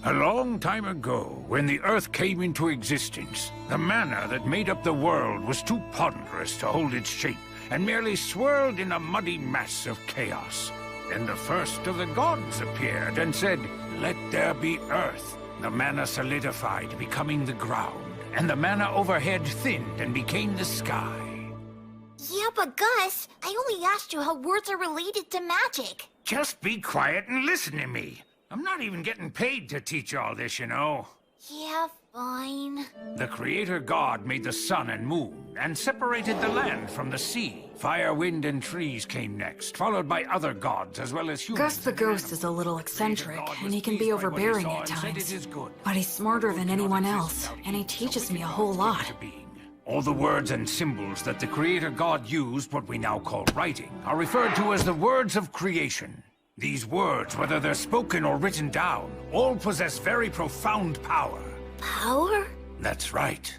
A long time ago, when the Earth came into existence, the mana that made up the world was too ponderous to hold its shape, and merely swirled in a muddy mass of chaos. Then the first of the gods appeared and said, "Let there be Earth." The mana solidified, becoming the ground, and the mana overhead thinned and became the sky. Yeah, but Gus, I only asked you how words are related to magic. Just be quiet and listen to me. I'm not even getting paid to teach all this, you know. Yeah, fine. The Creator God made the sun and moon, and separated the land from the sea. Fire, wind, and trees came next, followed by other gods as well as humans. Gus the Ghost is a little eccentric, and he can be overbearing at times. But he's smarter than anyone else, and he teaches me a whole lot. All the words and symbols that the Creator God used, what we now call writing, are referred to as the words of creation. These words, whether they're spoken or written down, all possess very profound power. Power? That's right.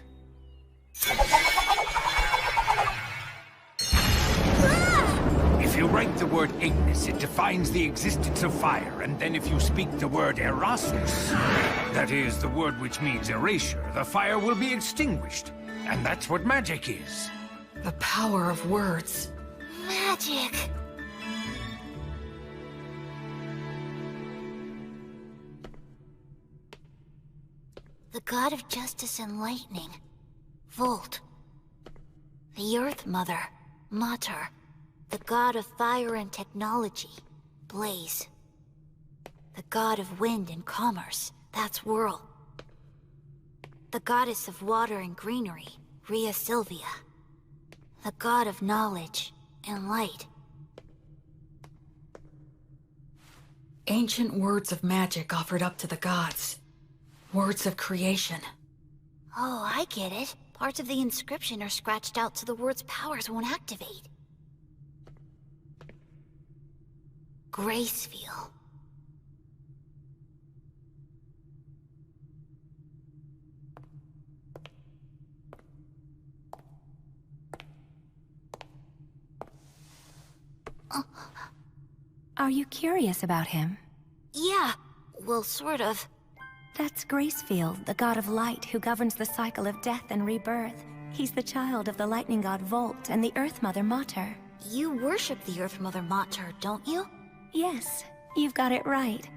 If you write the word Ignis, it defines the existence of fire, and then if you speak the word Erasus, that is, the word which means erasure, the fire will be extinguished. And that's what magic is. The power of words. Magic. The god of justice and lightning. Volt. The Earth Mother. Mater. The god of fire and technology. Blaze. The god of wind and commerce. That's Whirl. The goddess of water and greenery. Rhea Sylvia. The god of knowledge and light. Ancient words of magic offered up to the gods. Words of creation. Oh, I get it. Parts of the inscription are scratched out so the word's powers won't activate. Gracefield. Are you curious about him? Yeah, well, sort of. That's Gracefield, the god of light who governs the cycle of death and rebirth. He's the child of the lightning god Volt and the Earth Mother Mater. You worship the Earth Mother Mater, don't you? Yes, you've got it right.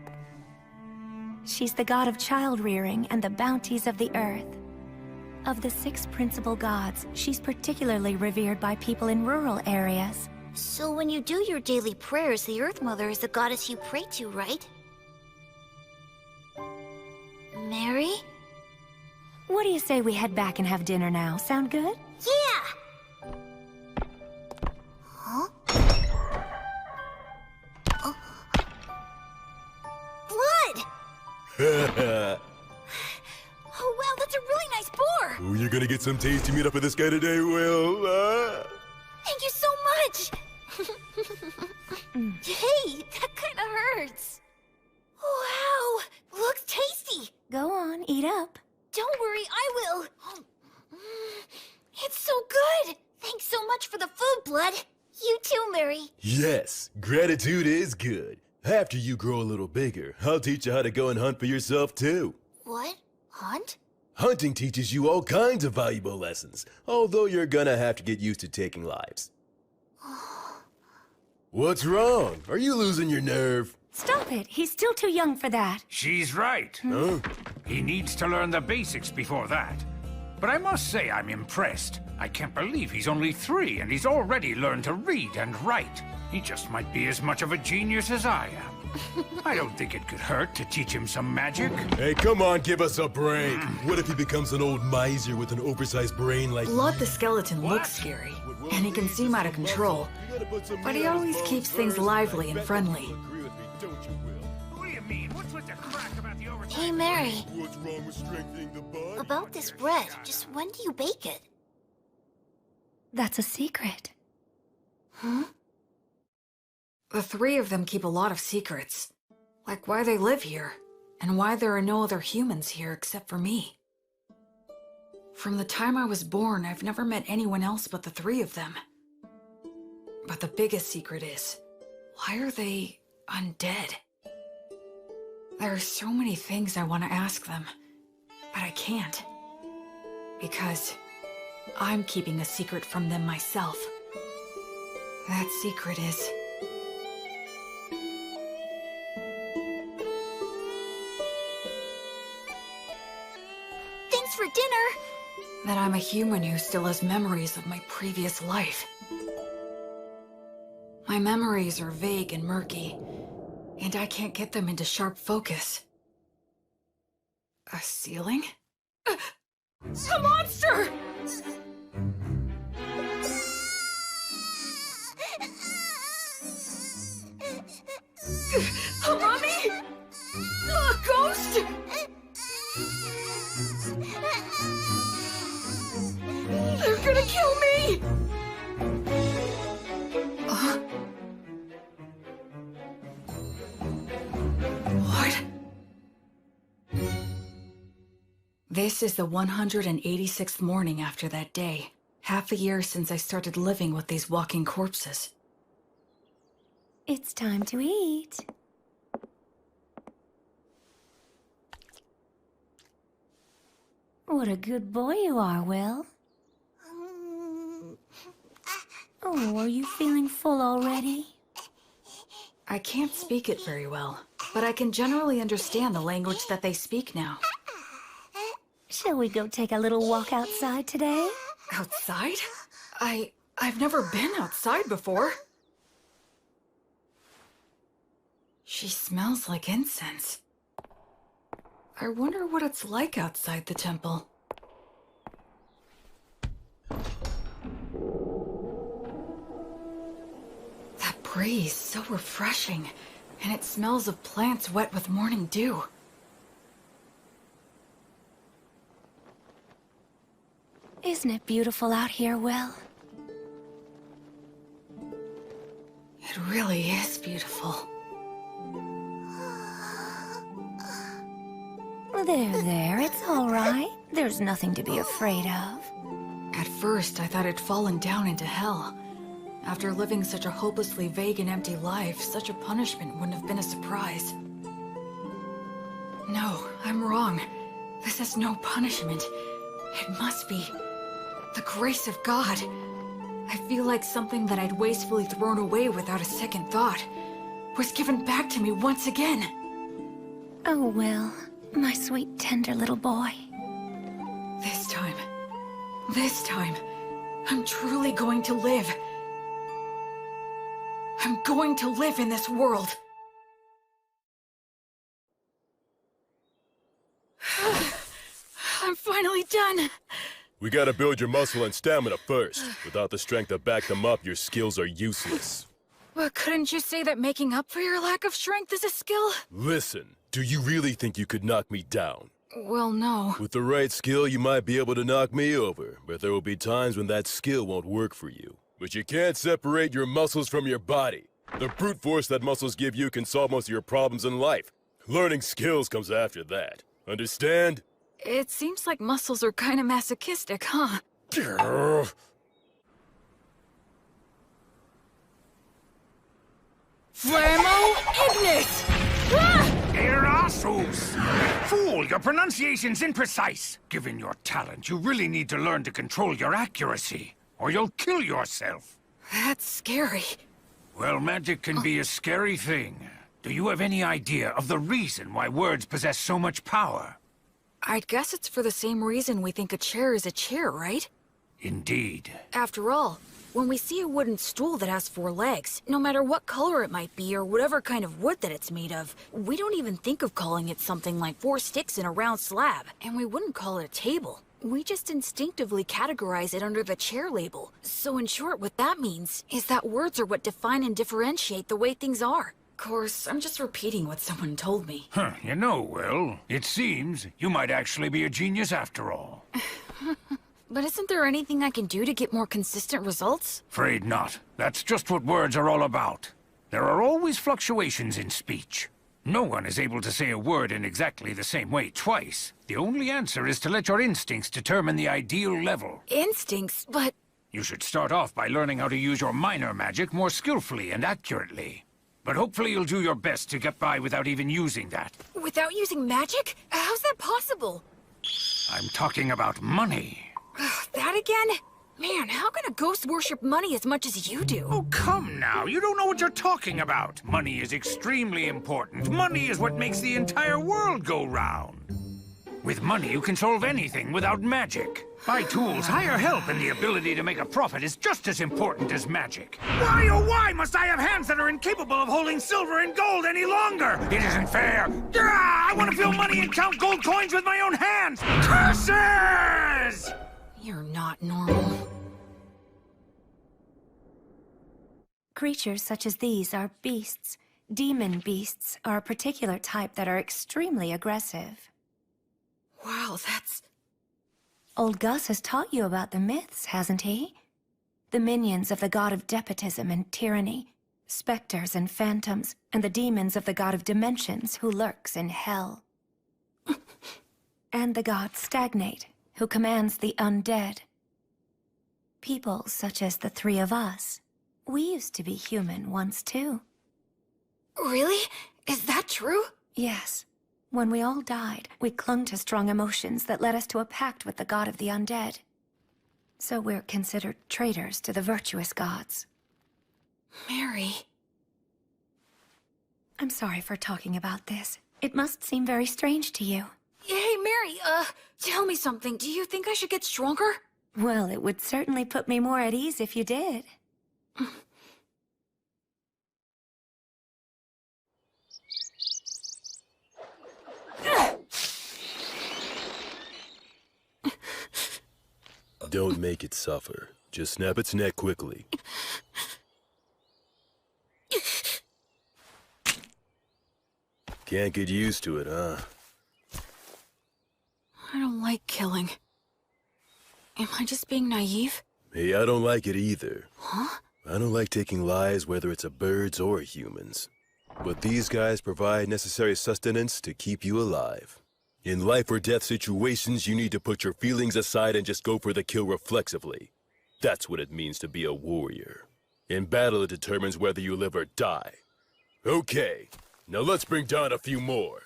She's the god of child-rearing and the bounties of the earth. Of the 6 principal gods, she's particularly revered by people in rural areas. So when you do your daily prayers, the Earth Mother is the goddess you pray to, right? Mary? What do you say we head back and have dinner now? Sound good? Yeah! Huh? Oh. Blood! Oh, wow, that's a really nice boar! Oh, you're gonna get some tasty meat up with this guy today, Will. Thank you so much! Hey, that kind of hurts. Wow, looks tasty. Go on, eat up. Don't worry, I will. It's so good. Thanks so much for the food, Blood. You too, Mary. Yes, gratitude is good. After you grow a little bigger, I'll teach you how to go and hunt for yourself, too. What? Hunt? Hunting teaches you all kinds of valuable lessons, although you're gonna have to get used to taking lives. What's wrong? Are you losing your nerve? Stop it! He's still too young for that. She's right. Huh? He needs to learn the basics before that. But I must say I'm impressed. I can't believe he's only 3 and he's already learned to read and write. He just might be as much of a genius as I am. I don't think it could hurt to teach him some magic. Hey, come on, give us a break. What if he becomes an old miser with an oversized brain like Blood the skeleton looks scary, and he can seem out of control. But he always keeps things lively and friendly. What do you mean? What's with the crack about the oversized? Hey, Mary. What's wrong with strengthening the bond? About this bread, just when do you bake it? That's a secret. Huh? The 3 of them keep a lot of secrets. Like why they live here, and why there are no other humans here except for me. From the time I was born, I've never met anyone else but the 3 of them. But the biggest secret is, why are they undead? There are so many things I want to ask them, but I can't. Because I'm keeping a secret from them myself. That secret is... Thanks for dinner! that I'm a human who still has memories of my previous life. My memories are vague and murky, and I can't get them into sharp focus. A ceiling? A monster! A mummy? A ghost? They're gonna kill me! What? This is the 186th morning after that day. Half a year since I started living with these walking corpses. It's time to eat. What a good boy you are, Will. Oh, are you feeling full already? I can't speak it very well, but I can generally understand the language that they speak now. Shall we go take a little walk outside today? Outside? I've never been outside before. She smells like incense. I wonder what it's like outside the temple. That breeze, so refreshing, and it smells of plants wet with morning dew. Isn't it beautiful out here, Will? It really is beautiful. There, it's all right. There's nothing to be afraid of. At first, I thought I'd fallen down into hell. After living such a hopelessly vague and empty life, such a punishment wouldn't have been a surprise. No, I'm wrong. This is no punishment. It must be the grace of God. I feel like something that I'd wastefully thrown away without a second thought was given back to me once again. Oh, Will, my sweet, tender little boy. This time, I'm truly going to live. I'm going to live in this world. I'm finally done. We gotta build your muscle and stamina first. Without the strength to back them up, your skills are useless. Well, couldn't you say that making up for your lack of strength is a skill? Listen, do you really think you could knock me down? Well, no. With the right skill, you might be able to knock me over, but there will be times when that skill won't work for you. But you can't separate your muscles from your body. The brute force that muscles give you can solve most of your problems in life. Learning skills comes after that. Understand? It seems like muscles are kind of masochistic, huh? Flamo Ignis! Ah! Erasus! Fool, your pronunciation's imprecise. Given your talent, you really need to learn to control your accuracy, or you'll kill yourself. That's scary. Well, magic can be a scary thing. Do you have any idea of the reason why words possess so much power? I'd guess it's for the same reason we think a chair is a chair, right? Indeed. After all, when we see a wooden stool that has 4 legs, no matter what color it might be or whatever kind of wood that it's made of, we don't even think of calling it something like 4 sticks in a round slab, and we wouldn't call it a table. We just instinctively categorize it under the chair label. So in short, what that means is that words are what define and differentiate the way things are. Of course, I'm just repeating what someone told me. Huh, you know, Will, it seems you might actually be a genius after all. But isn't there anything I can do to get more consistent results? Afraid not. That's just what words are all about. There are always fluctuations in speech. No one is able to say a word in exactly the same way twice. The only answer is to let your instincts determine the ideal level. Instincts, but... You should start off by learning how to use your minor magic more skillfully and accurately. but hopefully you'll do your best to get by without even using that. Without using magic? How's that possible? I'm talking about money. That again? Man, how can a ghost worship money as much as you do? Oh, come now. You don't know what you're talking about. Money is extremely important. Money is what makes the entire world go round. With money, you can solve anything without magic. Buy tools, hire help, and the ability to make a profit is just as important as magic. Why, oh why must I have hands that are incapable of holding silver and gold any longer? It isn't fair. I want to feel money and count gold coins with my own hands. Curses! You're not normal. Creatures such as these are beasts. Demon beasts are a particular type that are extremely aggressive. Wow, that's... Old Gus has taught you about the myths, hasn't he? The minions of the god of despotism and tyranny, specters and phantoms, and the demons of the god of dimensions who lurks in hell. And the god Stagnate, who commands the undead. People such as the three of us. We used to be human once, too. Really? Is that true? Yes. When we all died, we clung to strong emotions that led us to a pact with the god of the undead. So we're considered traitors to the virtuous gods. Mary... I'm sorry for talking about this. It must seem very strange to you. Hey, Mary, tell me something. Do you think I should get stronger? Well, it would certainly put me more at ease if you did. Don't make it suffer. Just snap its neck quickly. Can't get used to it, huh? I don't like killing. Am I just being naive? Hey, I don't like it either. Huh? I don't like taking lives, whether it's a birds or humans. But these guys provide necessary sustenance to keep you alive. In life or death situations, you need to put your feelings aside and just go for the kill reflexively. That's what it means to be a warrior. In battle, it determines whether you live or die. Okay, now let's bring down a few more.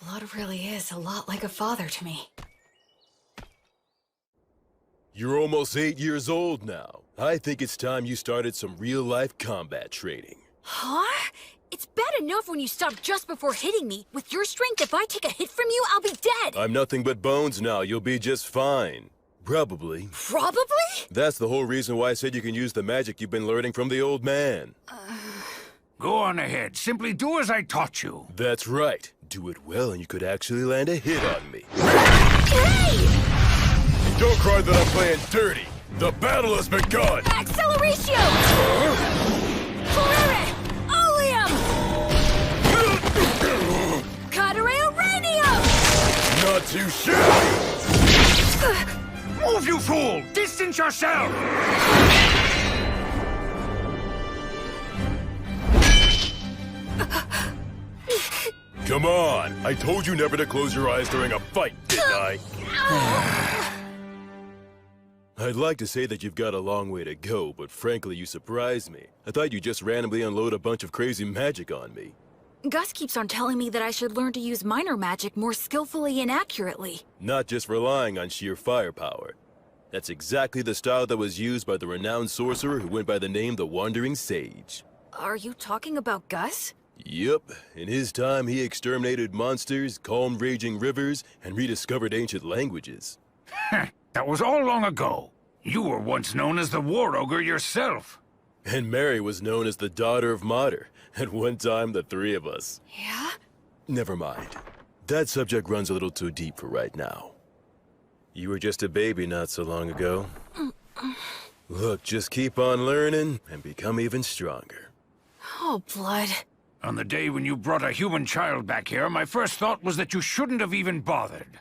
Blood really is a lot like a father to me. You're almost 8 years old now. I think it's time you started some real-life combat training. Huh? It's bad enough when you stop just before hitting me. With your strength, if I take a hit from you, I'll be dead! I'm nothing but bones now. You'll be just fine. Probably. Probably? That's the whole reason why I said you can use the magic you've been learning from the old man. Go on ahead. Simply do as I taught you. That's right. Do it well and you could actually land a hit on me. Hey! Don't cry that I'm playing dirty. The battle has begun! Acceleratio! Flare! Oleum! Cadere Uranium! Not too shabby! Move, you fool! Distance yourself! Come on! I told you never to close your eyes during a fight, didn't I? I'd like to say that you've got a long way to go, but frankly, you surprised me. I thought you'd just randomly unload a bunch of crazy magic on me. Gus keeps on telling me that I should learn to use minor magic more skillfully and accurately. Not just relying on sheer firepower. That's exactly the style that was used by the renowned sorcerer who went by the name the Wandering Sage. Are you talking about Gus? Yep. In his time, he exterminated monsters, calmed raging rivers, and rediscovered ancient languages. That was all long ago. You were once known as the War Ogre yourself. And Mary was known as the Daughter of Mater. At one time, the three of us. Yeah? Never mind. That subject runs a little too deep for right now. You were just a baby not so long ago. Look, just keep on learning and become even stronger. Oh, Blood. On the day when you brought a human child back here, my first thought was that you shouldn't have even bothered.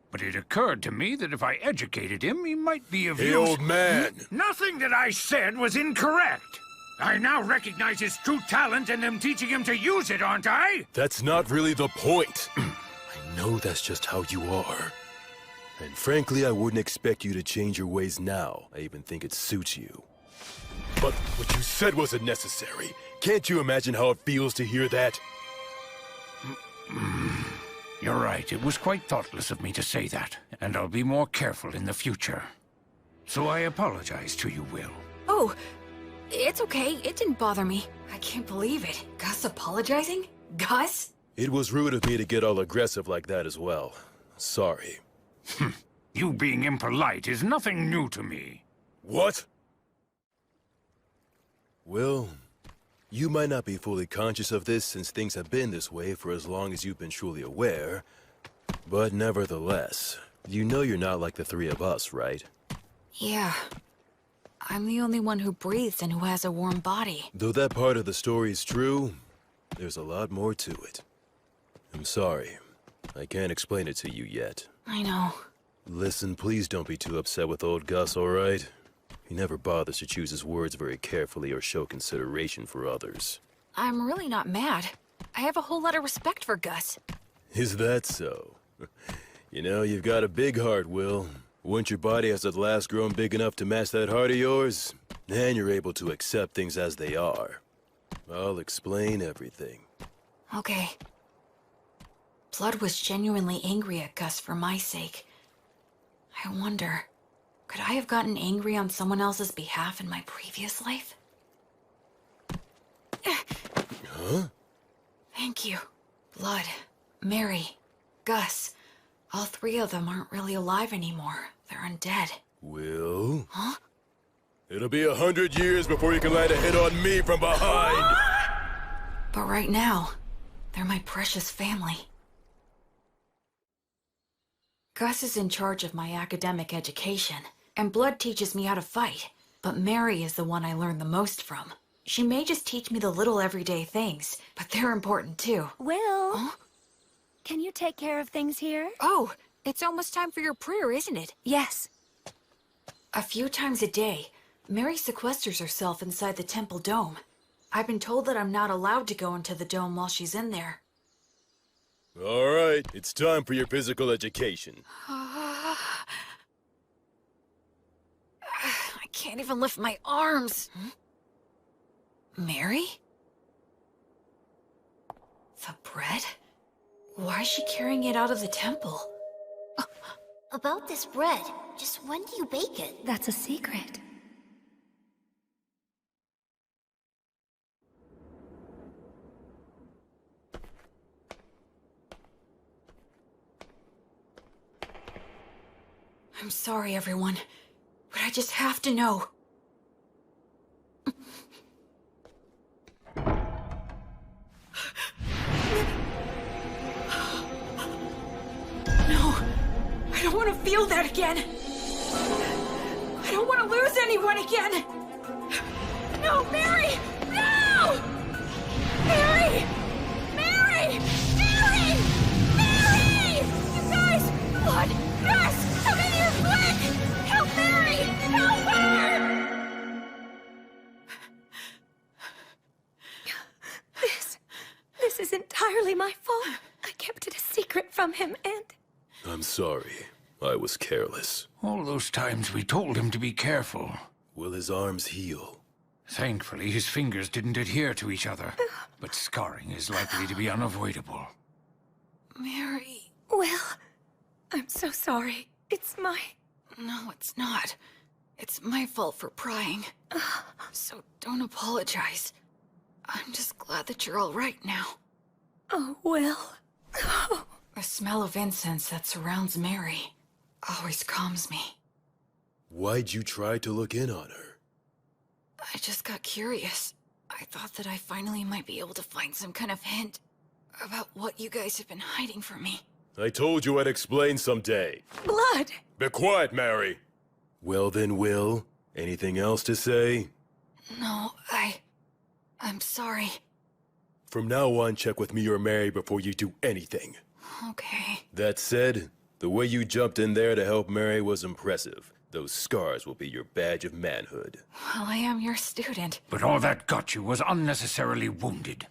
But it occurred to me that if I educated him, he might be of Hey, use. old man! Nothing that I said was incorrect. I now recognize his true talent and am teaching him to use it, aren't I? That's not really the point. I know that's just how you are. And frankly, I wouldn't expect you to change your ways now. I even think it suits you. But what you said wasn't necessary. Can't you imagine how it feels to hear that? You're right, it was quite thoughtless of me to say that, and I'll be more careful in the future. So I apologize to you, Will. Oh, it's okay. It didn't bother me. I can't believe it. Gus apologizing? Gus? It was rude of me to get all aggressive like that as well. Sorry. You being impolite is nothing new to me. What? Well, you might not be fully conscious of this since things have been this way for as long as you've been truly aware. But nevertheless, you know you're not like the three of us, right? Yeah. I'm the only one who breathes and who has a warm body. Though that part of the story is true, there's a lot more to it. I'm sorry. I can't explain it to you yet. I know. Listen, please don't be too upset with old Gus, all right? He never bothers to choose his words very carefully or show consideration for others. I'm really not mad. I have a whole lot of respect for Gus. Is that so? You know, you've got a big heart, Will. Once your body has at last grown big enough to match that heart of yours, then you're able to accept things as they are. I'll explain everything. Okay. Blood was genuinely angry at Gus for my sake. I wonder, could I have gotten angry on someone else's behalf in my previous life? Huh? Thank you. Blood, Mary, Gus. All three of them aren't really alive anymore. They're undead. Will? Huh? It'll be 100 years before you can land a hit on me from behind! But right now, they're my precious family. Gus is in charge of my academic education, and Blood teaches me how to fight. But Mary is the one I learn the most from. She may just teach me the little everyday things, but they're important too. Will, Huh? can you take care of things here? Oh, it's almost time for your prayer, isn't it? Yes. A few times a day, Mary sequesters herself inside the temple dome. I've been told that I'm not allowed to go into the dome while she's in there. All right, it's time for your physical education. I can't even lift my arms. Mary? The bread? Why is she carrying it out of the temple? About this bread, just when do you bake it? That's a secret. I'm sorry, everyone, but I just have to know. No, I don't want to feel that again. I don't want to lose anyone again. No, Mary! No! Mary! Mary! Mary! Mary! You guys! Blood! Gus! Come in here quick! Help Mary! Help her! This is entirely my fault. I kept it a secret from him, and... I'm sorry. I was careless. All those times we told him to be careful. Will his arms heal? Thankfully, his fingers didn't adhere to each other, but scarring is likely to be unavoidable. Mary... Will, I'm so sorry. It's my... No, it's not. It's my fault for prying. So don't apologize. I'm just glad that you're all right now. Oh, Will. The smell of incense that surrounds Mary always calms me. Why'd you try to look in on her? I just got curious. I thought that I finally might be able to find some kind of hint about what you guys have been hiding from me. I told you I'd explain someday. Blood! Be quiet, Mary! Well then, Will, anything else to say? No, I'm sorry. From now on, check with me or Mary before you do anything. Okay. That said, the way you jumped in there to help Mary was impressive. Those scars will be your badge of manhood. Well, I am your student. But all that got you was unnecessarily wounded.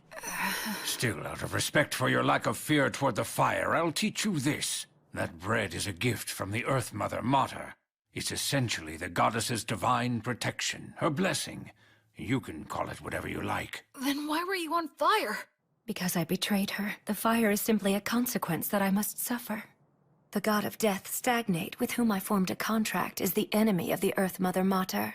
Still, out of respect for your lack of fear toward the fire, I'll teach you this. That bread is a gift from the Earth Mother, Mater. It's essentially the goddess's divine protection, her blessing. You can call it whatever you like. Then why were you on fire? Because I betrayed her, the fire is simply a consequence that I must suffer. The god of death, Stagnate, with whom I formed a contract, is the enemy of the Earth Mother Mater.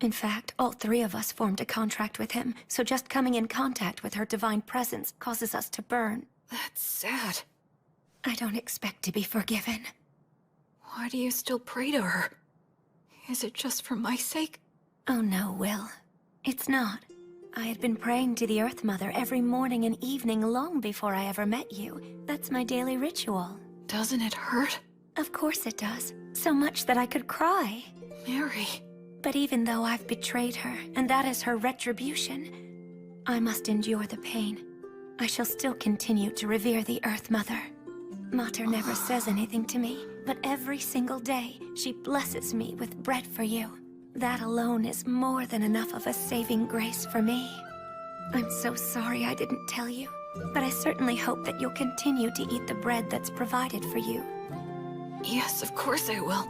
In fact, all three of us formed a contract with him, so just coming in contact with her divine presence causes us to burn. That's sad. I don't expect to be forgiven. Why do you still pray to her? Is it just for my sake? Oh no, Will. It's not. I had been praying to the Earth Mother every morning and evening long before I ever met you. That's my daily ritual. Doesn't it hurt? Of course it does. So much that I could cry. Mary. But even though I've betrayed her, and that is her retribution, I must endure the pain. I shall still continue to revere the Earth Mother. Mater never says anything to me, but every single day, she blesses me with bread for you. That alone is more than enough of a saving grace for me. I'm so sorry I didn't tell you, but I certainly hope that you'll continue to eat the bread that's provided for you. Yes, of course I will.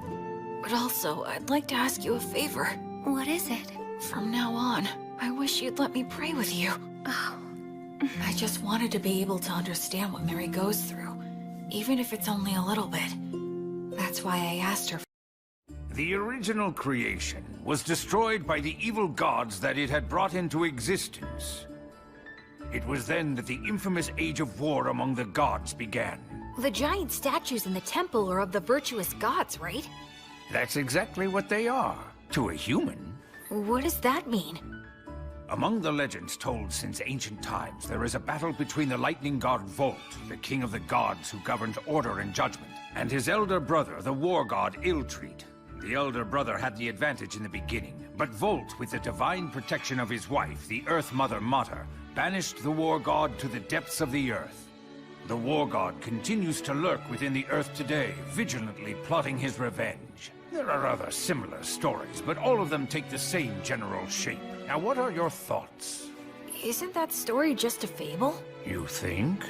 But also, I'd like to ask you a favor. What is it? From now on, I wish you'd let me pray with you. Oh. I just wanted to be able to understand what Mary goes through, even if it's only a little bit. That's why I asked her. The original creation was destroyed by the evil gods that it had brought into existence. It was then that the infamous Age of War among the gods began. The giant statues in the temple are of the virtuous gods, right? That's exactly what they are, to a human. What does that mean? Among the legends told since ancient times, there is a battle between the lightning god Volt, the king of the gods who governs order and judgment, and his elder brother, the war god Iltreat. The elder brother had the advantage in the beginning, but Volt, with the divine protection of his wife, the Earth Mother Mater, banished the war god to the depths of the earth. The war god continues to lurk within the earth today, vigilantly plotting his revenge. There are other similar stories, but all of them take the same general shape. Now, what are your thoughts? Isn't that story just a fable? You think?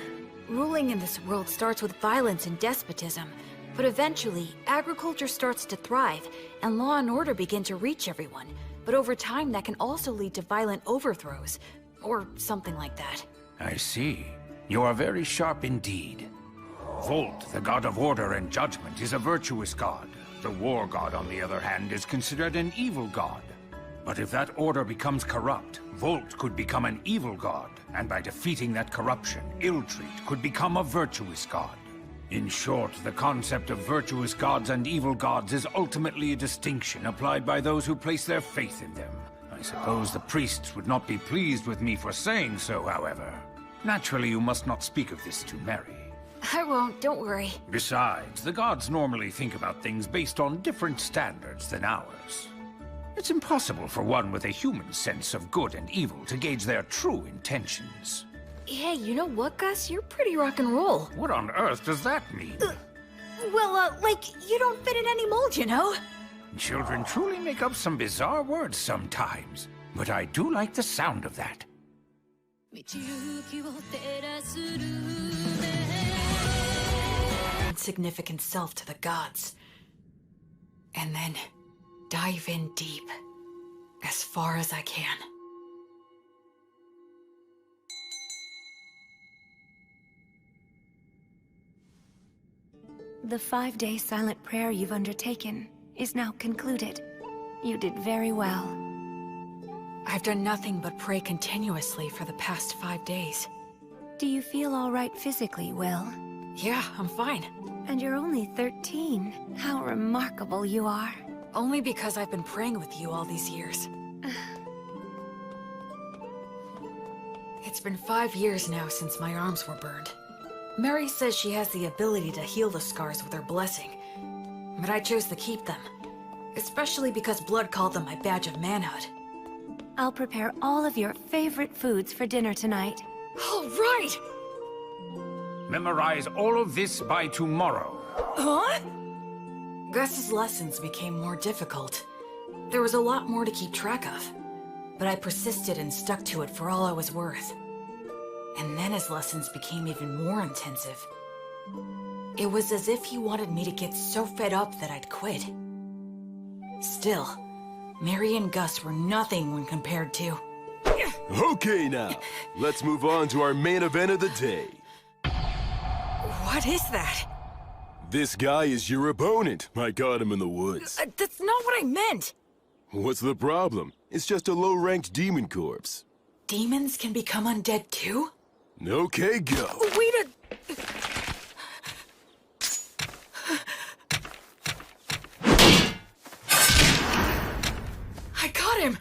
Ruling in this world starts with violence and despotism, but eventually, agriculture starts to thrive, and law and order begin to reach everyone. But over time, that can also lead to violent overthrows, or something like that. I see. You are very sharp indeed. Volt, the god of order and judgment, is a virtuous god. The war god, on the other hand, is considered an evil god. But if that order becomes corrupt, Volt could become an evil god, and by defeating that corruption, Iltreat could become a virtuous god. In short, the concept of virtuous gods and evil gods is ultimately a distinction applied by those who place their faith in them. I suppose the priests would not be pleased with me for saying so, however. Naturally, you must not speak of this to Mary. I won't, don't worry. Besides, the gods normally think about things based on different standards than ours. It's impossible for one with a human sense of good and evil to gauge their true intentions. Hey, you know what, Gus? You're pretty rock and roll. What on earth does that mean? Like, you don't fit in any mold, you know? Children truly make up some bizarre words sometimes, but I do like the sound of that. Insignificant self to the gods. And then dive in deep, as far as I can. The 5-day silent prayer you've undertaken is now concluded. You did very well. I've done nothing but pray continuously for the past 5 days. Do you feel all right physically, Will? Yeah, I'm fine. And you're only 13. How remarkable you are. Only because I've been praying with you all these years. It's been 5 years now since my arms were burned. Mary says she has the ability to heal the scars with her blessing, but I chose to keep them, especially because Blood called them my badge of manhood. I'll prepare all of your favorite foods for dinner tonight. All right! Memorize all of this by tomorrow. Huh? Gus's lessons became more difficult. There was a lot more to keep track of, but I persisted and stuck to it for all I was worth. And then his lessons became even more intensive. It was as if he wanted me to get so fed up that I'd quit. Still, Mary and Gus were nothing when compared to... Okay now, let's move on to our main event of the day. What is that? This guy is your opponent. I caught him in the woods. That's not what I meant! What's the problem? It's just a low-ranked demon corpse. Demons can become undead too? Okay, go. Wait a... I got him!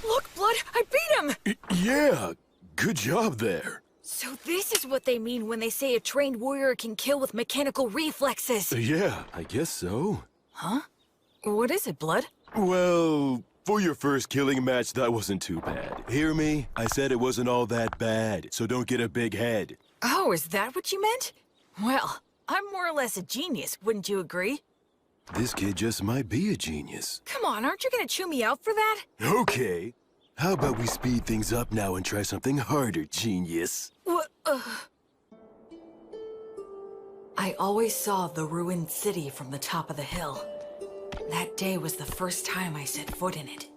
Look, Blood, I beat him! Yeah, good job there. So this is what they mean when they say a trained warrior can kill with mechanical reflexes. Yeah, I guess so. Huh? What is it, Blood? Well, for your first killing match, that wasn't too bad. Hear me? I said it wasn't all that bad, so don't get a big head. Oh, is that what you meant? Well, I'm more or less a genius, wouldn't you agree? This kid just might be a genius. Come on, aren't you gonna chew me out for that? Okay. How about we speed things up now and try something harder, genius? What? I always saw the ruined city from the top of the hill. That day was the first time I set foot in it.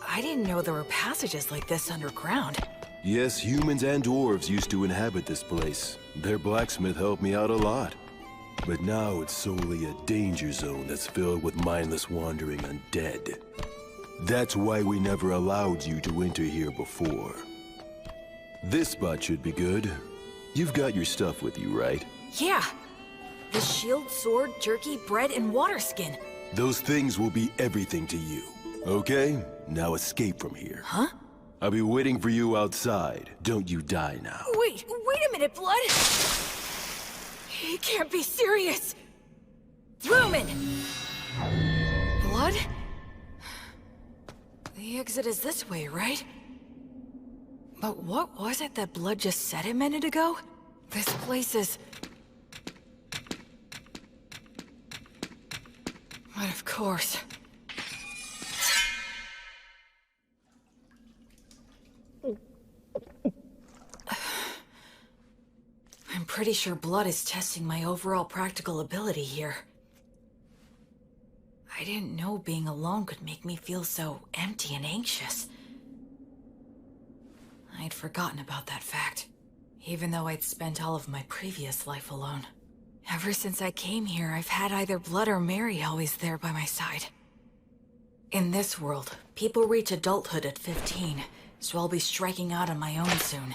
I didn't know there were passages like this underground. Yes, humans and dwarves used to inhabit this place. Their blacksmith helped me out a lot. But now it's solely a danger zone that's filled with mindless wandering undead. That's why we never allowed you to enter here before. This spot should be good. You've got your stuff with you, right? Yeah. The shield, sword, jerky, bread, and water skin. Those things will be everything to you. Okay? Now escape from here. Huh? I'll be waiting for you outside. Don't you die now. Wait a minute, Blood! He can't be serious! Lumen! Blood? The exit is this way, right? But what was it that Blood just said a minute ago? This place is... But of course... I'm pretty sure Blood is testing my overall practical ability here. I didn't know being alone could make me feel so empty and anxious. I'd forgotten about that fact, even though I'd spent all of my previous life alone. Ever since I came here, I've had either Blood or Mary always there by my side. In this world, people reach adulthood at 15, so I'll be striking out on my own soon.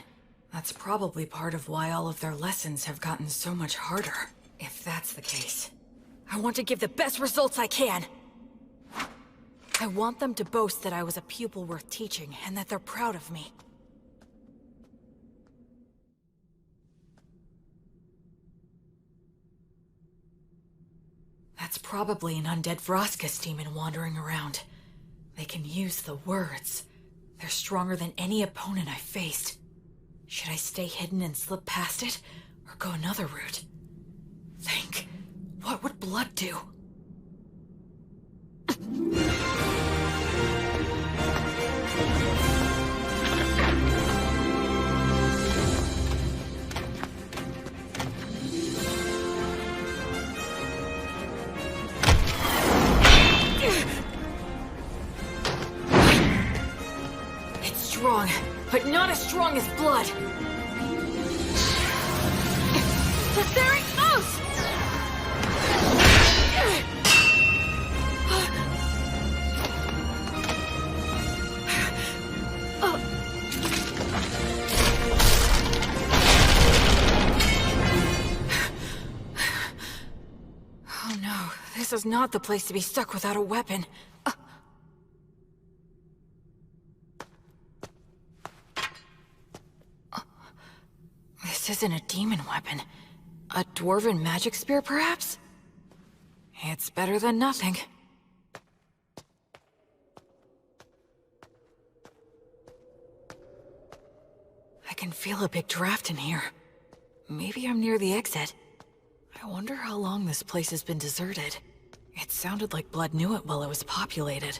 That's probably part of why all of their lessons have gotten so much harder. If that's the case, I want to give the best results I can. I want them to boast that I was a pupil worth teaching, and that they're proud of me. That's probably an undead Vroskus demon wandering around. They can use the words. They're stronger than any opponent I've faced. Should I stay hidden and slip past it, or go another route? Think, what would Blood do? It's strong, but not as strong as Blood. But there it goes! Oh no, this is not the place to be stuck without a weapon. This isn't a demon weapon. A dwarven magic spear, perhaps? It's better than nothing. I can feel a big draft in here. Maybe I'm near the exit. I wonder how long this place has been deserted. It sounded like Blood knew it while it was populated.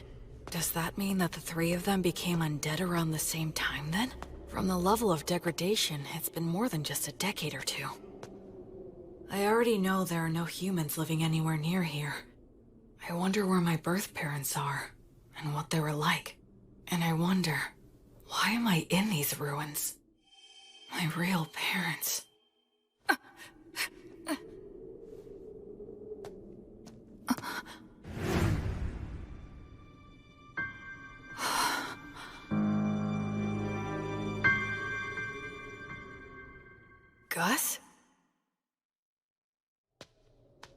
Does that mean that the three of them became undead around the same time, then? From the level of degradation, it's been more than just a decade or two. I already know there are no humans living anywhere near here. I wonder where my birth parents are, and what they were like. And I wonder, why am I in these ruins? My real parents. Gus?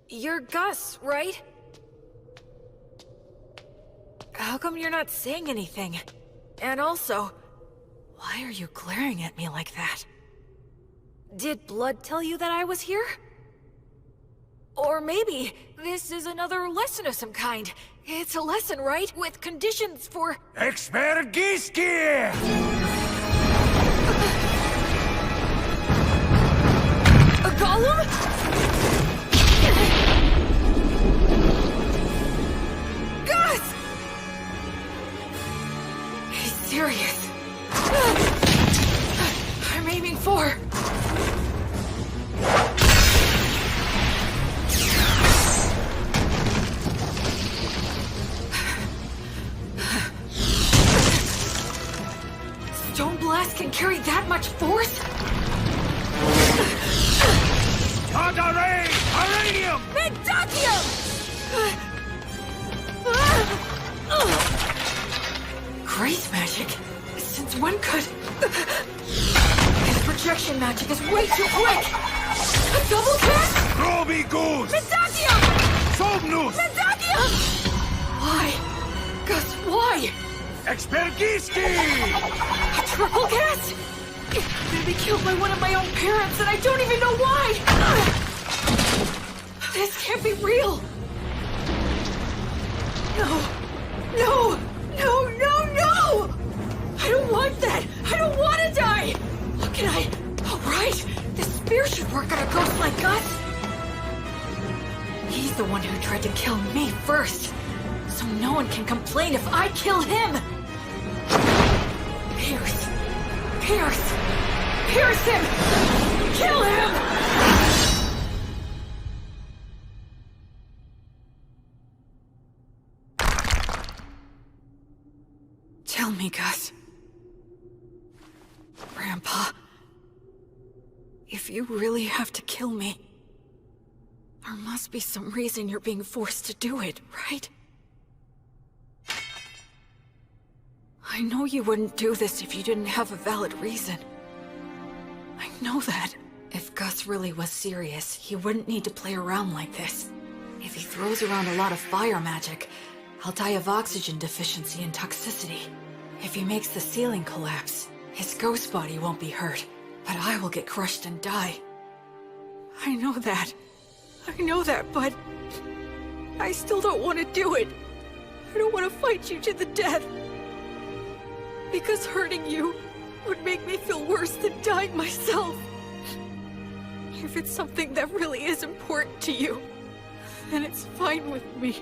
You're Gus, right? How come you're not saying anything? And also, why are you glaring at me like that? Did Blood tell you that I was here? Or maybe this is another lesson of some kind. It's a lesson, right? With conditions for... Expergiski! A golem? Gus! He's serious. I'm aiming for... Stone Blast can carry that much force? Tartare! Arrhenium! Mendakium! Grace magic? Since when could... His projection magic is way too quick! A double cast? Groby Goose! Mendakium! Somnus! Mendakium! Why? Gus, why? Expergiski! A triple cast? I'm gonna be killed by one of my own parents and I don't even know why! This can't be real! No! No! No, no, no! I don't want that! I don't want to die! How can I... Alright! This spear should work on a ghost like Gus! He's the one who tried to kill me first! So no one can complain if I kill him! Pierce! Pierce! Pierce him! Kill him! Tell me, Gus. Grandpa. If you really have to kill me, there must be some reason you're being forced to do it, right? I know you wouldn't do this if you didn't have a valid reason. I know that. If Gus really was serious, he wouldn't need to play around like this. If he throws around a lot of fire magic, I'll die of oxygen deficiency and toxicity. If he makes the ceiling collapse, his ghost body won't be hurt, but I will get crushed and die. I know that, but I still don't want to do it. I don't want to fight you to the death. Because hurting you would make me feel worse than dying myself. If it's something that really is important to you, then it's fine with me.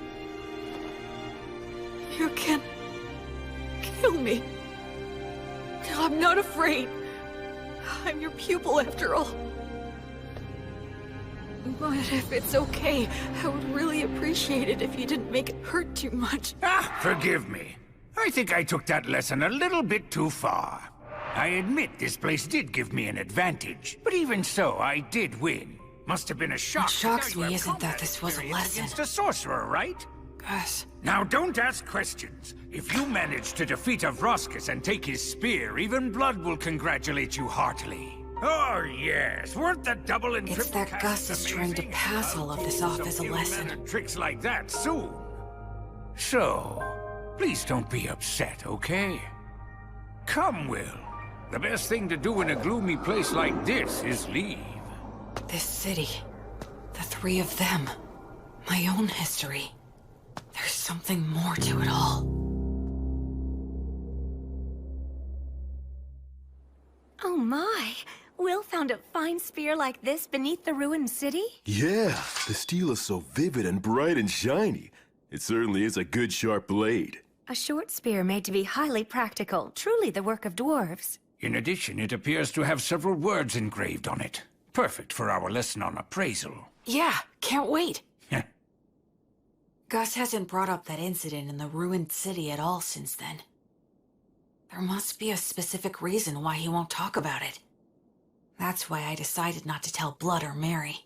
You can kill me. I'm not afraid. I'm your pupil after all. But if it's okay, I would really appreciate it if you didn't make it hurt too much. Forgive me. I think I took that lesson a little bit too far. I admit this place did give me an advantage, but even so, I did win. Must have been a shock. What shocks me isn't that this was a lesson. Against a sorcerer, right? Gus. Now don't ask questions. If you manage to defeat Avroskis and take his spear, even Blood will congratulate you heartily. Oh yes, weren't the double and It's triple that Gus is trying to pass all of this off as a lesson. Tricks like that soon. So, please don't be upset, okay? Come, Will. The best thing to do in a gloomy place like this is leave. This city, the three of them, my own history. There's something more to it all. Oh my! Will found a fine spear like this beneath the ruined city? Yeah, the steel is so vivid and bright and shiny. It certainly is a good sharp blade. A short spear made to be highly practical, truly the work of dwarves. In addition, it appears to have several words engraved on it. Perfect for our lesson on appraisal. Yeah, can't wait. Gus hasn't brought up that incident in the ruined city at all since then. There must be a specific reason why he won't talk about it. That's why I decided not to tell Blood or Mary.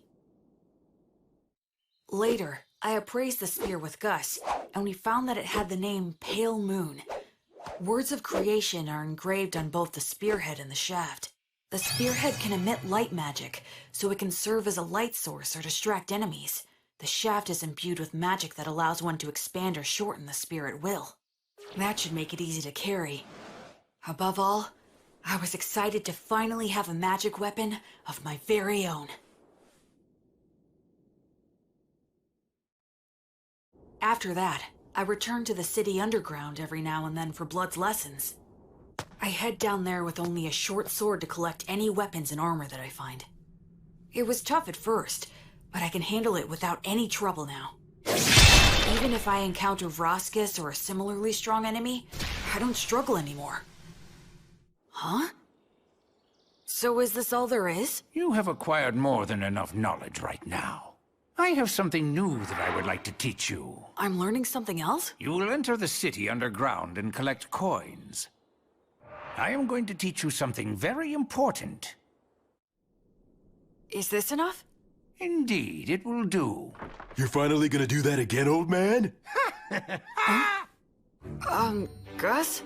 Later, I appraised the spear with Gus, and we found that it had the name Pale Moon. Words of creation are engraved on both the spearhead and the shaft. The spearhead can emit light magic, so it can serve as a light source or distract enemies. The shaft is imbued with magic that allows one to expand or shorten the spear at will. That should make it easy to carry. Above all, I was excited to finally have a magic weapon of my very own. After that, I return to the city underground every now and then for Blood's lessons. I head down there with only a short sword to collect any weapons and armor that I find. It was tough at first, but I can handle it without any trouble now. Even if I encounter Vroskis or a similarly strong enemy, I don't struggle anymore. Huh? So is this all there is? You have acquired more than enough knowledge right now. I have something new that I would like to teach you. I'm learning something else? You will enter the city underground and collect coins. I am going to teach you something very important. Is this enough? Indeed, it will do. You're finally gonna do that again, old man? Gus?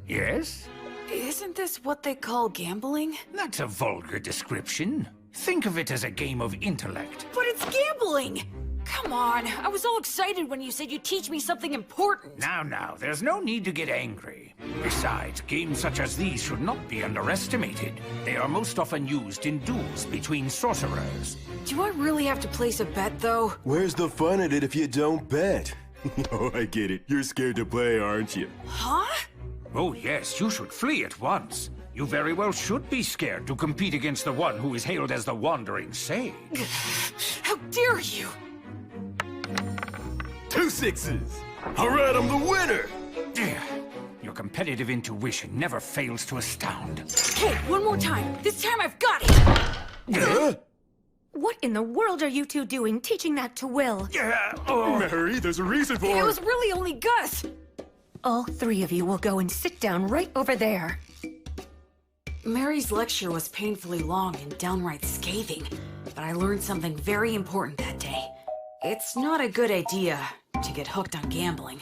Yes? Isn't this what they call gambling? That's a vulgar description. Think of it as a game of intellect. But it's gambling! Come on, I was all excited when you said you'd teach me something important. Now, there's no need to get angry. Besides, games such as these should not be underestimated. They are most often used in duels between sorcerers. Do I really have to place a bet, though? Where's the fun in it if you don't bet? Oh, I get it. You're scared to play, aren't you? Huh? Oh yes, you should flee at once. You very well should be scared to compete against the one who is hailed as the Wandering Sage. How dare you! 2 6s! Alright, I'm the winner! Your competitive intuition never fails to astound. Hey, one more time! This time I've got it! Huh? What in the world are you two doing, teaching that to Will? Mary, there's a reason for It was really only Gus! All three of you will go and sit down right over there. Mary's lecture was painfully long and downright scathing, but I learned something very important that day. It's not a good idea to get hooked on gambling.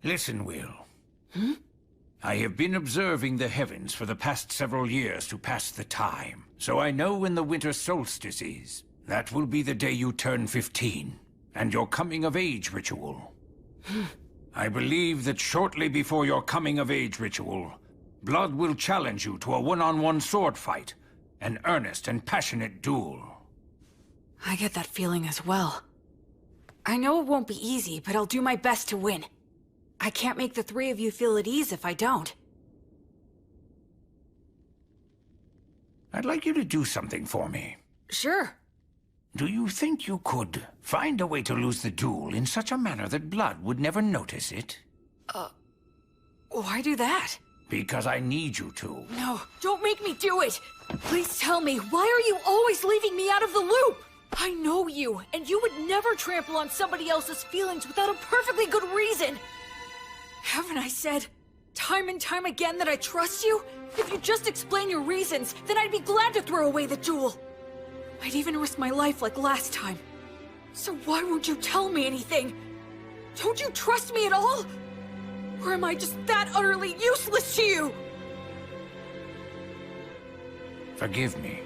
Listen, Will. I have been observing the heavens for the past several years to pass the time, so I know when the winter solstice is. That will be the day you turn 15, and your coming-of-age ritual. I believe that shortly before your coming-of-age ritual, Blood will challenge you to a one-on-one sword fight, an earnest and passionate duel. I get that feeling as well. I know it won't be easy, but I'll do my best to win. I can't make the three of you feel at ease if I don't. I'd like you to do something for me. Sure. Do you think you could find a way to lose the duel in such a manner that Blood would never notice it? Why do that? Because I need you to. No, don't make me do it! Please tell me, why are you always leaving me out of the loop? I know you, and you would never trample on somebody else's feelings without a perfectly good reason. Haven't I said time and time again that I trust you? If you just explain your reasons, then I'd be glad to throw away the duel. I'd even risk my life like last time. So why won't you tell me anything? Don't you trust me at all? Or am I just that utterly useless to you? Forgive me.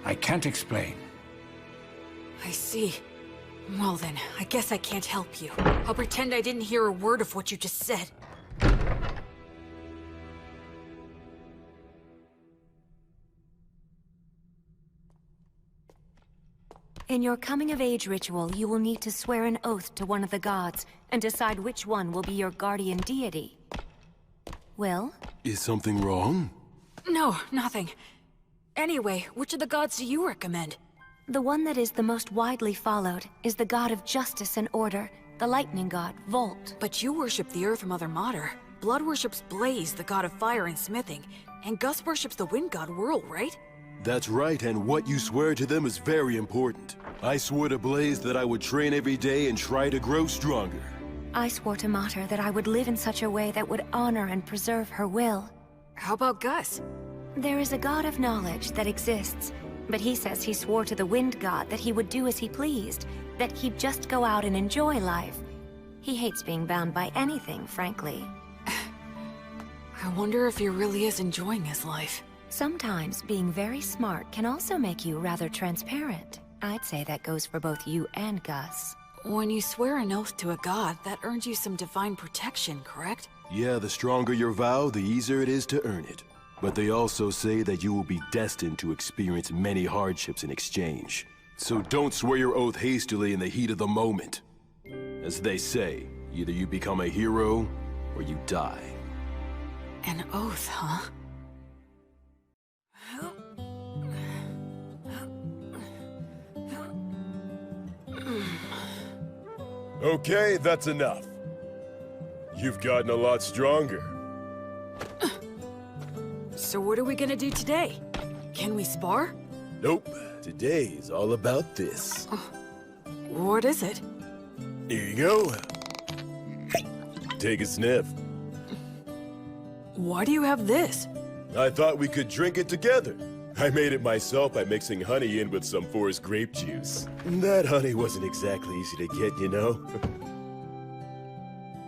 I can't explain. I see. Well then, I guess I can't help you. I'll pretend I didn't hear a word of what you just said. In your coming-of-age ritual, you will need to swear an oath to one of the gods and decide which one will be your guardian deity. Will? Is something wrong? No, nothing. Anyway, which of the gods do you recommend? The one that is the most widely followed is the god of justice and order, the lightning god, Volt. But you worship the Earth Mother Mater. Blood worships Blaze, the god of fire and smithing, and Gus worships the wind god Whirl, right? That's right, and what you swear to them is very important. I swore to Blaze that I would train every day and try to grow stronger. I swore to Mater that I would live in such a way that would honor and preserve her will. How about Gus? There is a god of knowledge that exists, but he says he swore to the wind god that he would do as he pleased, that he'd just go out and enjoy life. He hates being bound by anything, frankly. I wonder if he really is enjoying his life. Sometimes being very smart can also make you rather transparent. I'd say that goes for both you and Gus. When you swear an oath to a god, that earns you some divine protection, correct? Yeah, the stronger your vow, the easier it is to earn it. But they also say that you will be destined to experience many hardships in exchange. So don't swear your oath hastily in the heat of the moment. As they say, either you become a hero, or you die. An oath, huh? Okay, that's enough. You've gotten a lot stronger. So what are we gonna do today? Can we spar? Nope. Today is all about this. What is it? Here you go. Take a sniff. Why do you have this? I thought we could drink it together. I made it myself by mixing honey in with some forest grape juice. That honey wasn't exactly easy to get, you know?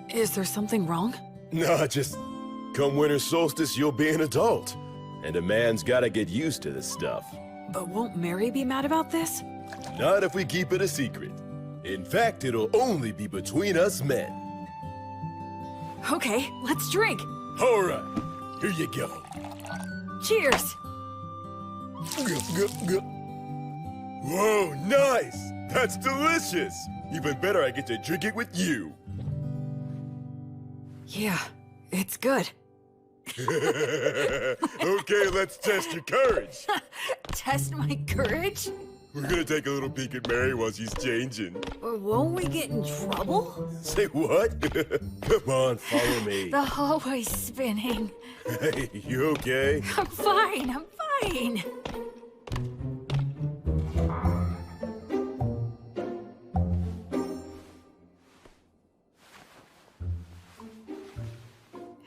Is there something wrong? Nah, just come winter solstice, you'll be an adult. And a man's gotta get used to this stuff. But won't Mary be mad about this? Not if we keep it a secret. In fact, it'll only be between us men. Okay, let's drink. All right, here you go. Cheers! Whoa, nice! That's delicious! Even better, I get to drink it with you. Yeah, it's good. Okay, let's test your courage. Test my courage? We're gonna take a little peek at Mary while she's changing. Won't we get in trouble? Say what? Come on, follow me. The hallway's spinning. Hey, you okay? I'm fine, I'm fine.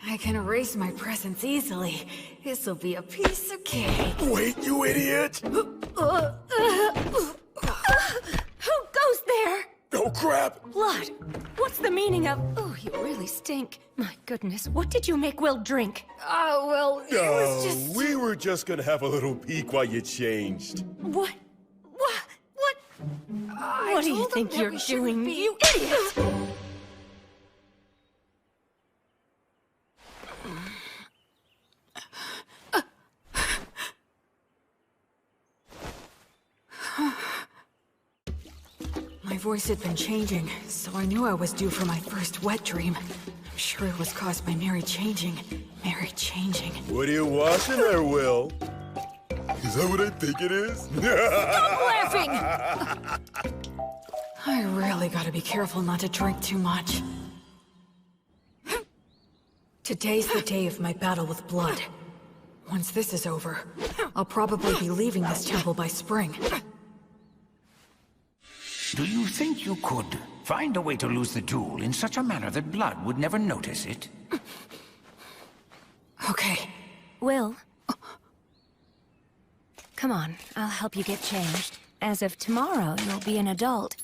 I can erase my presence easily. This'll be a piece of cake. Wait, you idiot! Who goes there? Oh, crap! Blood. What's the meaning of... Oh, you really stink. My goodness, what did you make Will drink? Oh, well, it was just... we were just gonna have a little peek while you changed. What? What do you think you're doing, you idiot? My voice had been changing, so I knew I was due for my first wet dream. I'm sure it was caused by Mary changing. Mary changing. What are you watching there, Will? Is that what I think it is? Stop laughing! I really gotta be careful not to drink too much. Today's the day of my battle with blood. Once this is over, I'll probably be leaving this temple by spring. Do you think you could find a way to lose the jewel in such a manner that Blood would never notice it? Okay. Will? Come on, I'll help you get changed. As of tomorrow, you'll be an adult.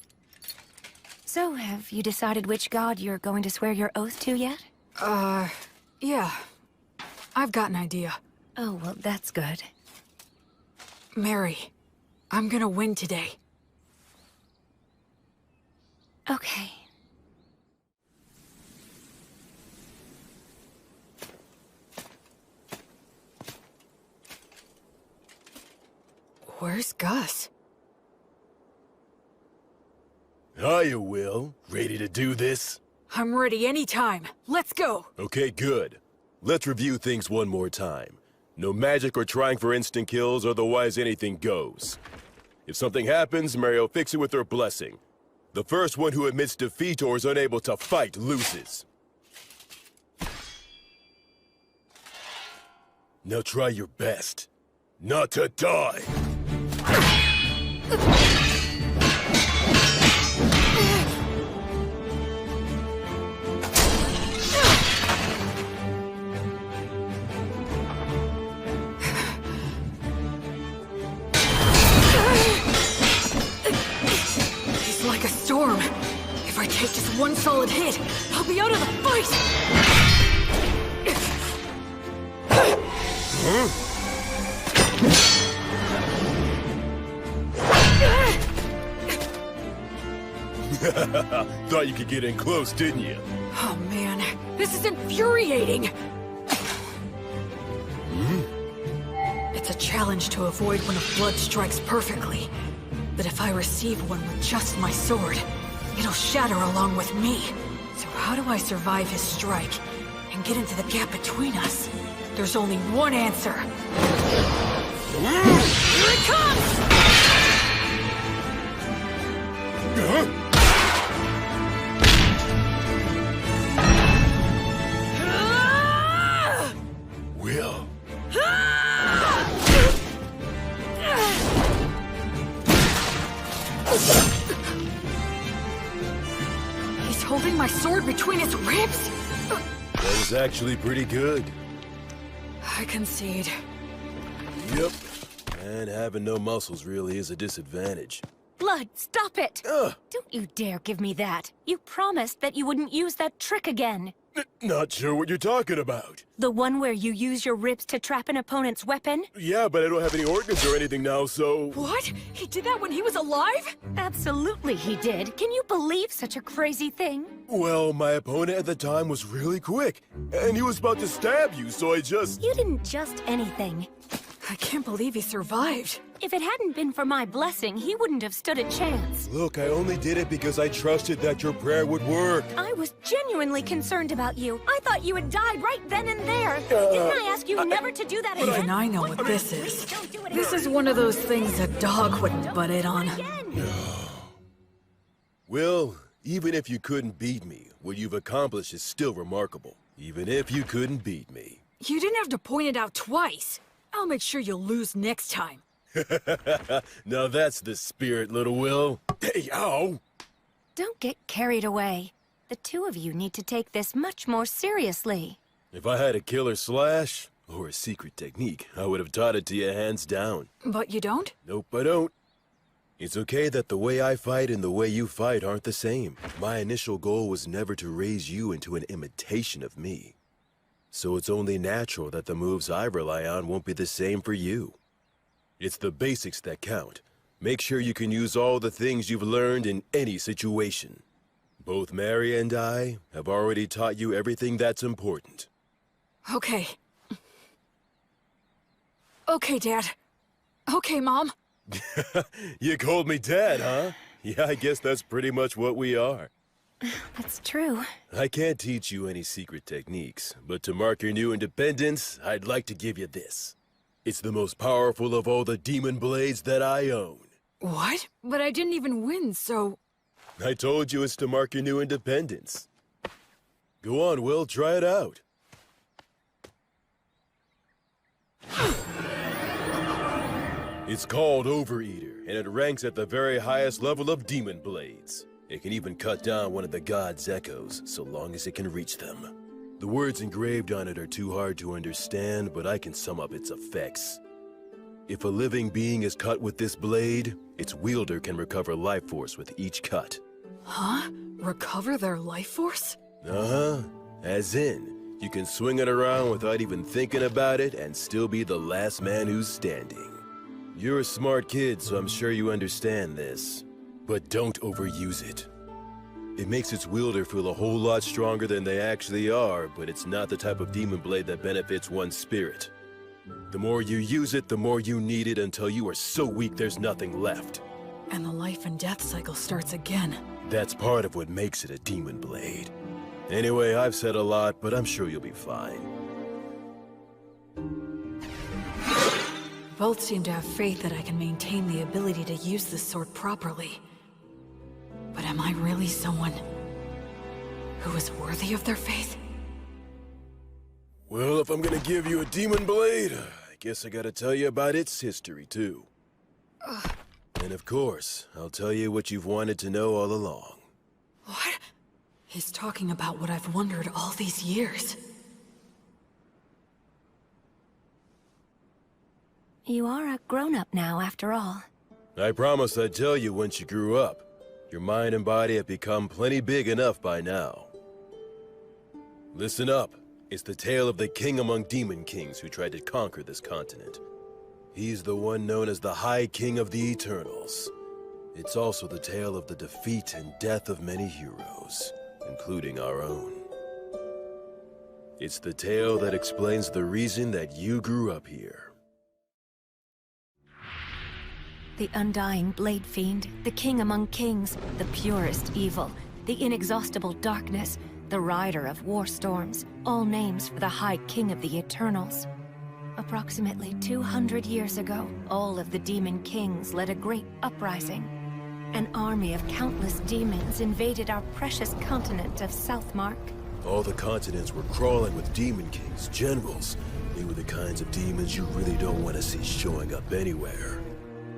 So, have you decided which god you're going to swear your oath to yet? Yeah. I've got an idea. Oh, well, that's good. Mary, I'm gonna win today. Okay. Where's Gus? Hiya, Will. Ready to do this? I'm ready anytime. Let's go! Okay, good. Let's review things one more time. No magic or trying for instant kills, otherwise anything goes. If something happens, Mary will fix it with her blessing. The first one who admits defeat or is unable to fight loses. Now try your best. Not to die! He's like a storm. If I take just one solid hit, I'll be out of the fight! Thought you could get in close, didn't you? Oh man, this is infuriating! It's a challenge to avoid when a blood strikes perfectly. But if I receive one with just my sword, it'll shatter along with me. So how do I survive his strike and get into the gap between us? There's only one answer. Here it comes! Will. He's holding my sword between his ribs? That was actually pretty good. I concede. Yep. And having no muscles really is a disadvantage. Blood, stop it! Ugh. Don't you dare give me that. You promised that you wouldn't use that trick again. Not sure what you're talking about. The one where you use your ribs to trap an opponent's weapon? Yeah, but I don't have any organs or anything now, so... What? He did that when he was alive? Absolutely he did. Can you believe such a crazy thing? Well, my opponent at the time was really quick, and he was about to stab you, so I just... You didn't just anything. I can't believe he survived. If it hadn't been for my blessing, he wouldn't have stood a chance. Look, I only did it because I trusted that your prayer would work. I was genuinely concerned about you. I thought you had died right then and there. Didn't I ask you never to do that again? Even I know what this is. This is one of those things a dog wouldn't butt in on. Will, even if you couldn't beat me, what you've accomplished is still remarkable. Even if you couldn't beat me. You didn't have to point it out twice. I'll make sure you'll lose next time. Now that's the spirit, little Will. Hey, ow! Don't get carried away. The two of you need to take this much more seriously. If I had a killer slash, or a secret technique, I would have taught it to you hands down. But you don't? Nope, I don't. It's okay that the way I fight and the way you fight aren't the same. My initial goal was never to raise you into an imitation of me. So it's only natural that the moves I rely on won't be the same for you. It's the basics that count. Make sure you can use all the things you've learned in any situation. Both Mary and I have already taught you everything that's important. Okay. Okay, Dad. Okay, Mom. You called me Dad, huh? Yeah, I guess that's pretty much what we are. That's true. I can't teach you any secret techniques, but to mark your new independence, I'd like to give you this. It's the most powerful of all the demon blades that I own. What? But I didn't even win, so... I told you it's to mark your new independence. Go on, Will, try it out. It's called Overeater, and it ranks at the very highest level of demon blades. It can even cut down one of the god's echoes, so long as it can reach them. The words engraved on it are too hard to understand, but I can sum up its effects. If a living being is cut with this blade, its wielder can recover life force with each cut. Huh? Recover their life force? Uh-huh. As in, you can swing it around without even thinking about it and still be the last man who's standing. You're a smart kid, so I'm sure you understand this. But don't overuse it. It makes its wielder feel a whole lot stronger than they actually are, but it's not the type of demon blade that benefits one's spirit. The more you use it, the more you need it until you are so weak there's nothing left. And the life and death cycle starts again. That's part of what makes it a demon blade. Anyway, I've said a lot, but I'm sure you'll be fine. Both seem to have faith that I can maintain the ability to use this sword properly. But am I really someone who is worthy of their faith? Well, if I'm gonna give you a demon blade, I guess I gotta tell you about its history, too. And of course, I'll tell you what you've wanted to know all along. What? He's talking about what I've wondered all these years. You are a grown-up now, after all. I promised I'd tell you once you grew up. Your mind and body have become plenty big enough by now. Listen up. It's the tale of the king among demon kings who tried to conquer this continent. He's the one known as the High King of the Eternals. It's also the tale of the defeat and death of many heroes, including our own. It's the tale that explains the reason that you grew up here. The undying Blade Fiend, the king among kings, the purest evil, the inexhaustible darkness, the rider of war storms, all names for the High King of the Eternals. Approximately 200 years ago, all of the demon kings led a great uprising. An army of countless demons invaded our precious continent of Southmark. All the continents were crawling with demon kings, generals. They were the kinds of demons you really don't want to see showing up anywhere.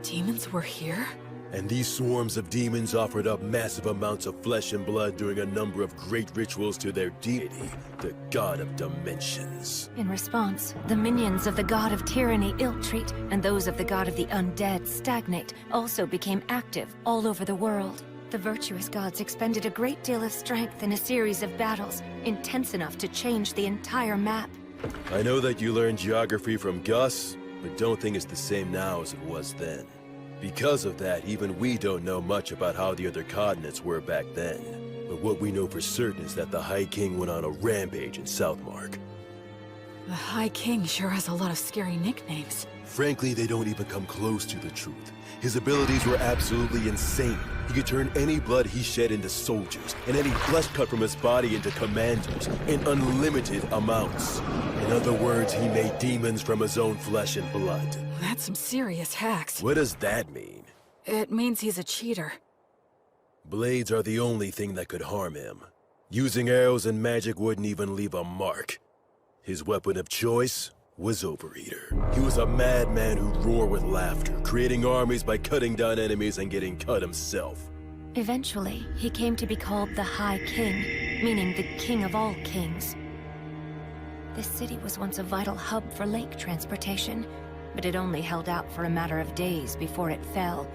Demons were here? And these swarms of demons offered up massive amounts of flesh and blood during a number of great rituals to their deity, the God of Dimensions. In response, the minions of the God of Tyranny ill-treat, and those of the God of the Undead stagnate, also became active all over the world. The virtuous gods expended a great deal of strength in a series of battles, intense enough to change the entire map. I know that you learned geography from Gus, but don't think it's the same now as it was then. Because of that, even we don't know much about how the other continents were back then. But what we know for certain is that the High King went on a rampage in Southmark. The High King sure has a lot of scary nicknames. Frankly, they don't even come close to the truth. His abilities were absolutely insane. He could turn any blood he shed into soldiers, and any flesh cut from his body into commandos, in unlimited amounts. In other words, he made demons from his own flesh and blood. That's some serious hacks. What does that mean? It means he's a cheater. Blades are the only thing that could harm him. Using arrows and magic wouldn't even leave a mark. His weapon of choice was Overeater. He was a madman who'd roar with laughter, creating armies by cutting down enemies and getting cut himself. Eventually, he came to be called the High King, meaning the king of all kings. This city was once a vital hub for lake transportation, but it only held out for a matter of days before it fell.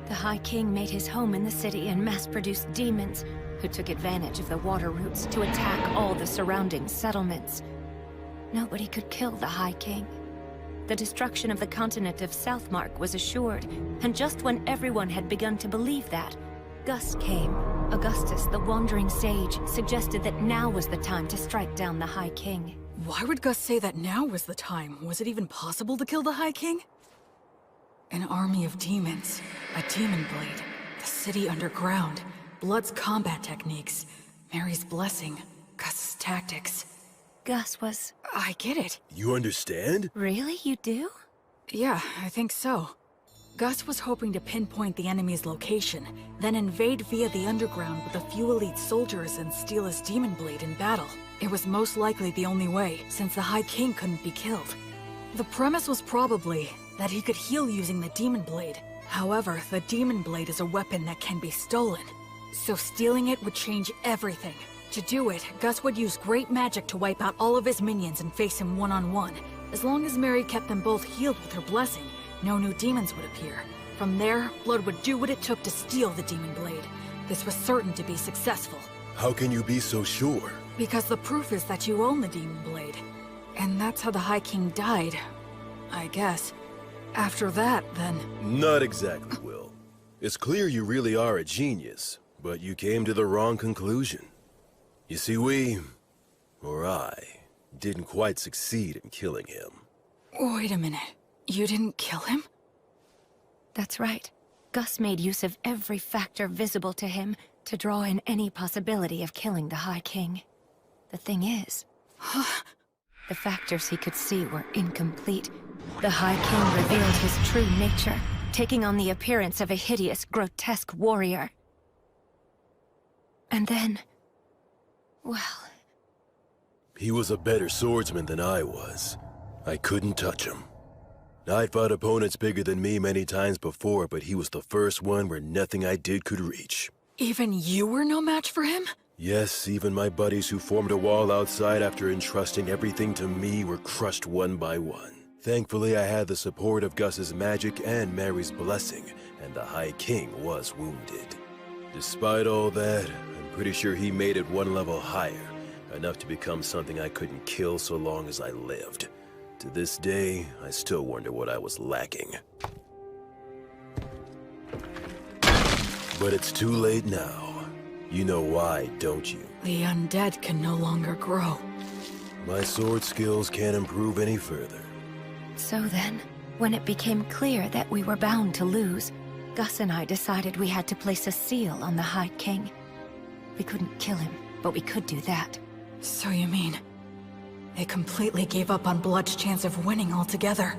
The High King made his home in the city and mass-produced demons, who took advantage of the water routes to attack all the surrounding settlements. Nobody could kill the High King. The destruction of the continent of Southmark was assured, and just when everyone had begun to believe that, Gus came. Augustus, the Wandering Sage, suggested that now was the time to strike down the High King. Why would Gus say that now was the time? Was it even possible to kill the High King? An army of demons, a demon blade, the city underground, Blood's combat techniques, Mary's blessing, Gus's tactics. Gus was... I get it. You understand? Really? You do? Yeah, I think so. Gus was hoping to pinpoint the enemy's location, then invade via the underground with a few elite soldiers and steal his demon blade in battle. It was most likely the only way, since the High King couldn't be killed. The premise was probably that he could heal using the demon blade. However, the demon blade is a weapon that can be stolen, so stealing it would change everything. To do it, Gus would use great magic to wipe out all of his minions and face him one-on-one. As long as Mary kept them both healed with her blessing, no new demons would appear. From there, Blood would do what it took to steal the demon blade. This was certain to be successful. How can you be so sure? Because the proof is that you own the demon blade. And that's how the High King died, I guess. After that, then... Not exactly, Will. It's clear you really are a genius, but you came to the wrong conclusion. You see, I, didn't quite succeed in killing him. Wait a minute. You didn't kill him? That's right. Gus made use of every factor visible to him to draw in any possibility of killing the High King. The thing is, the factors he could see were incomplete. The High King revealed his true nature, taking on the appearance of a hideous, grotesque warrior. And then... well... He was a better swordsman than I was. I couldn't touch him. I'd fought opponents bigger than me many times before, but he was the first one where nothing I did could reach. Even you were no match for him? Yes, even my buddies who formed a wall outside after entrusting everything to me were crushed one by one. Thankfully, I had the support of Gus's magic and Mary's blessing, and the High King was wounded. Despite all that, I'm pretty sure he made it one level higher, enough to become something I couldn't kill so long as I lived. To this day, I still wonder what I was lacking. But it's too late now. You know why, don't you? The undead can no longer grow. My sword skills can't improve any further. So then, when it became clear that we were bound to lose, Gus and I decided we had to place a seal on the High King. We couldn't kill him, but we could do that. So you mean, they completely gave up on Blood's chance of winning altogether?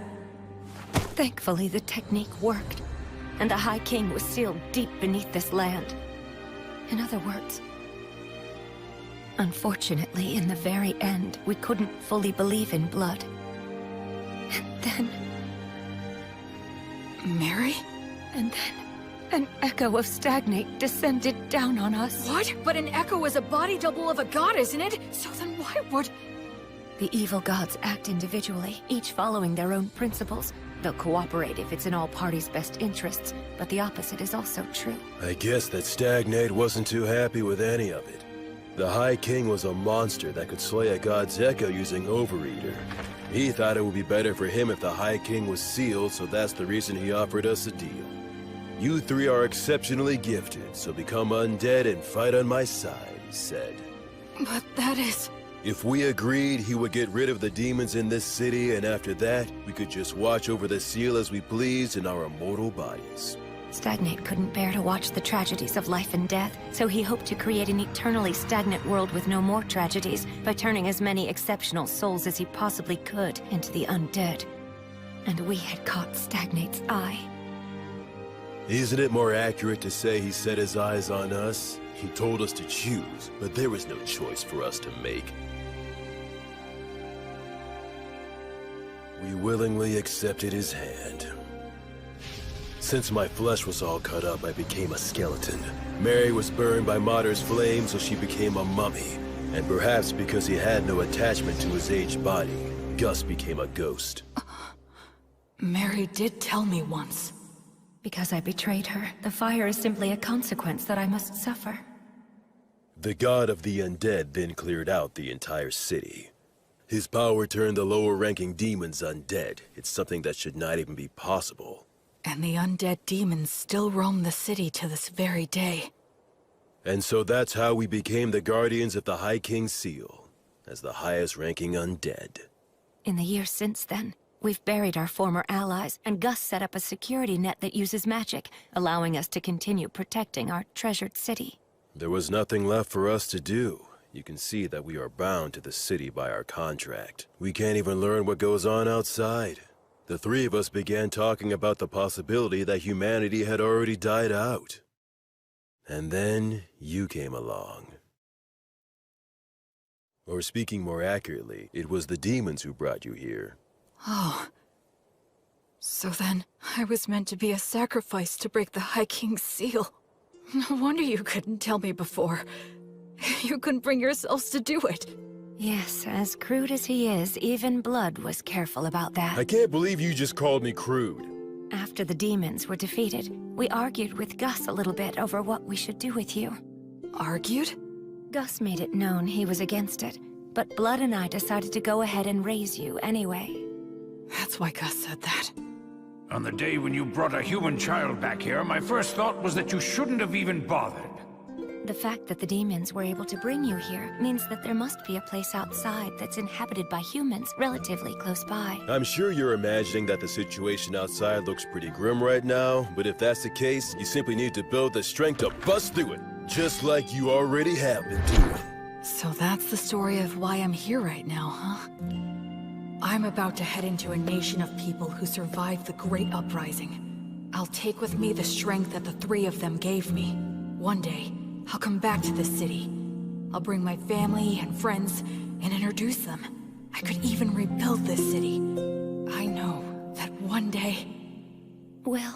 Thankfully, the technique worked, and the High King was sealed deep beneath this land. In other words, unfortunately, in the very end, we couldn't fully believe in blood. And then... Mary? And then, an echo of Stagnate descended down on us. What? But an echo is a body double of a god, isn't it? So then why would... The evil gods act individually, each following their own principles. They'll cooperate if it's in all parties' best interests, but the opposite is also true. I guess that Stagnate wasn't too happy with any of it. The High King was a monster that could slay a god's echo using Overeater. He thought it would be better for him if the High King was sealed, so that's the reason he offered us a deal. You three are exceptionally gifted, so become undead and fight on my side, he said. But that is... If we agreed, he would get rid of the demons in this city, and after that, we could just watch over the seal as we pleased in our immortal bodies. Stagnate couldn't bear to watch the tragedies of life and death, so he hoped to create an eternally stagnant world with no more tragedies by turning as many exceptional souls as he possibly could into the undead. And we had caught Stagnate's eye. Isn't it more accurate to say he set his eyes on us? He told us to choose, but there was no choice for us to make. We willingly accepted his hand. Since my flesh was all cut up, I became a skeleton. Mary was burned by Matter's flame, so she became a mummy. And perhaps because he had no attachment to his aged body, Gus became a ghost. Mary did tell me once. Because I betrayed her, the fire is simply a consequence that I must suffer. The god of the undead then cleared out the entire city. His power turned the lower-ranking demons undead. It's something that should not even be possible. And the undead demons still roam the city to this very day. And so that's how we became the guardians of the High King's seal, as the highest-ranking undead. In the years since then, we've buried our former allies, and Gus set up a security net that uses magic, allowing us to continue protecting our treasured city. There was nothing left for us to do. You can see that we are bound to the city by our contract. We can't even learn what goes on outside. The three of us began talking about the possibility that humanity had already died out. And then you came along. Or speaking more accurately, it was the demons who brought you here. Oh. So then, I was meant to be a sacrifice to break the High King's seal. No wonder you couldn't tell me before. You couldn't bring yourselves to do it. Yes, as crude as he is, even Blood was careful about that. I can't believe you just called me crude. After the demons were defeated, we argued with Gus a little bit over what we should do with you. Argued? Gus made it known he was against it, but Blood and I decided to go ahead and raise you anyway. That's why Gus said that. On the day when you brought a human child back here, my first thought was that you shouldn't have even bothered. The fact that the demons were able to bring you here means that there must be a place outside that's inhabited by humans relatively close by. I'm sure you're imagining that the situation outside looks pretty grim right now, but if that's the case, you simply need to build the strength to bust through it, just like you already have been doing. So that's the story of why I'm here right now, huh? I'm about to head into a nation of people who survived the Great Uprising. I'll take with me the strength that the three of them gave me. One day, I'll come back to this city. I'll bring my family and friends, and introduce them. I could even rebuild this city. I know that one day... Will,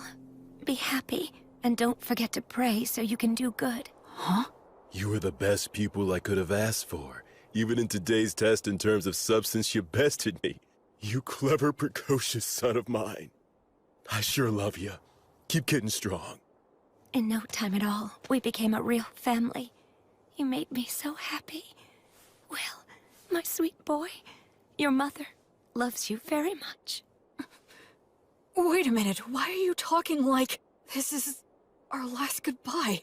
be happy, and don't forget to pray so you can do good. Huh? You were the best pupil I could have asked for. Even in today's test in terms of substance, you bested me. You clever, precocious son of mine. I sure love you. Keep getting strong. In no time at all, we became a real family. You made me so happy. Will, my sweet boy, your mother loves you very much. Wait a minute, why are you talking like this is our last goodbye?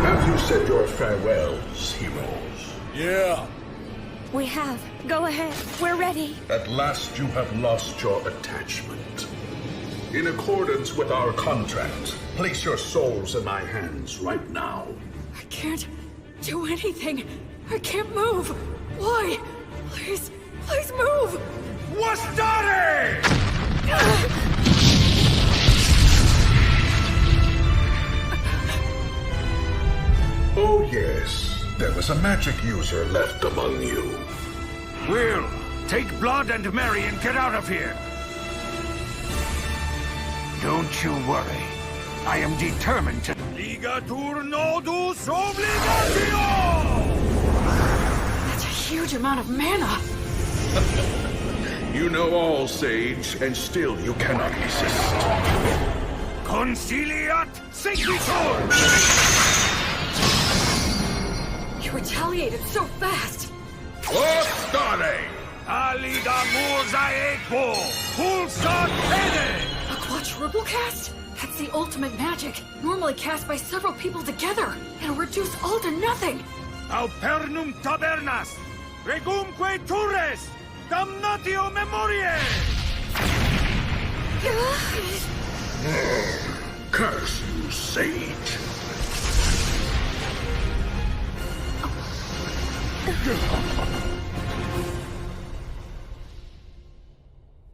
Have you said your farewells, heroes? Yeah. We have. Go ahead. We're ready. At last you have lost your attachment. In accordance with our contract, place your souls in my hands right now. I can't do anything. I can't move. Why? Please, please move. Wastari! Oh yes, there was a magic user left among you. Will, take Blood and Mary and get out of here. Don't you worry. I am determined to... Ligatur nodus obligatio! That's a huge amount of mana. You know all, Sage, and still you cannot resist. Conciliat sequitur! You retaliated so fast. Ostare! Alida mosaico! Pulsat pene! A quadruple cast? That's the ultimate magic. Normally cast by several people together. It'll reduce all to nothing. Aupernum tabernas! Regumque turres! Damnatio memoriae! Curse you, Sage.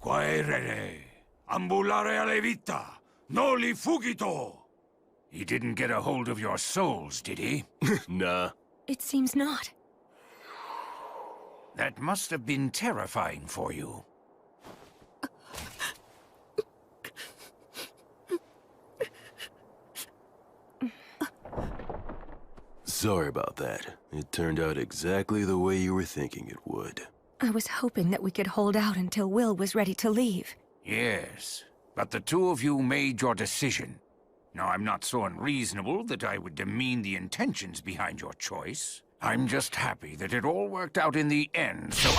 Quaerere, ambulare alle vita, noli fugito. He didn't get a hold of your souls, did he? Nah. It seems not. That must have been terrifying for you. Sorry about that. It turned out exactly the way you were thinking it would. I was hoping that we could hold out until Will was ready to leave. Yes, but the two of you made your decision. Now, I'm not so unreasonable that I would demean the intentions behind your choice. I'm just happy that it all worked out in the end, so...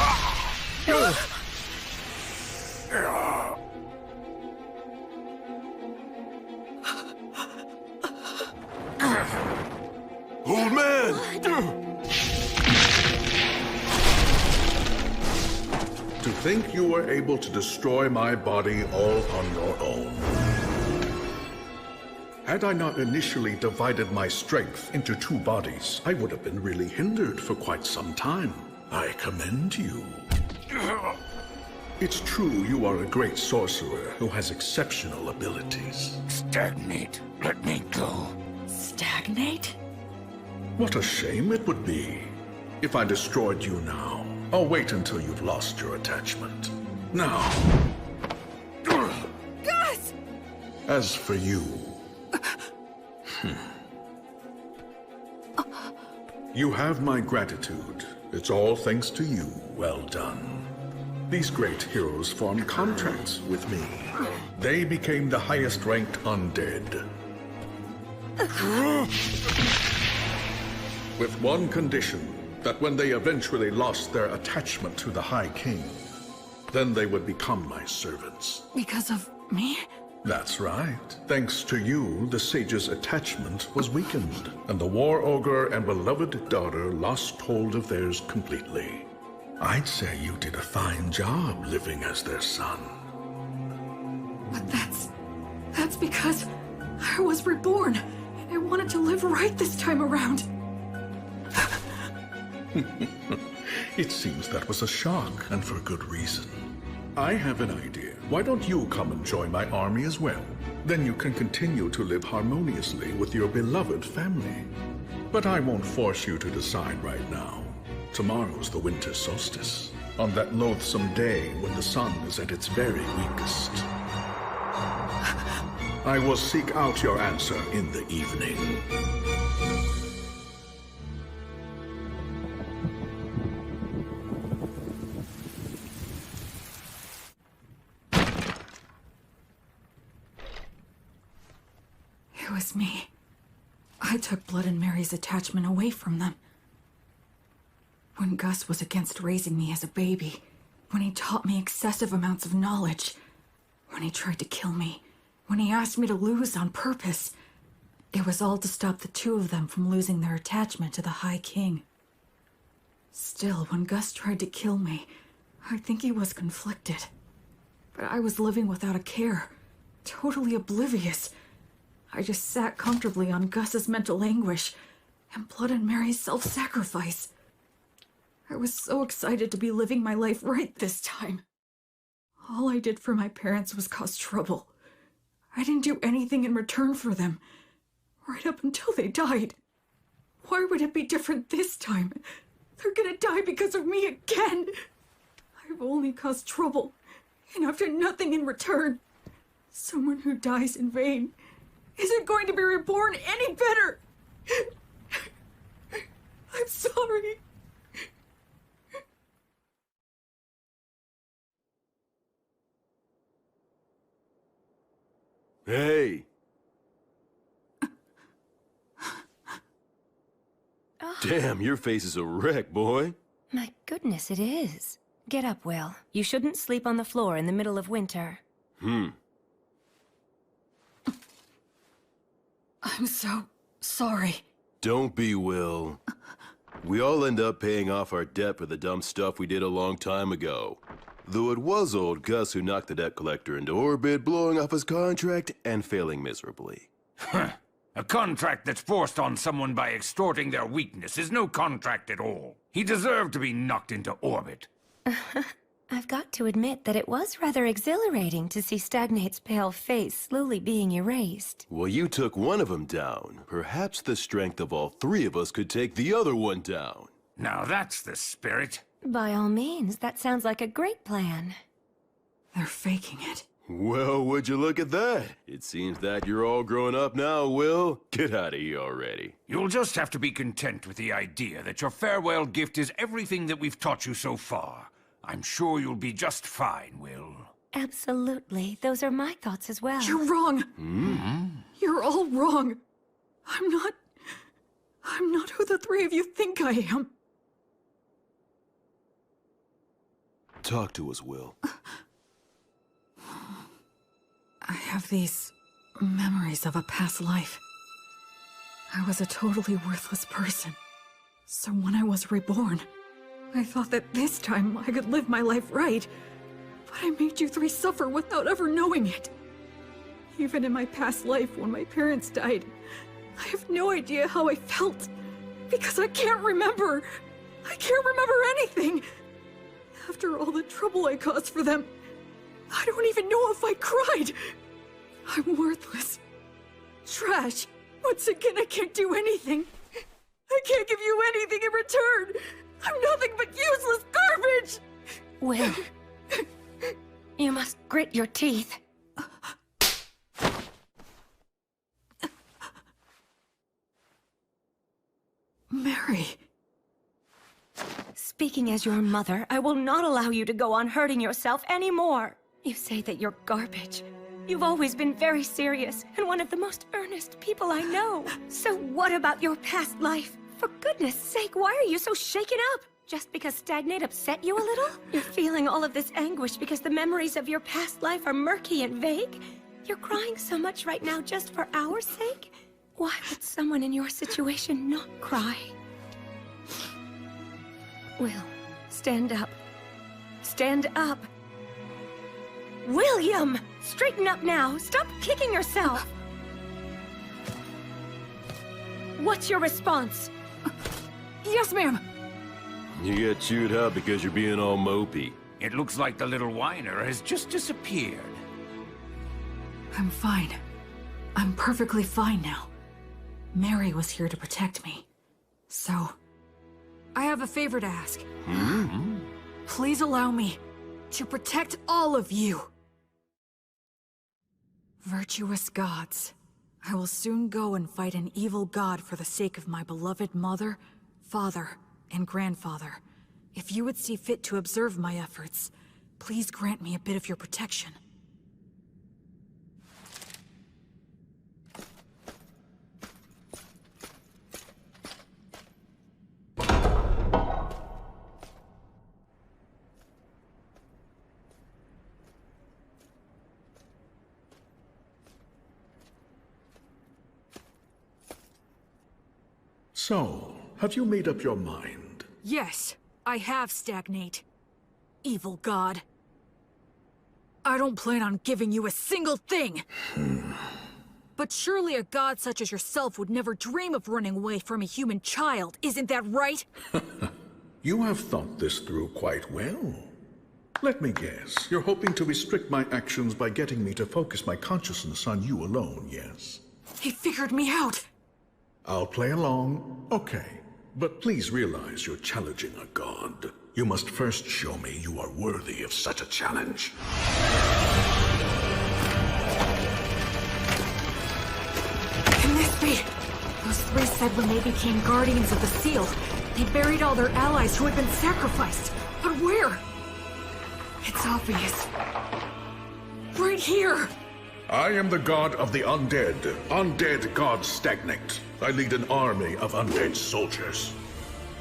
Old man! To think you were able to destroy my body all on your own. Had I not initially divided my strength into two bodies, I would have been really hindered for quite some time. I commend you. It's true you are a great sorcerer who has exceptional abilities. Stagnate. Let me go. Stagnate? What a shame it would be if I destroyed you now. I'll wait until you've lost your attachment. Now, Gus! as for you... You have my gratitude. It's all thanks to you. Well done. These great heroes formed contracts with me. They became the highest-ranked undead. With one condition, that when they eventually lost their attachment to the High King, then they would become my servants. Because of me? That's right. Thanks to you, the sage's attachment was weakened, and the war ogre and beloved daughter lost hold of theirs completely. I'd say you did a fine job living as their son. But that's because I was reborn. I wanted to live right this time around. It seems that was a shock, and for good reason. I have an idea. Why don't you come and join my army as well? Then you can continue to live harmoniously with your beloved family. But I won't force you to decide right now. Tomorrow's the winter solstice, on that loathsome day when the sun is at its very weakest. I will seek out your answer in the evening. It was me. I took Blood and Mary's attachment away from them. When Gus was against raising me as a baby, when he taught me excessive amounts of knowledge, when he tried to kill me, when he asked me to lose on purpose, it was all to stop the two of them from losing their attachment to the High King. Still, when Gus tried to kill me, I think he was conflicted. But I was living without a care, totally oblivious. I just sat comfortably on Gus's mental anguish and Blood and Mary's self-sacrifice. I was so excited to be living my life right this time. All I did for my parents was cause trouble. I didn't do anything in return for them, right up until they died. Why would it be different this time? They're gonna die because of me again. I've only caused trouble, and I've done nothing in return. Someone who dies in vain isn't going to be reborn any better. I'm sorry. Hey! Damn, your face is a wreck, boy. My goodness, it is. Get up, Will. You shouldn't sleep on the floor in the middle of winter. I'm so sorry. Don't be, Will. We all end up paying off our debt for the dumb stuff we did a long time ago. Though it was old Gus who knocked the debt collector into orbit, blowing off his contract and failing miserably. A contract that's forced on someone by extorting their weakness is no contract at all. He deserved to be knocked into orbit. I've got to admit that it was rather exhilarating to see Stagnate's pale face slowly being erased. Well, you took one of them down. Perhaps the strength of all three of us could take the other one down. Now that's the spirit. By all means, that sounds like a great plan. They're faking it. Well, would you look at that? It seems that you're all grown up now, Will. Get out of here already. You'll just have to be content with the idea that your farewell gift is everything that we've taught you so far. I'm sure you'll be just fine, Will. Absolutely. Those are my thoughts as well. You're wrong. You're all wrong. I'm not who the three of you think I am. Talk to us, Will. I have these memories of a past life. I was a totally worthless person. So when I was reborn, I thought that this time I could live my life right. But I made you three suffer without ever knowing it. Even in my past life when my parents died, I have no idea how I felt. Because I can't remember. I can't remember anything. After all the trouble I caused for them, I don't even know if I cried. I'm worthless. Trash. Once again, I can't do anything. I can't give you anything in return. I'm nothing but useless garbage! Will, you must grit your teeth. Mary. Speaking as your mother, I will not allow you to go on hurting yourself anymore. You say that you're garbage. You've always been very serious and one of the most earnest people I know. So what about your past life? For goodness sake, why are you so shaken up? Just because Stagnate upset you a little? You're feeling all of this anguish because the memories of your past life are murky and vague? You're crying so much right now just for our sake? Why would someone in your situation not cry? Will, stand up. Stand up. William! Straighten up now! Stop kicking yourself! What's your response? Yes, ma'am. You get chewed up because you're being all mopey. It looks like the little whiner has just disappeared. I'm fine. I'm perfectly fine now. Mary was here to protect me. So, I have a favor to ask. Please allow me to protect all of you. Virtuous gods, I will soon go and fight an evil god for the sake of my beloved mother, father, and grandfather. If you would see fit to observe my efforts, please grant me a bit of your protection. So, have you made up your mind? Yes, I have, Stagnate. Evil god. I don't plan on giving you a single thing! But surely a god such as yourself would never dream of running away from a human child, isn't that right? You have thought this through quite well. Let me guess, you're hoping to restrict my actions by getting me to focus my consciousness on you alone, yes? He figured me out! I'll play along, okay. But please realize you're challenging a god. You must first show me you are worthy of such a challenge. Can this be? Those three said when they became Guardians of the Seal, they buried all their allies who had been sacrificed. But where? It's obvious. Right here! I am the god of the undead. Undead god Stagnate. I lead an army of undead soldiers.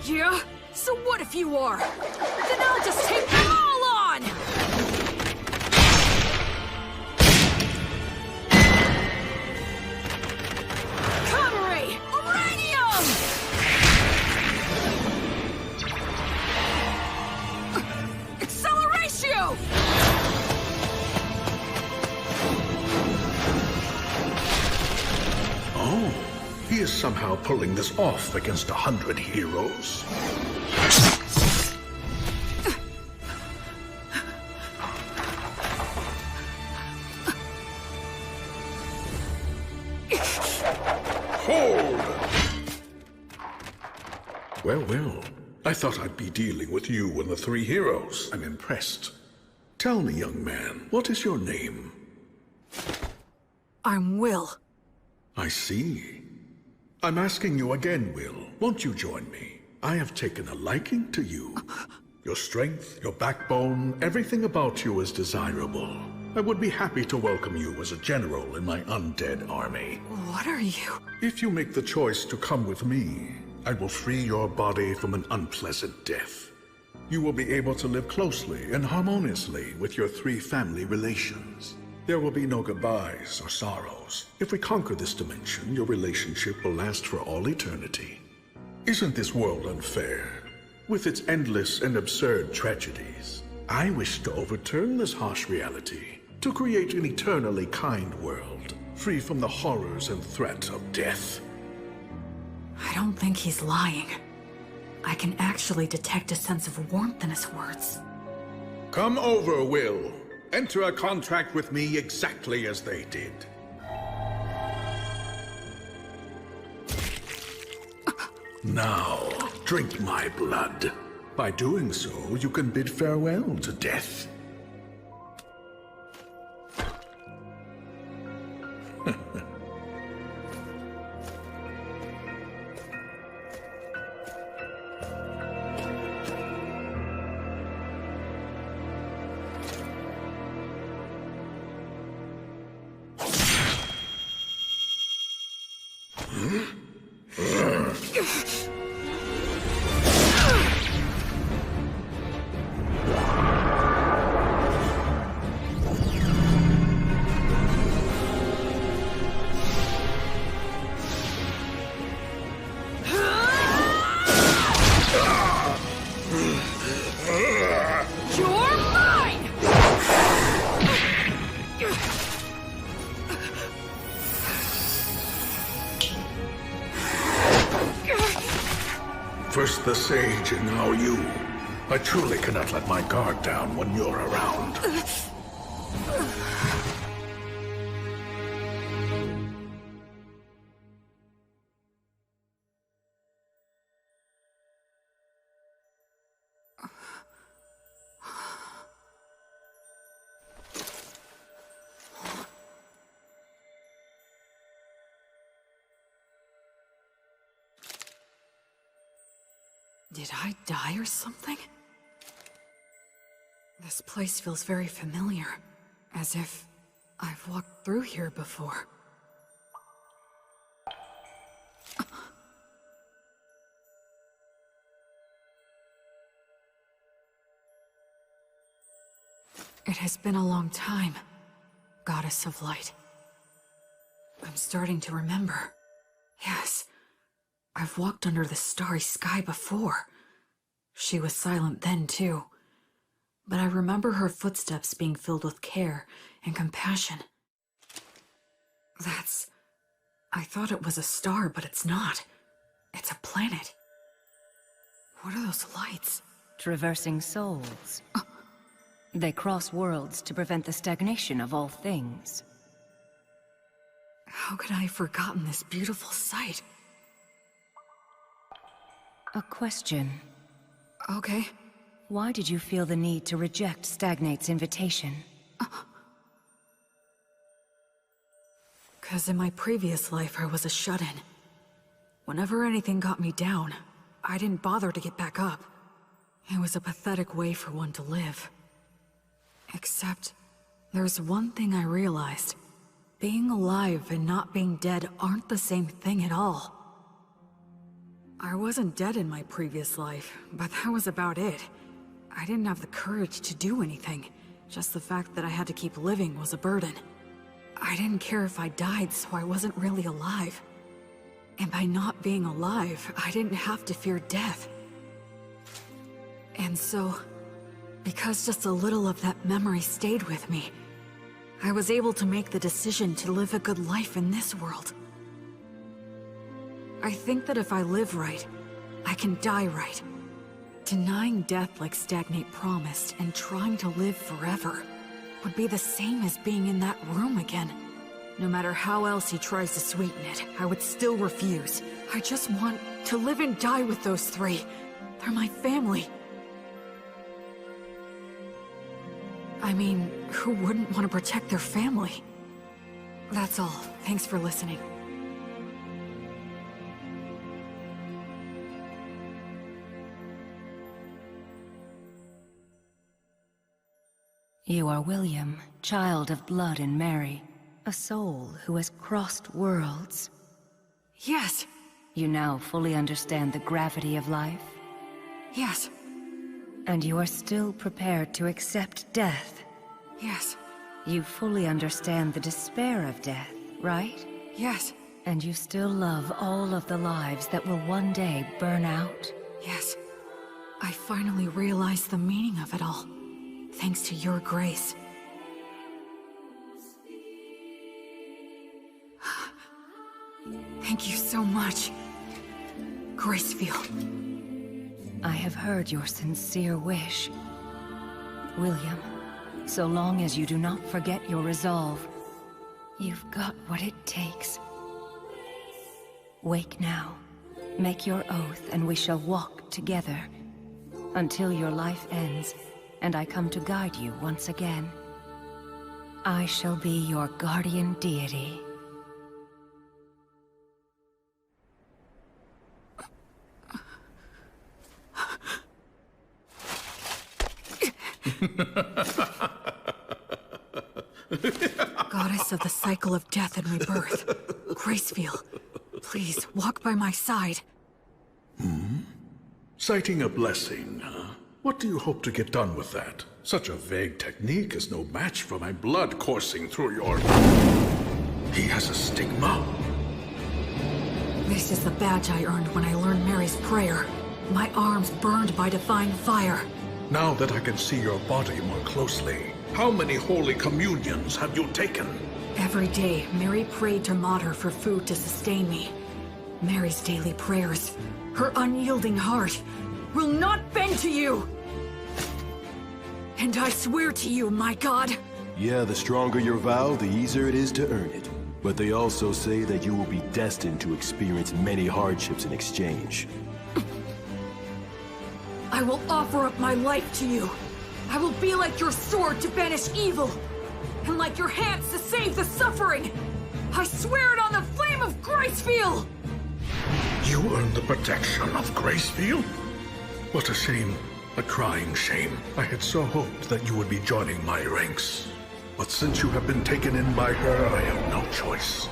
Yeah? So what if you are? Then I'll just take them all on! Counter-Ray! Uranium! Acceleratio! Oh, he is somehow pulling this off against 100 heroes. Hold! Well, well. I thought I'd be dealing with you and the three heroes. I'm impressed. Tell me, young man, what is your name? I'm Will. I see. I'm asking you again, Will. Won't you join me? I have taken a liking to you. Your strength, your backbone, everything about you is desirable. I would be happy to welcome you as a general in my undead army. What are you? If you make the choice to come with me, I will free your body from an unpleasant death. You will be able to live closely and harmoniously with your three family relations. There will be no goodbyes or sorrows. If we conquer this dimension, your relationship will last for all eternity. Isn't this world unfair? With its endless and absurd tragedies, I wish to overturn this harsh reality, to create an eternally kind world, free from the horrors and threat of death. I don't think he's lying. I can actually detect a sense of warmth in his words. Come over, Will. Enter a contract with me exactly as they did. Now, drink my blood. By doing so, you can bid farewell to death. You're mine! First the Sage, and now you. I truly cannot let my guard down when you're around. Did I die or something? This place feels very familiar, as if I've walked through here before. It has been a long time, Goddess of Light. I'm starting to remember. Yes, I've walked under the starry sky before. She was silent then, too. But I remember her footsteps being filled with care and compassion. I thought it was a star, but it's not. It's a planet. What are those lights? Traversing souls. They cross worlds to prevent the stagnation of all things. How could I have forgotten this beautiful sight? A question. Okay. Why did you feel the need to reject Stagnate's invitation? 'Cause in my previous life, I was a shut-in. Whenever anything got me down, I didn't bother to get back up. It was a pathetic way for one to live. Except, there's one thing I realized. Being alive and not being dead aren't the same thing at all. I wasn't dead in my previous life, but that was about it. I didn't have the courage to do anything. Just the fact that I had to keep living was a burden. I didn't care if I died, so I wasn't really alive. And by not being alive, I didn't have to fear death. And so, because just a little of that memory stayed with me, I was able to make the decision to live a good life in this world. I think that if I live right, I can die right. Denying death like Stagnate promised and trying to live forever would be the same as being in that room again. No matter how else he tries to sweeten it, I would still refuse. I just want to live and die with those three. They're my family. I mean, who wouldn't want to protect their family? That's all. Thanks for listening. You are William, child of blood and Mary, a soul who has crossed worlds. Yes. You now fully understand the gravity of life? Yes. And you are still prepared to accept death? Yes. You fully understand the despair of death, right? Yes. And you still love all of the lives that will one day burn out? Yes. I finally realized the meaning of it all. Thanks to your grace. Thank you so much, Gracefield. I have heard your sincere wish. William, so long as you do not forget your resolve, you've got what it takes. Wake now. Make your oath and we shall walk together until your life ends and I come to guide you once again. I shall be your guardian deity. Goddess of the cycle of death and rebirth, Gracefield, please walk by my side. Citing a blessing, huh? What do you hope to get done with that? Such a vague technique is no match for my blood coursing through your... He has a stigma. This is the badge I earned when I learned Mary's prayer. My arms burned by divine fire. Now that I can see your body more closely, how many holy communions have you taken? Every day, Mary prayed to Mater for food to sustain me. Mary's daily prayers, her unyielding heart, will not bend to you! And I swear to you, my god, Yeah, the stronger your vow, the easier it is to earn it. But they also say that you will be destined to experience many hardships in exchange. I will offer up my life to you. I will be like your sword to banish evil, and like your hands to save the suffering. I swear it on the flame of Gracefield! You earned the protection of Gracefield? What a shame. A crying shame. I had so hoped that you would be joining my ranks. But since you have been taken in by her, I have no choice.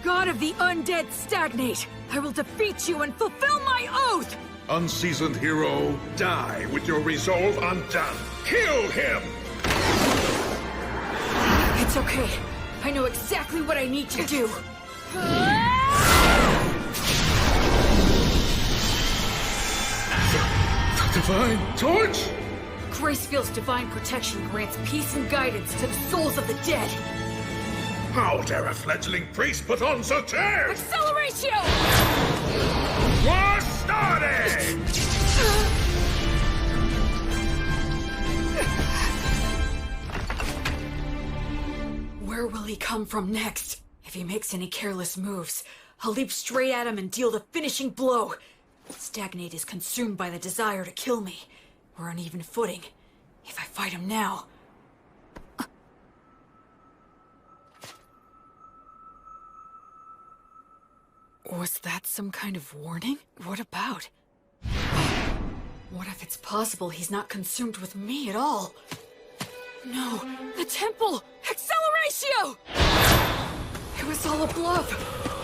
God of the undead stagnate! I will defeat you and fulfill my oath! Unseasoned hero, die with your resolve undone. Kill him! It's okay. I know exactly what I need to do. The divine torch? Gracefield's divine protection grants peace and guidance to the souls of the dead. How dare a fledgling priest put on such airs? Acceleratio! War started! Where will he come from next? If he makes any careless moves, I'll leap straight at him and deal the finishing blow. Stagnate is consumed by the desire to kill me. We're on even footing. If I fight him now... Was that some kind of warning? What about? What if it's possible he's not consumed with me at all? No, the temple! Acceleratio! It was all a bluff.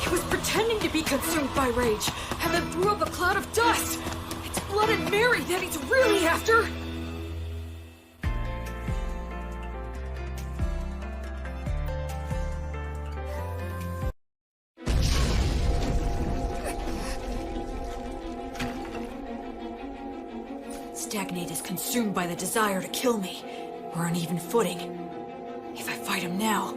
He was pretending to be consumed by rage, and then threw up a cloud of dust. It's Blood and Mary that he's really after! Stagnate is consumed by the desire to kill me. We're on even footing. If I fight him now...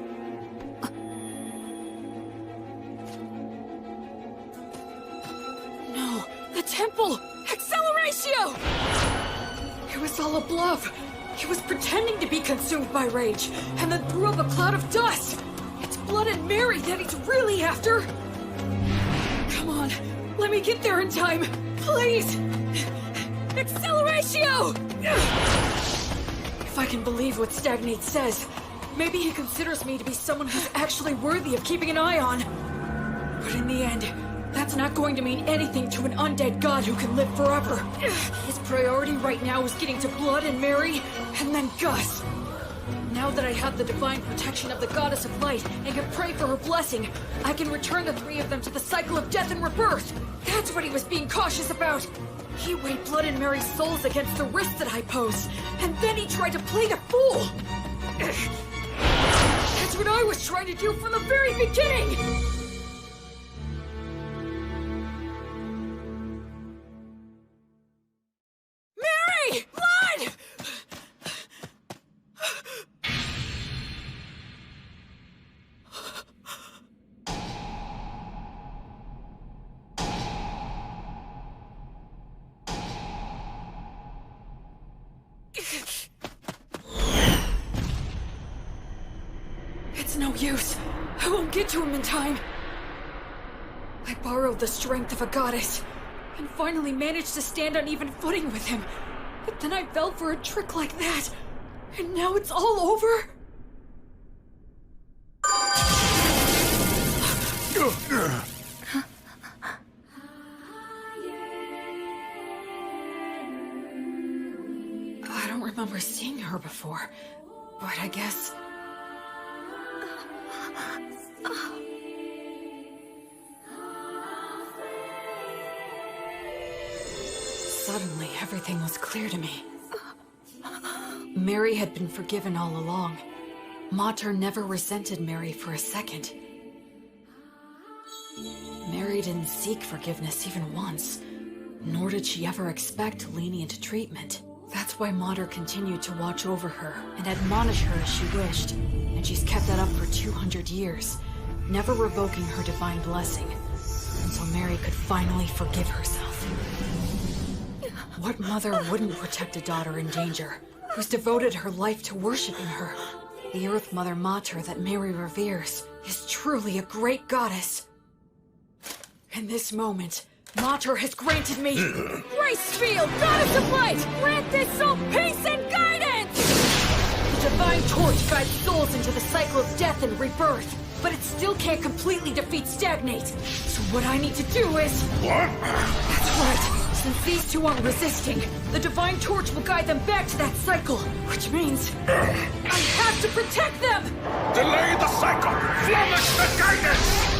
No! The temple! Acceleratio! It was all a bluff. He was pretending to be consumed by rage, and then threw up a cloud of dust. It's Blood and Mary that he's really after. Come on, let me get there in time, please! Acceleratio! If I can believe what Stagnate says, maybe he considers me to be someone who's actually worthy of keeping an eye on. But in the end, that's not going to mean anything to an undead god who can live forever. His priority right now is getting to Blood and Mary, and then Gus. Now that I have the divine protection of the Goddess of Light and can pray for her blessing, I can return the three of them to the cycle of death and rebirth. That's what he was being cautious about. He weighed Blood and Mary's souls against the risk that I posed, and then he tried to play the fool! That's what I was trying to do from the very beginning! Mary! Blood! It's no use. I won't get to him in time. I borrowed the strength of a goddess, and finally managed to stand on even footing with him. But then I fell for a trick like that, and now it's all over? I don't remember seeing her before, but I guess... Suddenly, everything was clear to me. Mary had been forgiven all along. Mater never resented Mary for a second. Mary didn't seek forgiveness even once, nor did she ever expect lenient treatment. That's why Mater continued to watch over her and admonish her as she wished, and she's kept that up for 200 years, never revoking her divine blessing. so Mary could finally forgive herself. What mother wouldn't protect a daughter in danger, who's devoted her life to worshiping her? The Earth Mother Mater that Mary reveres is truly a great goddess. In this moment, Mater has granted me... Gracefield, Goddess of Light! Grant this soul peace and guidance! The Divine Torch guides souls into the cycle of death and rebirth, but it still can't completely defeat Stagnate. So what I need to do is... What? That's right. Since these two aren't resisting, the Divine Torch will guide them back to that cycle, which means... I have to protect them! Delay the cycle! Flourish the guidance!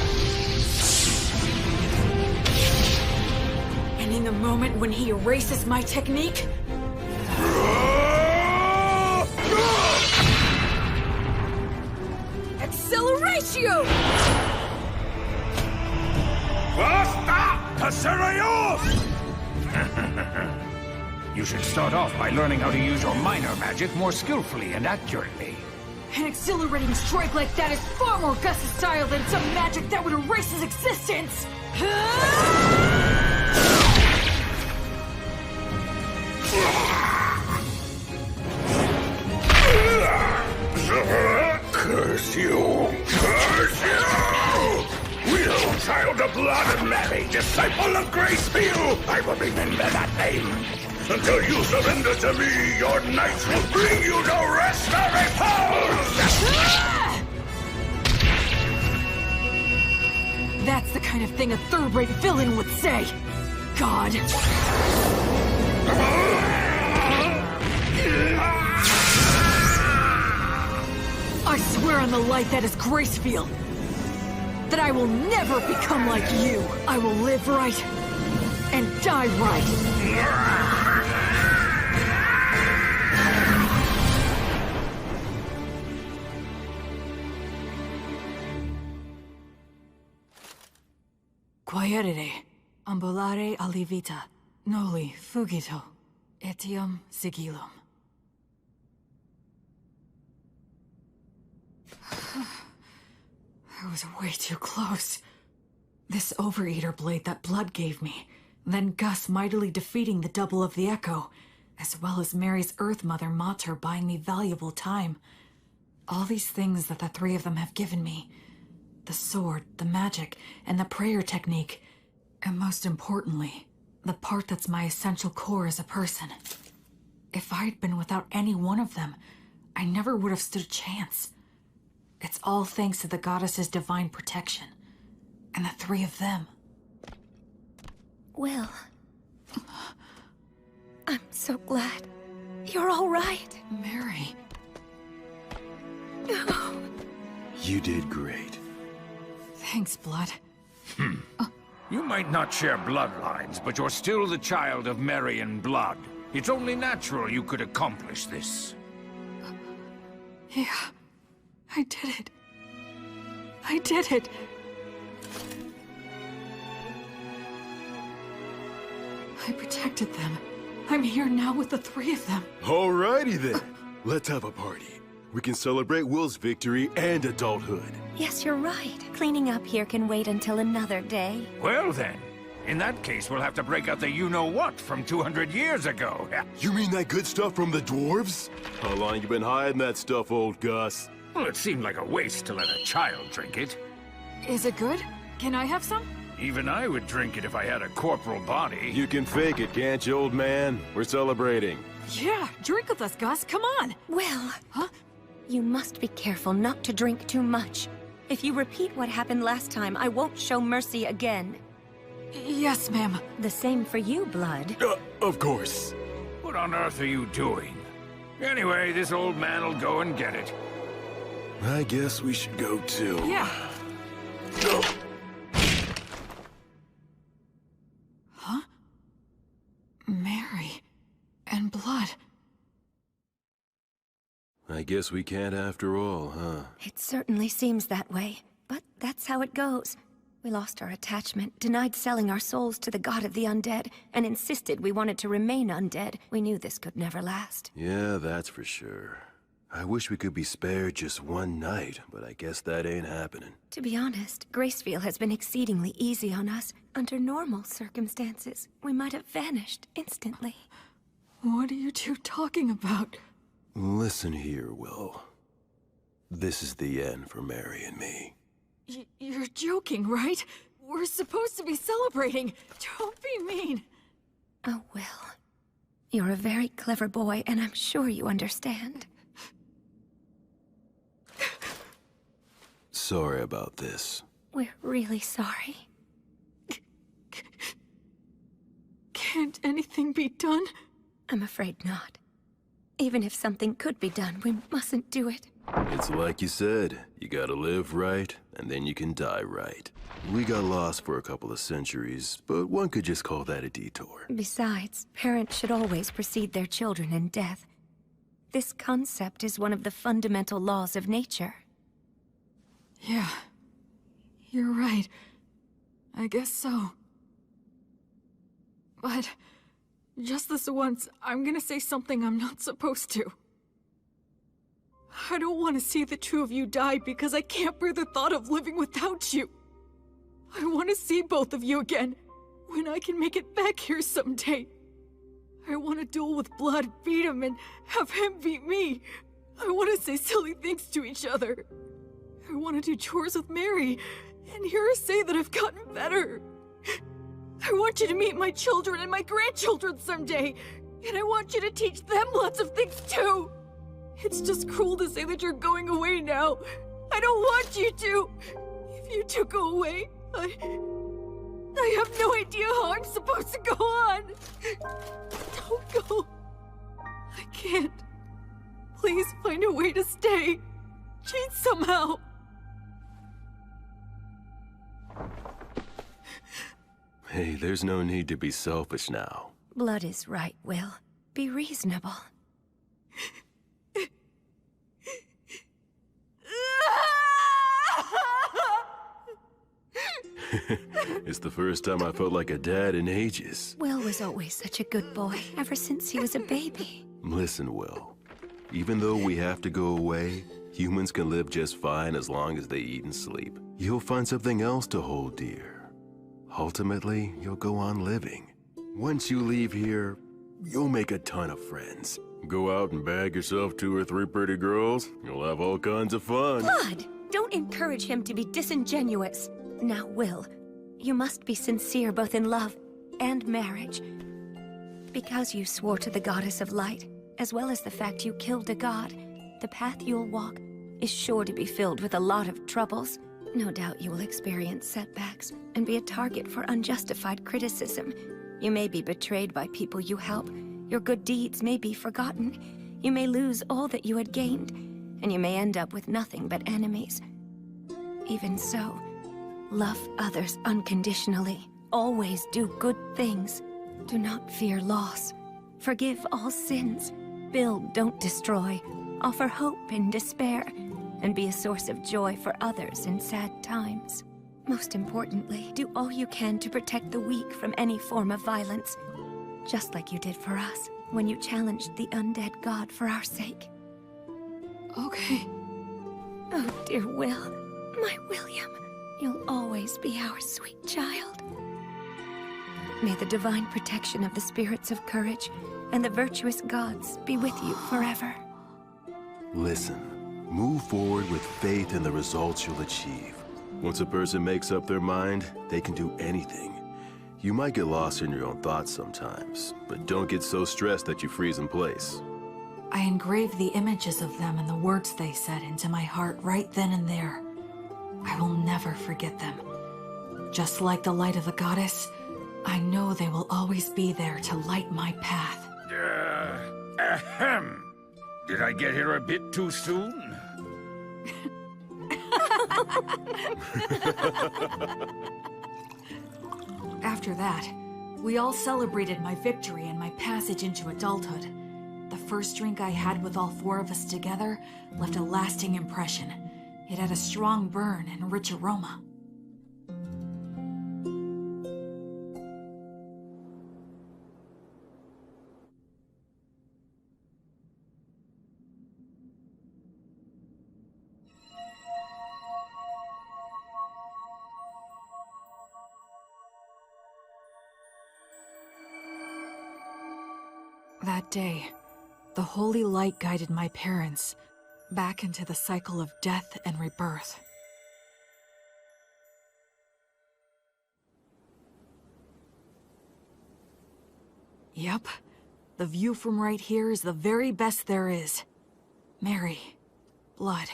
And in the moment when he erases my technique... Acceleratio! Basta! Passerayos! You should start off by learning how to use your minor magic more skillfully and accurately. An accelerating strike like that is far more Gus's style than some magic that would erase his existence! Curse you! Curse you! Will, child of blood and Mary, disciple of Gracefield! I will remember that name. Until you surrender to me, your knights will bring you no rest or repose! That's the kind of thing a third-rate villain would say. God. I swear on the light that is Gracefield, that I will never become like you. I will live right and die right. Quaerere, ambulare alivita, noli fugito, etiam sigillum. I was way too close. This Overeater blade that Blood gave me, then Gus mightily defeating the double of the Echo, as well as Mary's Earth Mother Mater buying me valuable time. All these things that the three of them have given me. The sword, the magic, and the prayer technique. And most importantly, the part that's my essential core as a person. If I'd been without any one of them, I never would have stood a chance. It's all thanks to the goddess's divine protection. And the three of them. Will. I'm so glad. You're all right. Mary. Oh. You did great. Thanks, Blood. You might not share bloodlines, but you're still the child of Mary and Blood. It's only natural you could accomplish this. Yeah, I did it. I did it. I protected them. I'm here now with the three of them. Alrighty then. Let's have a party. We can celebrate Will's victory and adulthood. Yes, you're right. Cleaning up here can wait until another day. Well then, in that case we'll have to break out the you-know-what from 200 years ago. You mean that good stuff from the dwarves? How long you been hiding that stuff, old Gus? Well, it seemed like a waste to let a child drink it. Is it good? Can I have some? Even I would drink it if I had a corporal body. You can fake it, can't you, old man? We're celebrating. Yeah, drink with us, Gus. Come on. Will. Huh? You must be careful not to drink too much. If you repeat what happened last time, I won't show mercy again. Yes, ma'am. The same for you, Blood. Of course. What on earth are you doing? Anyway, this old man'll go and get it. I guess we should go too. Yeah. Huh? Mary and Blood. I guess we can't after all, huh? It certainly seems that way, but that's how it goes. We lost our attachment, denied selling our souls to the god of the undead, and insisted we wanted to remain undead. We knew this could never last. Yeah, that's for sure. I wish we could be spared just one night, but I guess that ain't happening. To be honest, Graceville has been exceedingly easy on us. Under normal circumstances, we might have vanished instantly. What are you two talking about? Listen here, Will. This is the end for Mary and me. You're joking, right? We're supposed to be celebrating. Don't be mean. Oh, Will. You're a very clever boy, and I'm sure you understand. Sorry about this. We're really sorry. Can't anything be done? I'm afraid not. Even if something could be done, we mustn't do it. It's like you said, you gotta live right, and then you can die right. We got lost for a couple of centuries, but one could just call that a detour. Besides, parents should always precede their children in death. This concept is one of the fundamental laws of nature. Yeah. You're right. I guess so. But just this once, I'm gonna say something I'm not supposed to. I don't want to see the two of you die because I can't bear the thought of living without you. I want to see both of you again, when I can make it back here someday. I want to duel with Blood, beat him, and have him beat me. I want to say silly things to each other. I want to do chores with Mary, and hear her say that I've gotten better. I want you to meet my children and my grandchildren someday, and I want you to teach them lots of things too. It's just cruel to say that you're going away now. I don't want you to. If you two go away, I have no idea how I'm supposed to go on. Don't go. I can't. Please find a way to stay. Cheat somehow. Hey, there's no need to be selfish now. Blood is right, Will. Be reasonable. It's the first time I felt like a dad in ages. Will was always such a good boy, ever since he was a baby. Listen, Will. Even though we have to go away, humans can live just fine as long as they eat and sleep. You'll find something else to hold dear. Ultimately, you'll go on living. Once you leave here, you'll make a ton of friends. Go out and bag yourself 2 or 3 pretty girls. You'll have all kinds of fun. Blood! Don't encourage him to be disingenuous. Now, Will, you must be sincere both in love and marriage. Because you swore to the Goddess of Light, as well as the fact you killed a god, the path you'll walk is sure to be filled with a lot of troubles. No doubt you will experience setbacks and be a target for unjustified criticism. You may be betrayed by people you help. Your good deeds may be forgotten. You may lose all that you had gained, and you may end up with nothing but enemies. Even so, love others unconditionally. Always do good things. Do not fear loss. Forgive all sins. Build, don't destroy. Offer hope in despair. And be a source of joy for others in sad times. Most importantly, do all you can to protect the weak from any form of violence. Just like you did for us, when you challenged the undead god for our sake. Okay. Oh, dear Will. My William. You'll always be our sweet child. May the divine protection of the spirits of courage and the virtuous gods be with you forever. Listen. Move forward with faith in the results you'll achieve. Once a person makes up their mind, they can do anything. You might get lost in your own thoughts sometimes, but don't get so stressed that you freeze in place. I engraved the images of them and the words they said into my heart right then and there. I will never forget them. Just like the light of the goddess, I know they will always be there to light my path. Ahem. Did I get here a bit too soon? After that, we all celebrated my victory and my passage into adulthood. The first drink I had with all 4 of us together left a lasting impression. It had a strong burn and a rich aroma. That day, the holy light guided my parents back into the cycle of death and rebirth. Yep. The view from right here is the very best there is. Mary, Blood,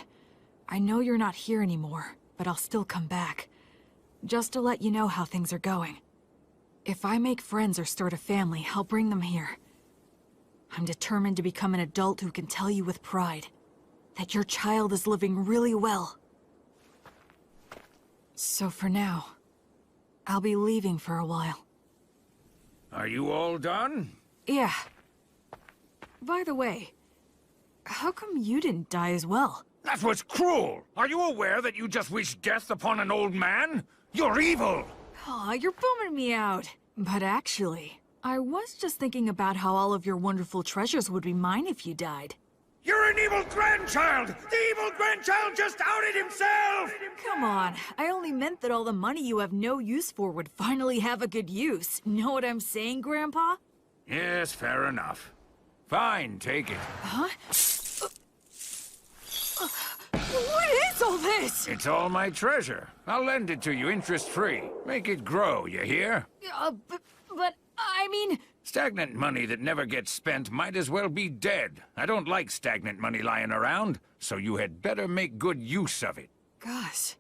I know you're not here anymore, but I'll still come back. Just to let you know how things are going. If I make friends or start a family, I'll bring them here. I'm determined to become an adult who can tell you with pride that your child is living really well. So for now, I'll be leaving for a while. Are you all done? Yeah. By the way, how come you didn't die as well? That was cruel! Are you aware that you just wished death upon an old man? You're evil! Aw, you're bumming me out. But actually, I was just thinking about how all of your wonderful treasures would be mine if you died. You're an evil grandchild! The evil grandchild just outed himself! Come on, I only meant that all the money you have no use for would finally have a good use. Know what I'm saying, Grandpa? Yes, fair enough. Fine, take it. Huh? What is all this? It's all my treasure. I'll lend it to you interest-free. Make it grow, you hear? But I mean... Stagnant money that never gets spent might as well be dead. I don't like stagnant money lying around, so you had better make good use of it. Gus.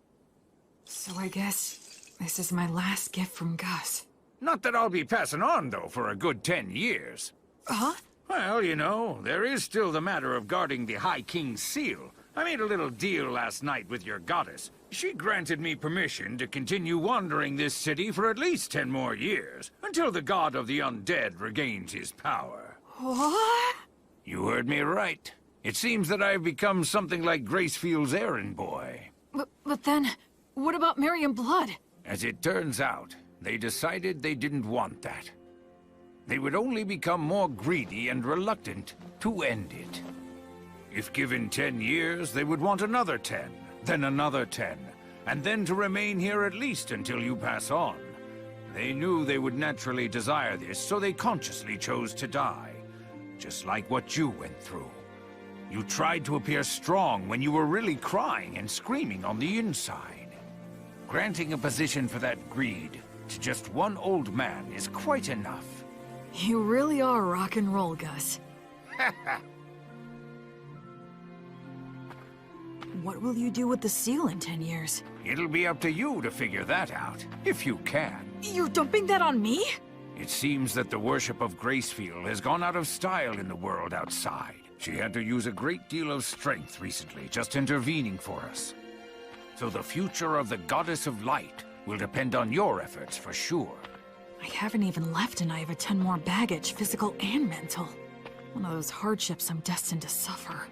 So I guess this is my last gift from Gus. Not that I'll be passing on, though, for a good 10 years. Huh? Well, you know, there is still the matter of guarding the High King's seal. I made a little deal last night with your goddess. She granted me permission to continue wandering this city for at least 10 more years, until the god of the undead regains his power. What? You heard me right. It seems that I've become something like Gracefield's errand boy. But then, what about Mary and Blood? As it turns out, they decided they didn't want that. They would only become more greedy and reluctant to end it. If given 10 years, they would want another 10, then another 10, and then to remain here at least until you pass on. They knew they would naturally desire this, so they consciously chose to die. Just like what you went through. You tried to appear strong when you were really crying and screaming on the inside. Granting a position for that greed to just one old man is quite enough. You really are rock and roll, Gus. What will you do with the seal in 10 years? It'll be up to you to figure that out, if you can. You're dumping that on me? It seems that the worship of Gracefield has gone out of style in the world outside. She had to use a great deal of strength recently, just intervening for us. So the future of the Goddess of Light will depend on your efforts for sure. I haven't even left and I have a ton more baggage, physical and mental. One of those hardships I'm destined to suffer.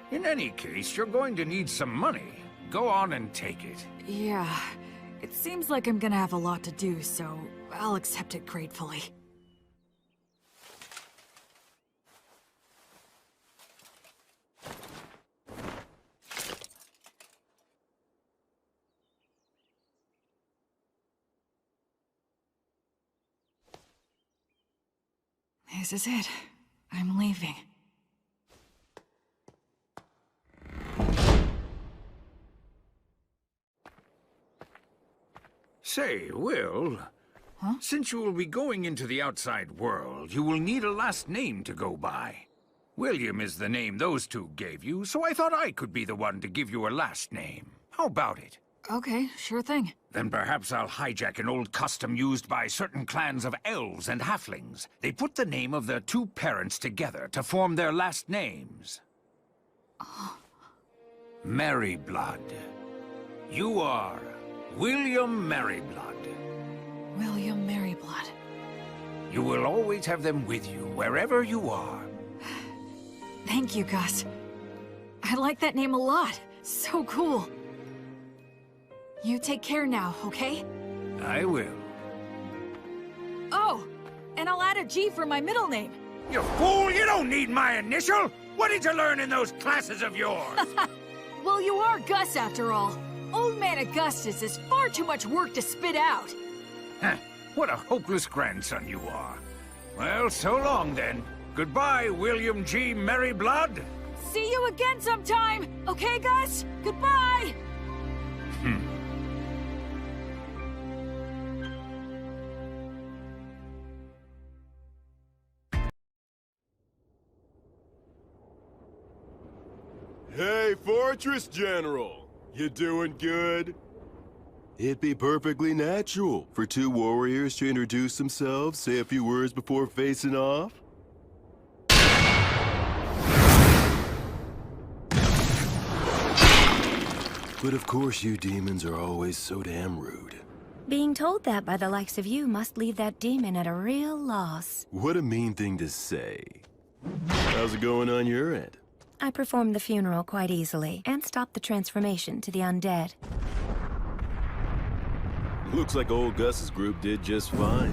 In any case, you're going to need some money. Go on and take it. Yeah, it seems like I'm gonna have a lot to do, so I'll accept it gratefully. This is it. I'm leaving. Say, Will, since you will be going into the outside world, you will need a last name to go by. William is the name those two gave you, so I thought I could be the one to give you a last name. How about it? Okay, sure thing. Then perhaps I'll hijack an old custom used by certain clans of elves and halflings. They put the name of their two parents together to form their last names. Merryblood. You are William Merryblood. William Merryblood. You will always have them with you, wherever you are. Thank you, Gus. I like that name a lot. So cool. You take care now, okay? I will. Oh, and I'll add a G for my middle name. You fool! You don't need my initial! What did you learn in those classes of yours? Well, you are Gus after all. Old Man Augustus is far too much work to spit out. What a hopeless grandson you are. Well, so long then. Goodbye, William G. Merryblood. See you again sometime! Okay, Gus? Goodbye! Hey, Fortress General! You doing good? It'd be perfectly natural for two warriors to introduce themselves, say a few words before facing off. But of course you demons are always so damn rude. Being told that by the likes of you must leave that demon at a real loss. What a mean thing to say. How's it going on your end? I performed the funeral quite easily, and stopped the transformation to the undead. Looks like old Gus's group did just fine.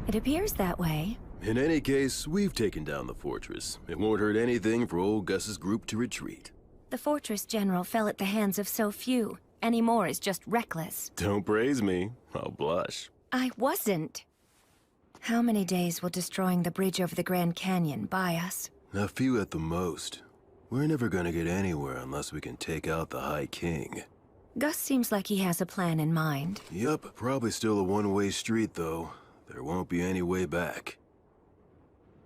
It appears that way. In any case, we've taken down the fortress. It won't hurt anything for old Gus's group to retreat. The Fortress General fell at the hands of so few. Any more is just reckless. Don't praise me. I'll blush. I wasn't. How many days will destroying the bridge over the Grand Canyon buy us? A few at the most. We're never gonna get anywhere unless we can take out the High King. Gus seems like he has a plan in mind. Yup, probably still a one-way street, though. There won't be any way back.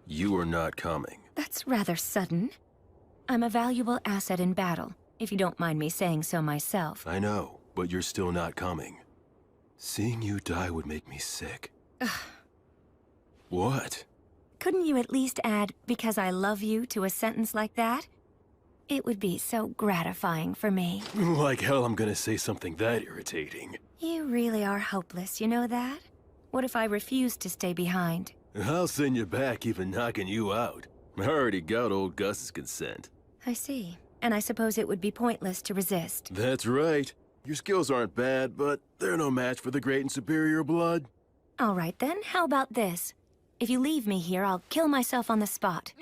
You are not coming. That's rather sudden. I'm a valuable asset in battle, if you don't mind me saying so myself. I know, but you're still not coming. Seeing you die would make me sick. What? Couldn't you at least add, "because I love you," to a sentence like that? It would be so gratifying for me. Like hell I'm gonna say something that irritating. You really are hopeless, you know that? What if I refuse to stay behind? I'll send you back even knocking you out. I already got old Gus's consent. I see. And I suppose it would be pointless to resist. That's right. Your skills aren't bad, but they're no match for the great and superior blood. All right then, how about this? If you leave me here, I'll kill myself on the spot.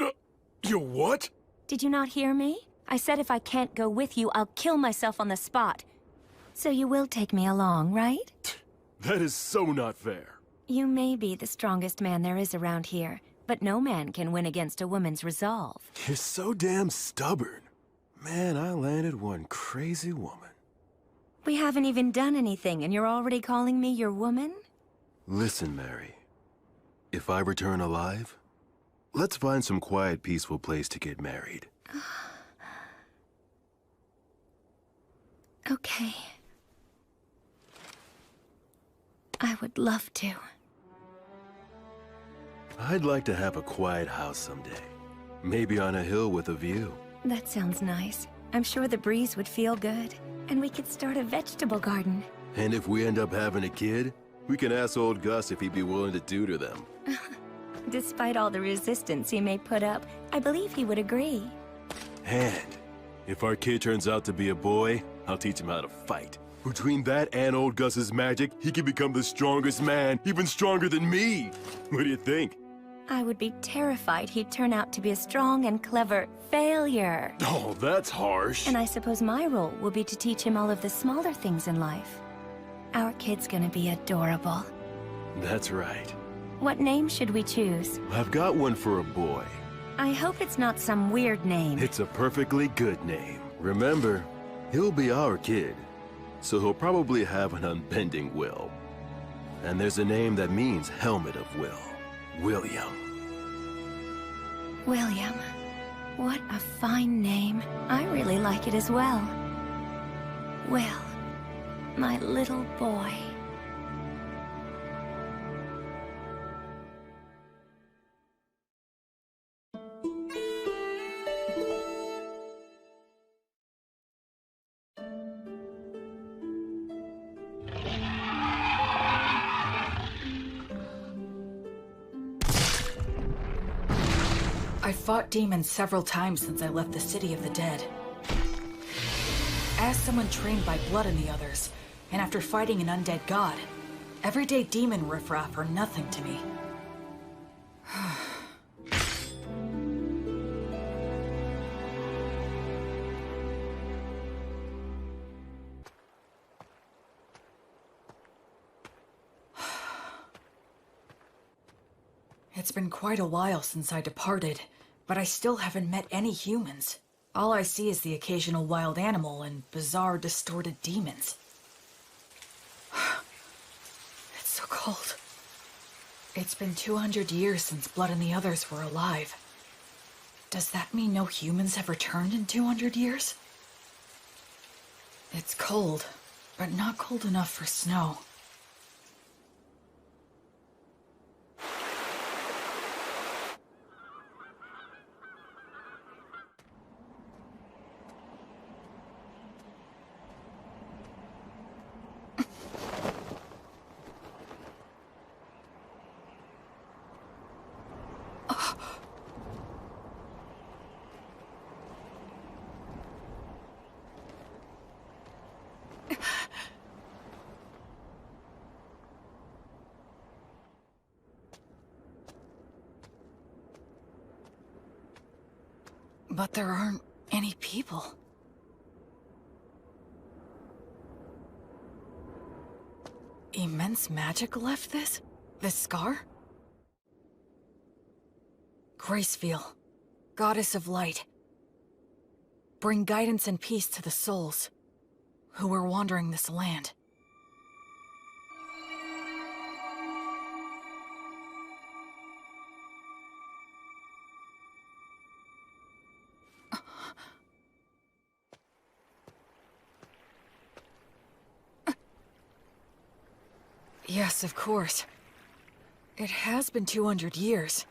You what? Did you not hear me? I said if I can't go with you, I'll kill myself on the spot. So you will take me along, right? That is so not fair. You may be the strongest man there is around here, but no man can win against a woman's resolve. You're so damn stubborn. Man, I landed one crazy woman. We haven't even done anything, and you're already calling me your woman? Listen, Mary. If I return alive, let's find some quiet, peaceful place to get married. Okay. I would love to. I'd like to have a quiet house someday. Maybe on a hill with a view. That sounds nice. I'm sure the breeze would feel good. And we could start a vegetable garden. And if we end up having a kid, we can ask old Gus if he'd be willing to tutor them. Despite all the resistance he may put up, I believe he would agree. And if our kid turns out to be a boy, I'll teach him how to fight. Between that and old Gus's magic, he can become the strongest man, even stronger than me. What do you think? I would be terrified he'd turn out to be a strong and clever failure. Oh, that's harsh. And I suppose my role will be to teach him all of the smaller things in life. Our kid's gonna be adorable. That's right. What name should we choose? I've got one for a boy. I hope it's not some weird name. It's a perfectly good name. Remember, he'll be our kid, so he'll probably have an unbending will. And there's a name that means Helmet of Will. William. William. What a fine name. I really like it as well. Will, my little boy. I've fought demons several times since I left the City of the Dead. As someone trained by Blood and the others, and after fighting an undead god, everyday demon riffraff are nothing to me. It's been quite a while since I departed, but I still haven't met any humans. All I see is the occasional wild animal and bizarre, distorted demons. It's so cold. It's been 200 years since Blood and the others were alive. Does that mean no humans have returned in 200 years? It's cold, but not cold enough for snow. But there aren't any people. Immense magic left this scar? Gracefeel, goddess of light. Bring guidance and peace to the souls who are wandering this land. Yes, of course. It has been 200 years.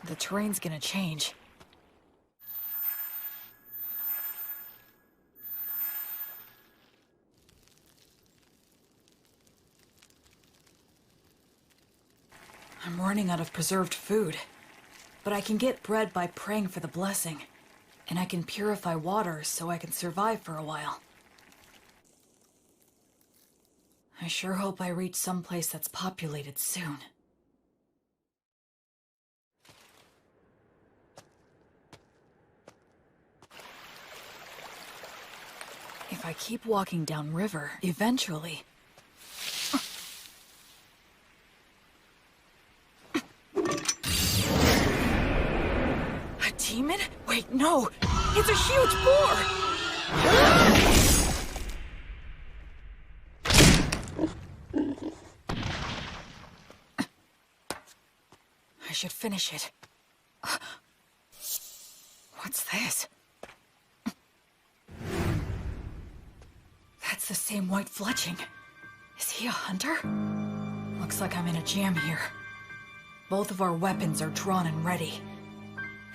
The terrain's gonna change. I'm running out of preserved food. But I can get bread by praying for the blessing. And I can purify water so I can survive for a while. I sure hope I reach someplace that's populated soon. If I keep walking downriver, eventually... A demon? Wait, no! It's a huge boar! I should finish it. What's this? That's the same white fletching. Is he a hunter? Looks like I'm in a jam here. Both of our weapons are drawn and ready.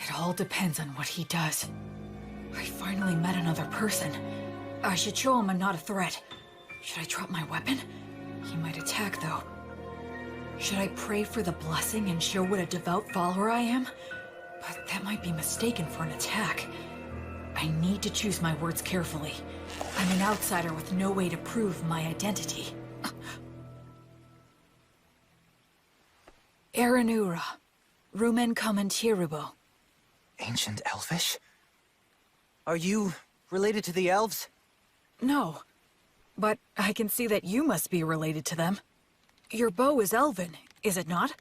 It all depends on what he does. I finally met another person. I should show him I'm not a threat. Should I drop my weapon? He might attack, though. Should I pray for the blessing and show what a devout follower I am? But that might be mistaken for an attack. I need to choose my words carefully. I'm an outsider with no way to prove my identity. Erenura, Rumen Comentirubo. Ancient Elvish? Are you related to the elves? No, but I can see that you must be related to them. Your bow is elven, is it not?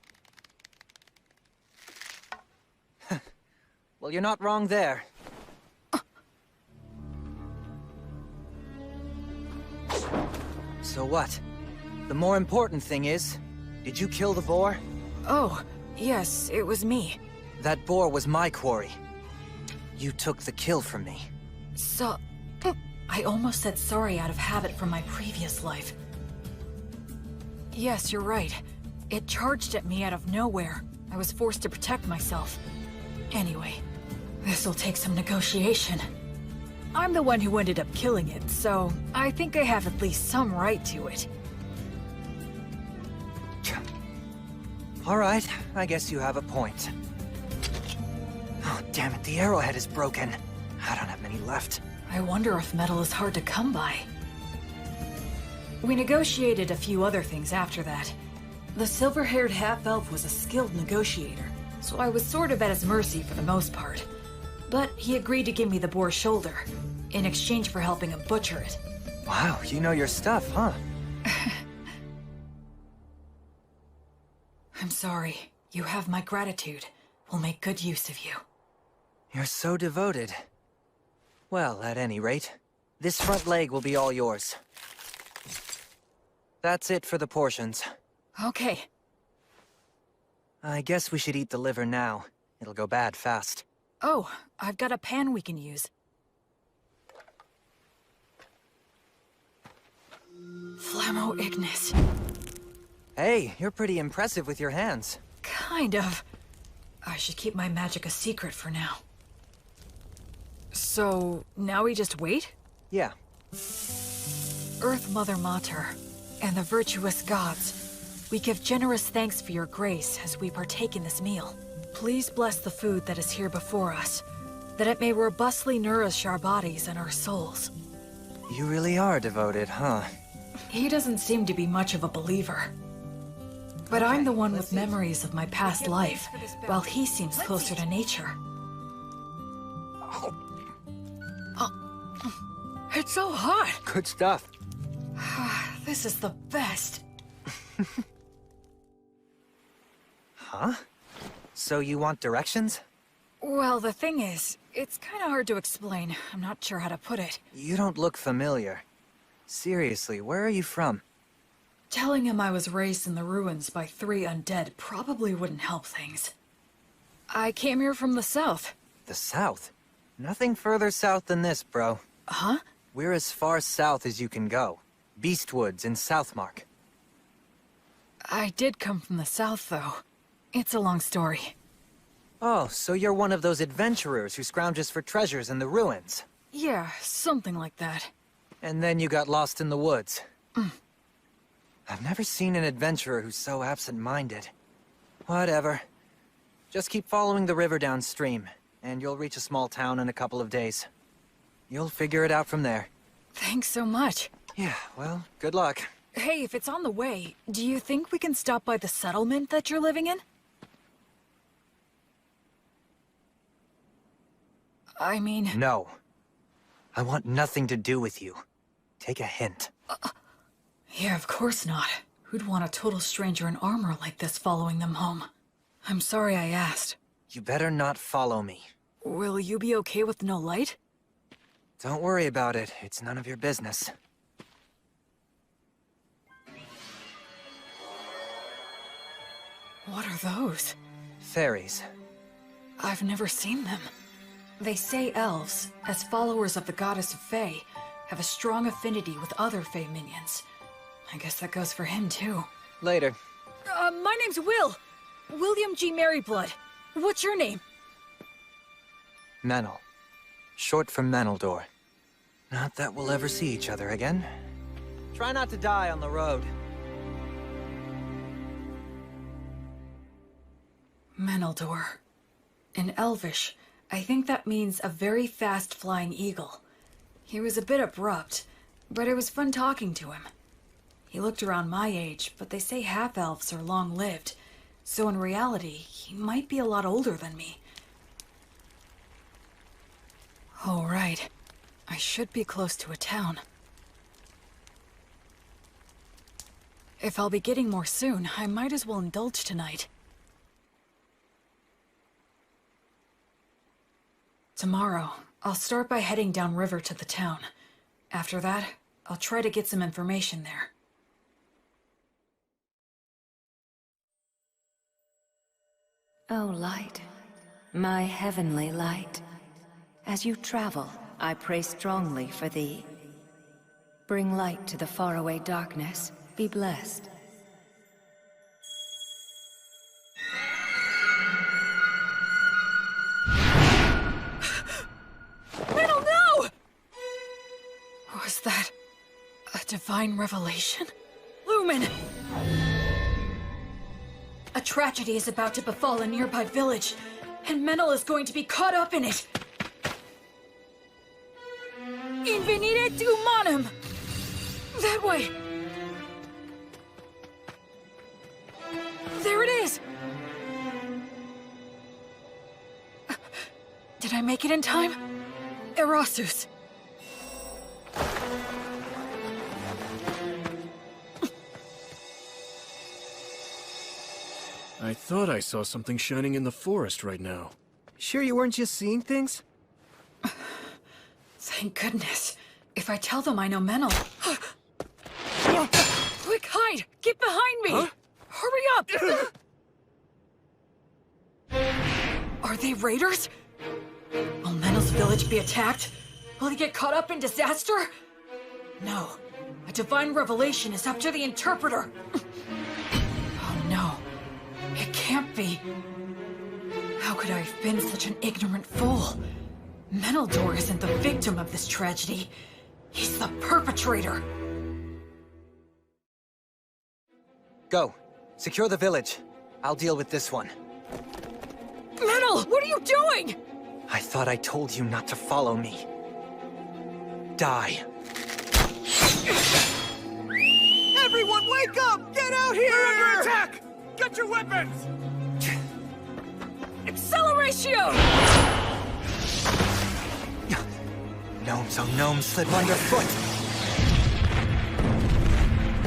Well, you're not wrong there. So what? The more important thing is, did you kill the boar? Oh, yes, it was me. That boar was my quarry. You took the kill from me. So... I almost said sorry out of habit from my previous life. Yes, you're right. It charged at me out of nowhere. I was forced to protect myself. Anyway, this'll take some negotiation. I'm the one who ended up killing it, so I think I have at least some right to it. Alright, I guess you have a point. Oh, damn it, the arrowhead is broken. I don't have many left. I wonder if metal is hard to come by. We negotiated a few other things after that. The silver-haired half-elf was a skilled negotiator, so I was sort of at his mercy for the most part. But he agreed to give me the boar's shoulder, in exchange for helping him butcher it. Wow, you know your stuff, huh? I'm sorry. You have my gratitude. We'll make good use of you. You're so devoted. Well, at any rate, this front leg will be all yours. That's it for the portions. Okay. I guess we should eat the liver now. It'll go bad fast. Oh, I've got a pan we can use. Flammo Ignis. Hey, you're pretty impressive with your hands. Kind of. I should keep my magic a secret for now. So, now we just wait? Yeah. Earth Mother Mater, and the virtuous gods, we give generous thanks for your grace as we partake in this meal. Please bless the food that is here before us, that it may robustly nourish our bodies and our souls. You really are devoted, huh? He doesn't seem to be much of a believer. But I'm the one with memories of my past life, while he seems closer to nature. It's so hot! Good stuff. This is the best. Huh? So you want directions? Well, the thing is, it's kind of hard to explain. I'm not sure how to put it. You don't look familiar. Seriously, where are you from? Telling him I was raised in the ruins by 3 undead probably wouldn't help things. I came here from the south. The south? Nothing further south than this, bro. Huh? We're as far south as you can go. Beastwoods in Southmark. I did come from the south, though. It's a long story. Oh, so you're one of those adventurers who scrounges for treasures in the ruins. Yeah, something like that. And then you got lost in the woods. I've never seen an adventurer who's so absent-minded. Whatever. Just keep following the river downstream, and you'll reach a small town in a couple of days. You'll figure it out from there. Thanks so much. Yeah, well, good luck. Hey, if it's on the way, do you think we can stop by the settlement that you're living in? I mean... No. I want nothing to do with you. Take a hint. Yeah, of course not. Who'd want a total stranger in armor like this following them home? I'm sorry I asked. You better not follow me. Will you be okay with no light? Don't worry about it. It's none of your business. What are those? Fairies. I've never seen them. They say elves, as followers of the goddess of Fae, have a strong affinity with other Fae minions. I guess that goes for him, too. Later. My name's Will. William G. Merryblood. What's your name? Menel. Short for Meneldor. Not that we'll ever see each other again. Try not to die on the road. Meneldor. In Elvish, I think that means a very fast-flying eagle. He was a bit abrupt, but it was fun talking to him. He looked around my age, but they say half-elves are long-lived, so in reality, he might be a lot older than me. Oh, right. I should be close to a town. If I'll be getting more soon, I might as well indulge tonight. Tomorrow, I'll start by heading downriver to the town. After that, I'll try to get some information there. O light, my heavenly light. As you travel, I pray strongly for thee. Bring light to the faraway darkness. Be blessed. Metal, no! Was that a divine revelation? Lumen! A tragedy is about to befall a nearby village, and Menel is going to be caught up in it. Invenire humanum! That way! There it is! Did I make it in time? Erasus. I thought I saw something shining in the forest right now. Sure you weren't just seeing things? Thank goodness. If I tell them I know Menel... Quick, hide! Get behind me! Huh? Hurry up! Are they raiders? Will Menel's village be attacked? Will he get caught up in disaster? No. A divine revelation is up to the interpreter. Oh no. It can't be. How could I have been such an ignorant fool? Meneldor isn't the victim of this tragedy. He's the perpetrator. Go. Secure the village. I'll deal with this one. Menel, what are you doing? I thought I told you not to follow me. Die. Everyone wake up! Get out here! We're under attack! Get your weapons! Acceleratio! Gnomes, oh gnomes, slip underfoot!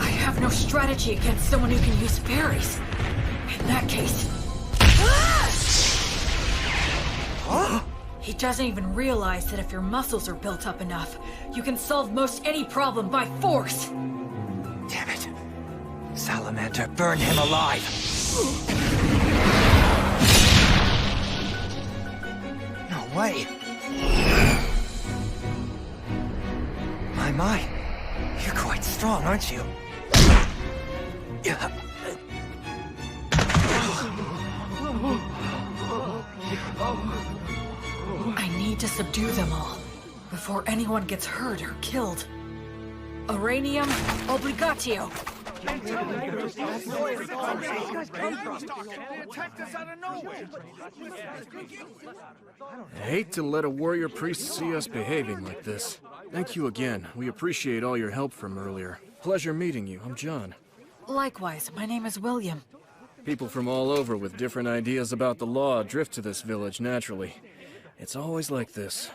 I have no strategy against someone who can use berries. In that case... He doesn't even realize that if your muscles are built up enough, you can solve most any problem by force. Damn it. Salamander, burn him alive! No way! My, you're quite strong, aren't you? I need to subdue them all before anyone gets hurt or killed. Uranium obligatio. I hate to let a warrior priest see us behaving like this. Thank you again. We appreciate all your help from earlier. Pleasure meeting you. I'm John. Likewise, my name is William. People from all over with different ideas about the law drift to this village naturally. It's always like this.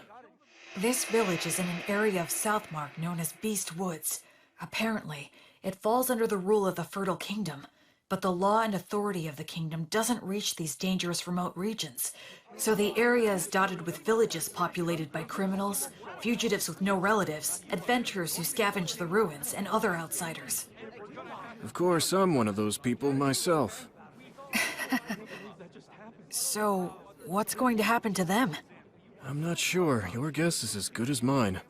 This village is in an area of Southmark known as Beast Woods. Apparently, it falls under the rule of the Fertile Kingdom, but the law and authority of the kingdom doesn't reach these dangerous remote regions. So the area is dotted with villages populated by criminals, fugitives with no relatives, adventurers who scavenge the ruins, and other outsiders. Of course, I'm one of those people myself. So, what's going to happen to them? I'm not sure. Your guess is as good as mine.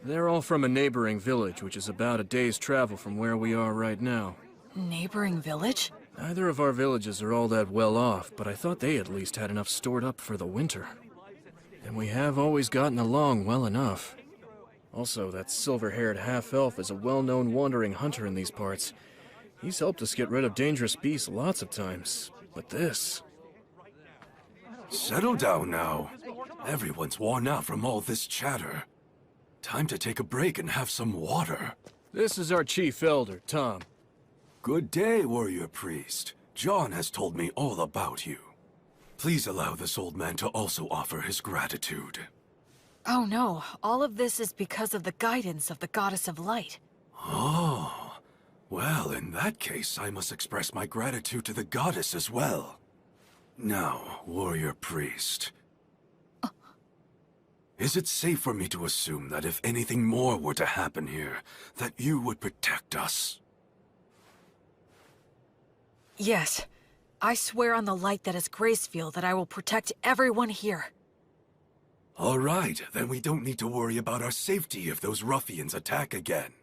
They're all from a neighboring village, which is about a day's travel from where we are right now. Neighboring village? Neither of our villages are all that well off, but I thought they at least had enough stored up for the winter. And we have always gotten along well enough. Also, that silver-haired half-elf is a well-known wandering hunter in these parts. He's helped us get rid of dangerous beasts lots of times, but this... Settle down now. Everyone's worn out from all this chatter. Time to take a break and have some water. This is our chief elder, Tom. Good day, warrior priest. John has told me all about you. Please allow this old man to also offer his gratitude. Oh no, all of this is because of the guidance of the Goddess of Light. Oh, well, in that case, I must express my gratitude to the goddess as well. Now, warrior priest. Is it safe for me to assume that if anything more were to happen here, that you would protect us? Yes. I swear on the light that is Gracefield that I will protect everyone here. All right, then we don't need to worry about our safety if those ruffians attack again.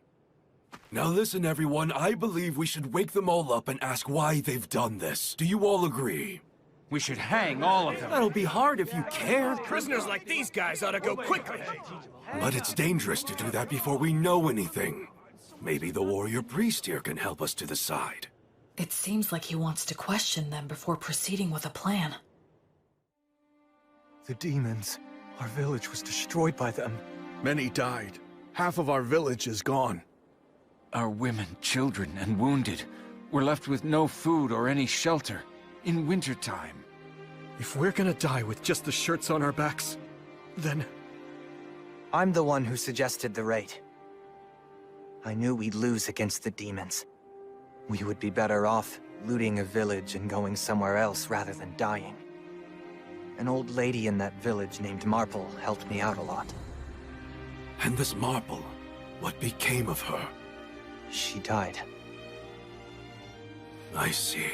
Now listen, everyone, I believe we should wake them all up and ask why they've done this. Do you all agree? We should hang all of them. That'll be hard if you can't. Prisoners like these guys ought to go quickly. But it's dangerous to do that before we know anything. Maybe the warrior priest here can help us to decide. It seems like he wants to question them before proceeding with a plan. The demons. Our village was destroyed by them. Many died. Half of our village is gone. Our women, children, and wounded were left with no food or any shelter in wintertime. If we're gonna die with just the shirts on our backs, then... I'm the one who suggested the raid. I knew we'd lose against the demons. We would be better off looting a village and going somewhere else rather than dying. An old lady in that village named Marple helped me out a lot. And this Marple, what became of her? She died. I see.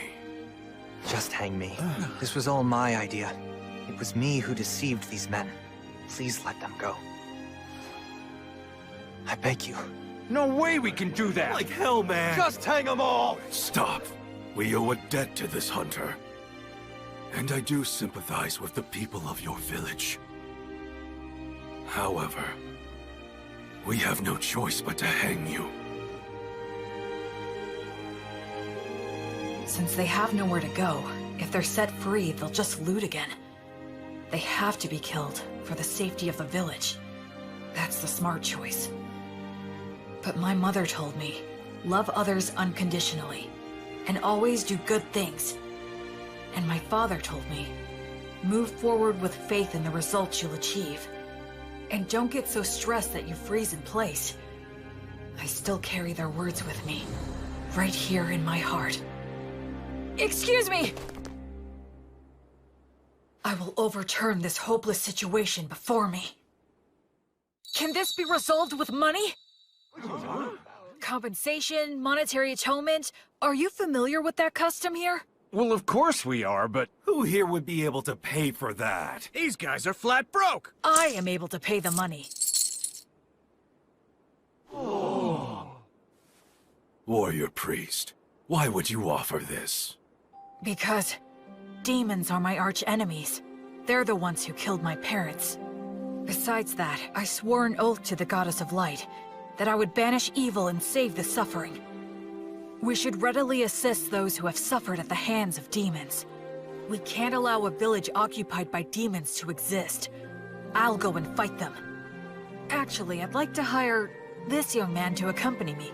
Just hang me. This was all my idea. It was me who deceived these men. Please let them go. I beg you. No way we can do that! Like hell, man! Just hang them all! Stop! We owe a debt to this hunter. And I do sympathize with the people of your village. However, we have no choice but to hang you. Since they have nowhere to go, if they're set free, they'll just loot again. They have to be killed for the safety of the village. That's the smart choice. But my mother told me, love others unconditionally, and always do good things. And my father told me, move forward with faith in the results you'll achieve. And don't get so stressed that you freeze in place. I still carry their words with me, right here in my heart. Excuse me! I will overturn this hopeless situation before me. Can this be resolved with money? Compensation, monetary atonement? Are you familiar with that custom here? Well, of course we are, but... Who here would be able to pay for that? These guys are flat broke! I am able to pay the money. Warrior priest, why would you offer this? Because demons are my arch enemies. They're the ones who killed my parents. Besides that, I swore an oath to the Goddess of Light that I would banish evil and save the suffering. We should readily assist those who have suffered at the hands of demons. We can't allow a village occupied by demons to exist. I'll go and fight them. Actually, I'd like to hire this young man to accompany me.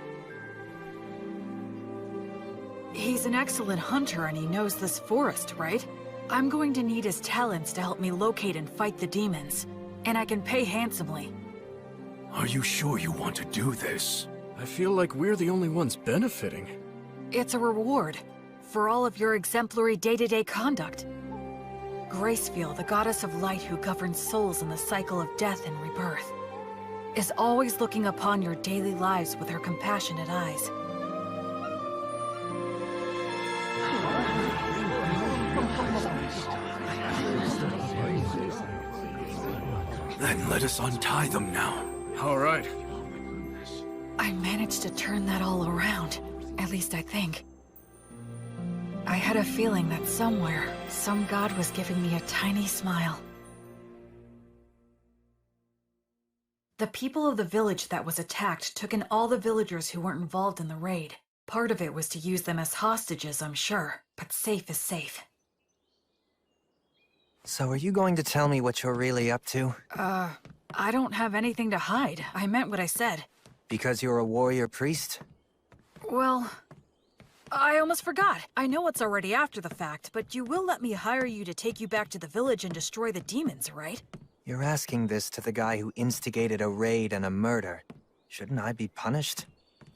He's an excellent hunter and he knows this forest, right? I'm going to need his talents to help me locate and fight the demons. And I can pay handsomely. Are you sure you want to do this? I feel like we're the only ones benefiting. It's a reward for all of your exemplary day-to-day conduct. Gracefield, the Goddess of Light who governs souls in the cycle of death and rebirth, is always looking upon your daily lives with her compassionate eyes. Then let us untie them now. All right. I managed to turn that all around. At least I think. I had a feeling that somewhere, some god was giving me a tiny smile. The people of the village that was attacked took in all the villagers who weren't involved in the raid. Part of it was to use them as hostages, I'm sure, but safe is safe. So are you going to tell me what you're really up to? I don't have anything to hide. I meant what I said. Because you're a warrior priest? Well, I almost forgot. I know it's already after the fact, but you will let me hire you to take you back to the village and destroy the demons, right? You're asking this to the guy who instigated a raid and a murder. Shouldn't I be punished?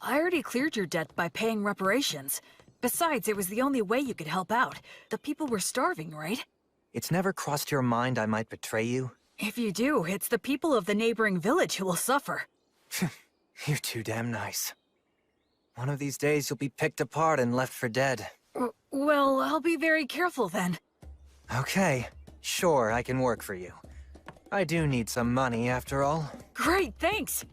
I already cleared your debt by paying reparations. Besides, it was the only way you could help out. The people were starving, right? It's never crossed your mind I might betray you? If you do, it's the people of the neighboring village who will suffer. You're too damn nice. One of these days you'll be picked apart and left for dead. Well, I'll be very careful then. Okay, sure, I can work for you. I do need some money, after all. Great, thanks!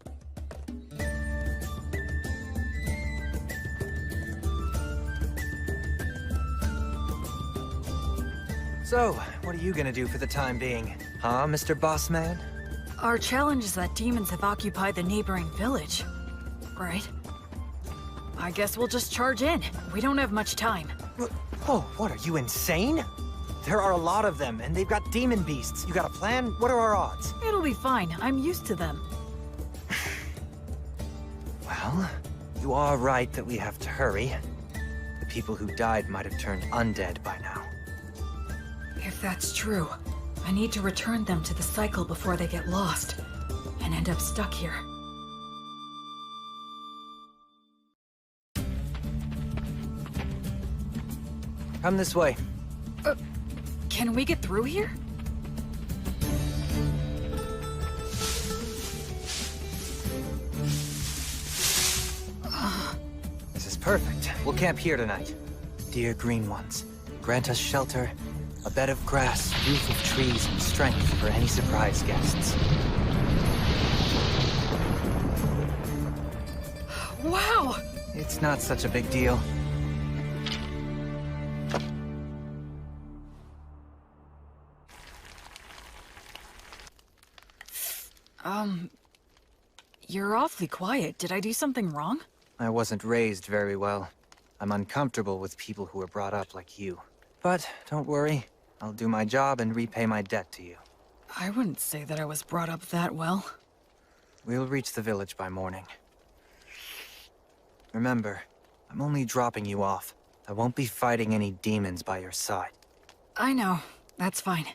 So, what are you gonna do for the time being? Huh, Mr. Bossman? Our challenge is that demons have occupied the neighboring village, right? I guess we'll just charge in. We don't have much time. Oh, what, are you insane? There are a lot of them, and they've got demon beasts. You got a plan? What are our odds? It'll be fine. I'm used to them. Well, you are right that we have to hurry. The people who died might have turned undead by now. If that's true, I need to return them to the cycle before they get lost and end up stuck here. Come this way. Can we get through here? This is perfect. We'll camp here tonight. Dear Green Ones, grant us shelter, a bed of grass, youth of trees, and strength for any surprise guests. Wow! It's not such a big deal. You're awfully quiet. Did I do something wrong? I wasn't raised very well. I'm uncomfortable with people who were brought up like you. But don't worry, I'll do my job and repay my debt to you. I wouldn't say that I was brought up that well. We'll reach the village by morning. Remember, I'm only dropping you off. I won't be fighting any demons by your side. I know. That's fine.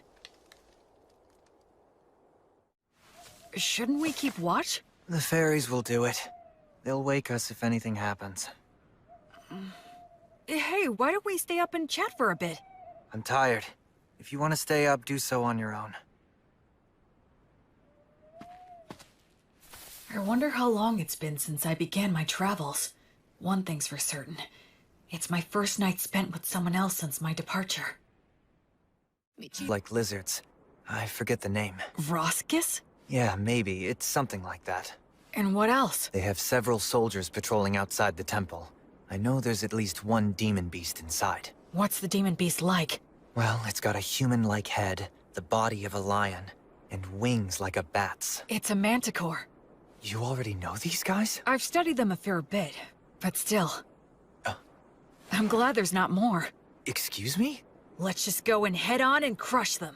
Shouldn't we keep watch? The fairies will do it. They'll wake us if anything happens. Hey, why don't we stay up and chat for a bit? I'm tired. If you want to stay up, do so on your own. I wonder how long it's been since I began my travels. One thing's for certain. It's my first night spent with someone else since my departure. Like lizards. I forget the name. Roscus? Yeah, maybe. It's something like that. And what else? They have several soldiers patrolling outside the temple. I know there's at least one demon beast inside. What's the demon beast like? Well, it's got a human-like head, the body of a lion, and wings like a bat's. It's a manticore. You already know these guys? I've studied them a fair bit, but still. I'm glad there's not more. Excuse me? Let's just go and head on and crush them.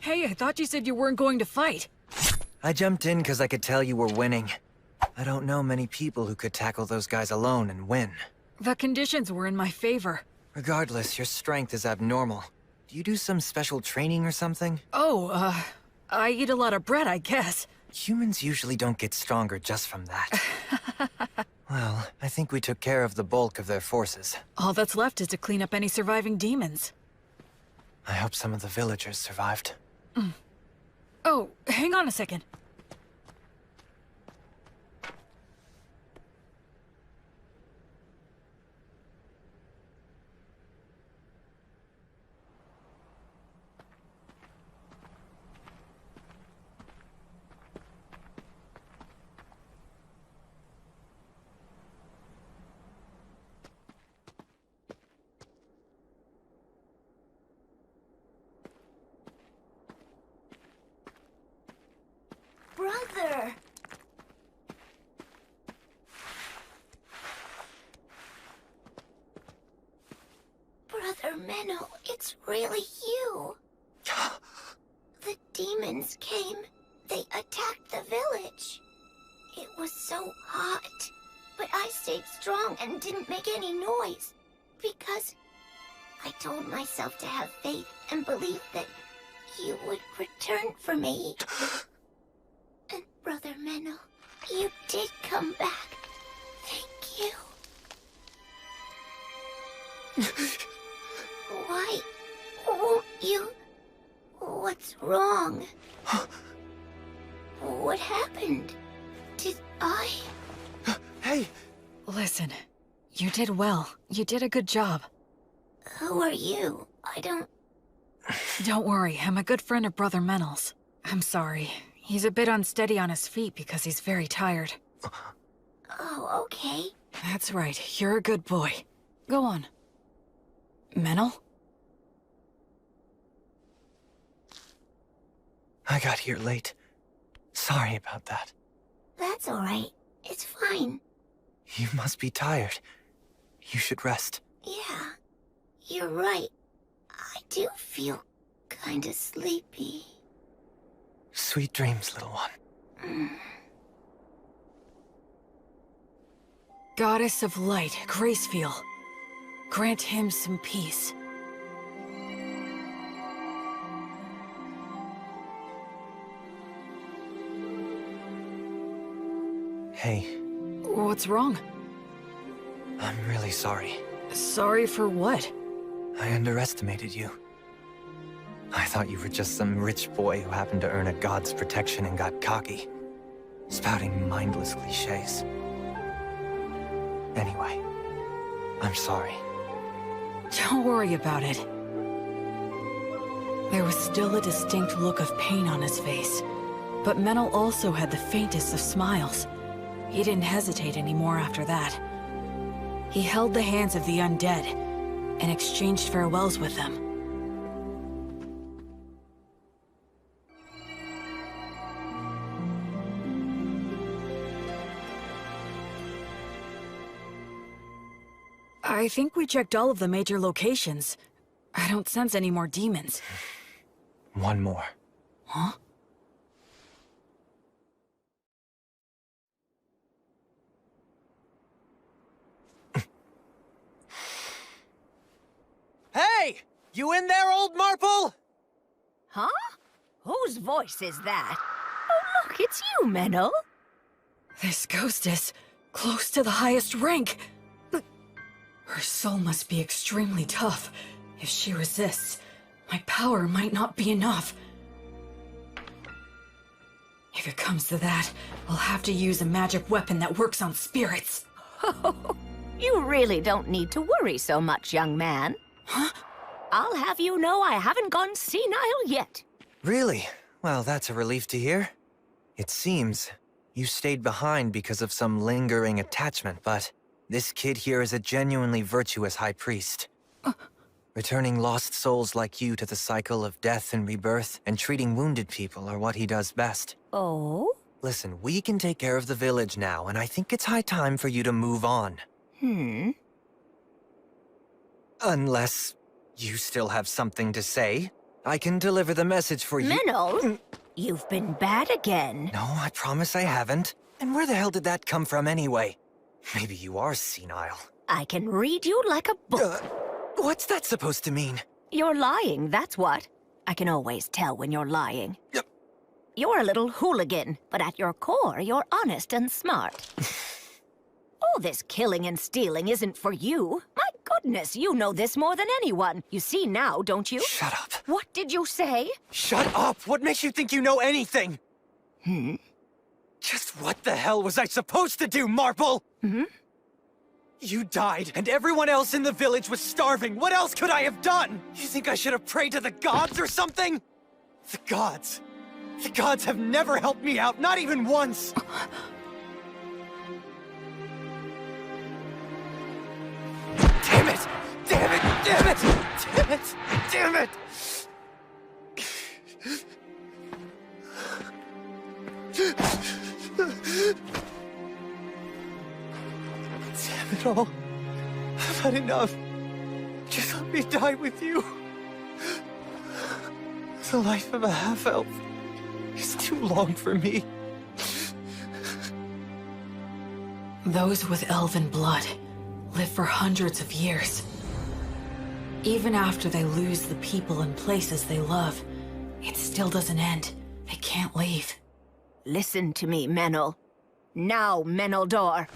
Hey, I thought you said you weren't going to fight. I jumped in because I could tell you were winning. I don't know many people who could tackle those guys alone and win. The conditions were in my favor. Regardless, your strength is abnormal. Do you do some special training or something? Oh, I eat a lot of bread, I guess. Humans usually don't get stronger just from that. Well, I think we took care of the bulk of their forces. All that's left is to clean up any surviving demons. I hope some of the villagers survived. Oh, hang on a second. Brother! Brother Menno, it's really you. The demons came. They attacked the village. It was so hot. But I stayed strong and didn't make any noise. Because I told myself to have faith and believe that you would return for me. And Brother Menno, you did come back. Thank you. Why won't you? What's wrong? What happened? Did I? Hey! Listen, you did well. You did a good job. Who are you? I don't... Don't worry, I'm a good friend of Brother Menel's. I'm sorry. He's a bit unsteady on his feet because he's very tired. Oh, okay. That's right, you're a good boy. Go on. Menel? I got here late. Sorry about that. That's alright. It's fine. You must be tired. You should rest. Yeah, you're right. I do feel kinda sleepy. Sweet dreams, little one. Goddess of Light, Gracefiel. Grant him some peace. Hey, What's wrong? I'm really sorry. Sorry for what? I underestimated you. I thought you were just some rich boy who happened to earn a god's protection and got cocky, spouting mindless cliches. Anyway, I'm sorry. Don't worry about it. There was still a distinct look of pain on his face, but Menel also had the faintest of smiles. He didn't hesitate anymore after that. He held the hands of the undead and exchanged farewells with them. I think we checked all of the major locations. I don't sense any more demons. One more. Huh? Hey! You in there, old Marple? Huh? Whose voice is that? Oh, look, it's you, Menel. This ghost is close to the highest rank. Her soul must be extremely tough. If she resists, my power might not be enough. If it comes to that, I'll have to use a magic weapon that works on spirits. You really don't need to worry so much, young man. Huh? I'll have you know I haven't gone senile yet. Really? Well, that's a relief to hear. It seems you stayed behind because of some lingering attachment, but this kid here is a genuinely virtuous high priest. Returning lost souls like you to the cycle of death and rebirth, and treating wounded people are what he does best. Oh? Listen, we can take care of the village now, and I think it's high time for you to move on. Unless you still have something to say. I can deliver the message for you. Menel, you've been bad again. No, I promise I haven't. And where the hell did that come from anyway? Maybe you are senile. I can read you like a book. What's that supposed to mean? You're lying, that's what. I can always tell when you're lying. You're a little hooligan, but at your core, you're honest and smart. All this killing and stealing isn't for you. My goodness, you know this more than anyone. You see now, don't you? Shut up. What did you say? Shut up! What makes you think you know anything? Just what the hell was I supposed to do, Marple? You died, and everyone else in the village was starving. What else could I have done? You think I should have prayed to the gods or something? The gods. The gods have never helped me out, not even once. Damn it! Damn it! Damn it! Damn it! Damn it! Damn it all. I've had enough. Just let me die with you. The life of a half-elf is too long for me. Those with elven blood live for hundreds of years. Even after they lose the people and places they love, it still doesn't end. They can't leave. Listen to me, Menel. Now, Meneldor.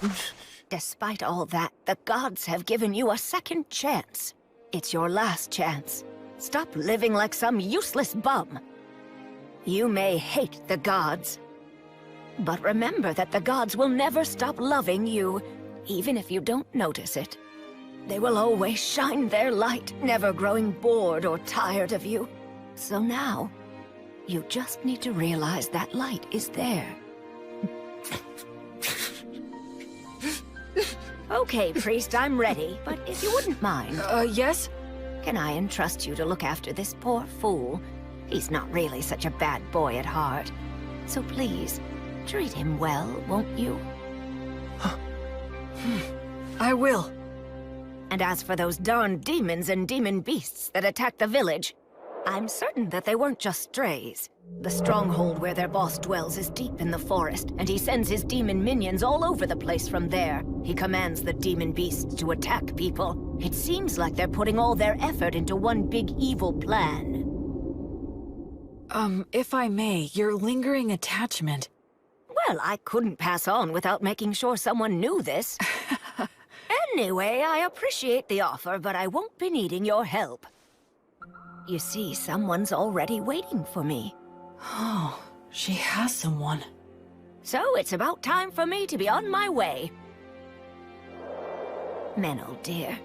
Despite all that, the gods have given you a second chance. It's your last chance. Stop living like some useless bum. You may hate the gods, but remember that the gods will never stop loving you, even if you don't notice it. They will always shine their light, never growing bored or tired of you. So now, You just need to realize that light is there. Okay, priest, I'm ready. But if you wouldn't mind... Yes? Can I entrust you to look after this poor fool? He's not really such a bad boy at heart. So please, treat him well, won't you? I will. And as for those darn demons and demon beasts that attacked the village, I'm certain that they weren't just strays. The stronghold where their boss dwells is deep in the forest, and he sends his demon minions all over the place from there. He commands the demon beasts to attack people. It seems like they're putting all their effort into one big evil plan. If I may, your lingering attachment... Well, I couldn't pass on without making sure someone knew this. Anyway, I appreciate the offer, but I won't be needing your help. You see, someone's already waiting for me. Oh, she has someone. So it's about time for me to be on my way. Menel, dear,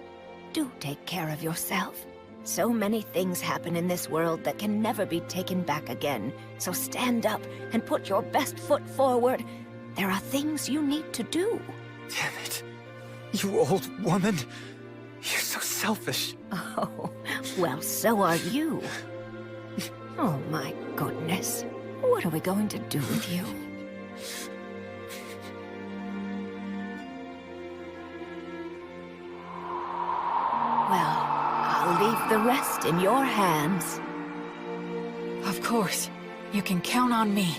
do take care of yourself. So many things happen in this world that can never be taken back again. So stand up and put your best foot forward. There are things you need to do. Damn it. You old woman. You're so selfish. Oh, well, so are you. Oh, my goodness. What are we going to do with you? Well, I'll leave the rest in your hands. Of course. You can count on me.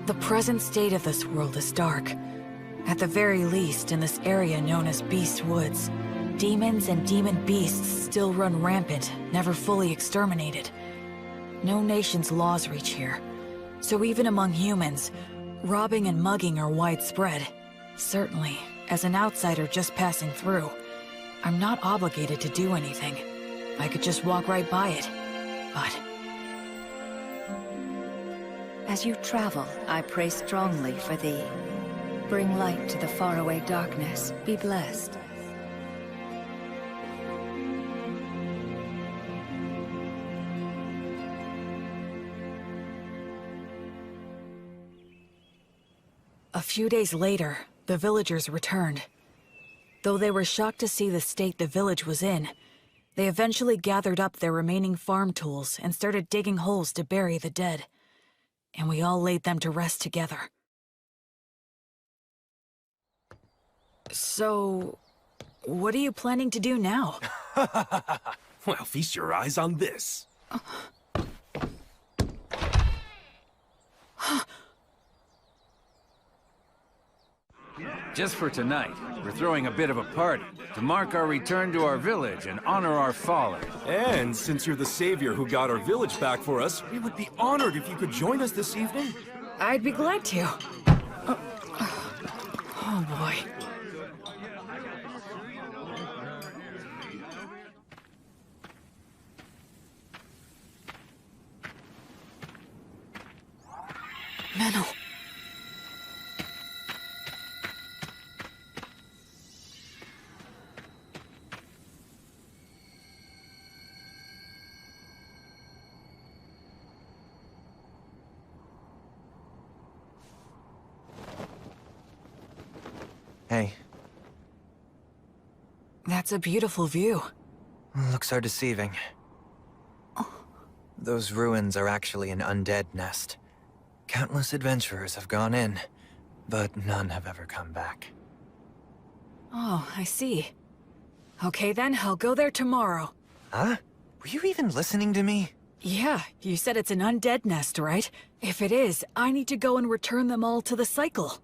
The present state of this world is dark. At the very least, in this area known as Beast Woods, demons and demon beasts still run rampant, never fully exterminated. No nation's laws reach here. So even among humans, robbing and mugging are widespread. Certainly, as an outsider just passing through, I'm not obligated to do anything. I could just walk right by it. But... As you travel, I pray strongly for thee. Bring light to the faraway darkness. Be blessed. A few days later, the villagers returned. Though they were shocked to see the state the village was in, they eventually gathered up their remaining farm tools and started digging holes to bury the dead. And we all laid them to rest together. So, what are you planning to do now? Well, feast your eyes on this. Just for tonight, we're throwing a bit of a party to mark our return to our village and honor our fallen. And since you're the savior who got our village back for us, we would be honored if you could join us this evening. I'd be glad to. Oh boy. Menel. Hey. That's a beautiful view. Looks are deceiving. Those ruins are actually an undead nest. Countless adventurers have gone in, but none have ever come back. Oh, I see. Okay then, I'll go there tomorrow. Huh? Were you even listening to me? Yeah, you said it's an undead nest, right? If it is, I need to go and return them all to the cycle.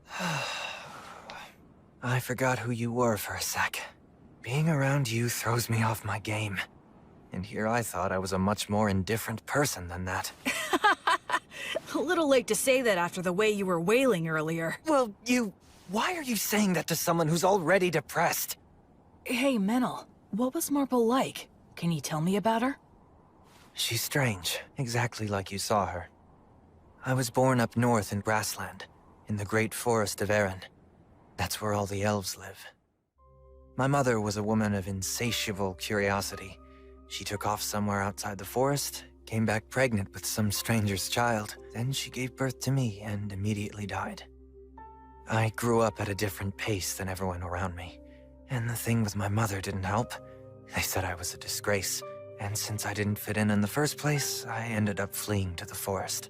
I forgot who you were for a sec. Being around you throws me off my game. And here I thought I was a much more indifferent person than that. A little late to say that after the way you were wailing earlier. Well, why are you saying that to someone who's already depressed? Hey, Menel, what was Marple like? Can you tell me about her? She's strange, exactly like you saw her. I was born up north in Grassland, in the great forest of Erin. That's where all the elves live. My mother was a woman of insatiable curiosity. She took off somewhere outside the forest, came back pregnant with some stranger's child. Then she gave birth to me and immediately died. I grew up at a different pace than everyone around me. And the thing with my mother didn't help. They said I was a disgrace. And since I didn't fit in the first place, I ended up fleeing to the forest.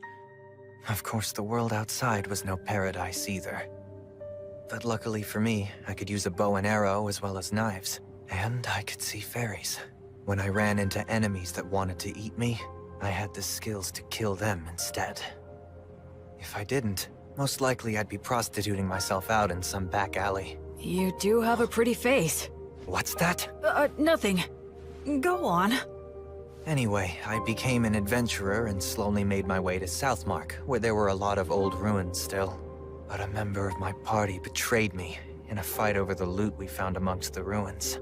Of course, the world outside was no paradise either. But luckily for me, I could use a bow and arrow as well as knives. And I could see fairies. When I ran into enemies that wanted to eat me, I had the skills to kill them instead. If I didn't, most likely I'd be prostituting myself out in some back alley. You do have a pretty face. What's that? Nothing. Go on. Anyway, I became an adventurer and slowly made my way to Southmark, where there were a lot of old ruins still. But a member of my party betrayed me in a fight over the loot we found amongst the ruins.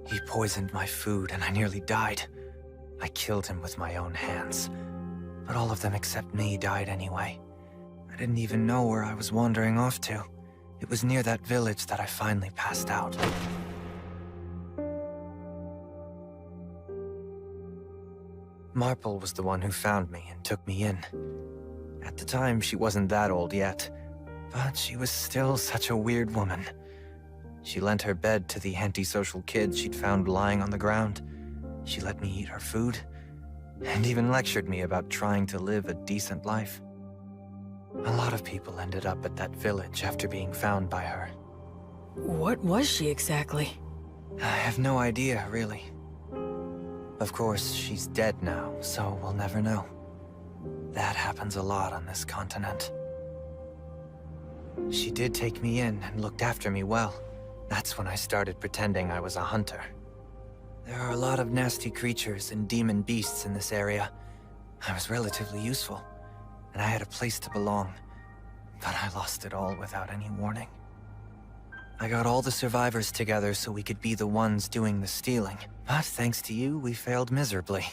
He poisoned my food and I nearly died. I killed him with my own hands. But all of them except me died anyway. I didn't even know where I was wandering off to. It was near that village that I finally passed out. Marple was the one who found me and took me in. At the time, she wasn't that old yet, but she was still such a weird woman. She lent her bed to the antisocial kids she'd found lying on the ground. She let me eat her food, and even lectured me about trying to live a decent life. A lot of people ended up at that village after being found by her. What was she exactly? I have no idea, really. Of course, she's dead now, so we'll never know. That happens a lot on this continent. She did take me in and looked after me well. That's when I started pretending I was a hunter. There are a lot of nasty creatures and demon beasts in this area. I was relatively useful, and I had a place to belong. But I lost it all without any warning. I got all the survivors together so we could be the ones doing the stealing. But thanks to you, we failed miserably.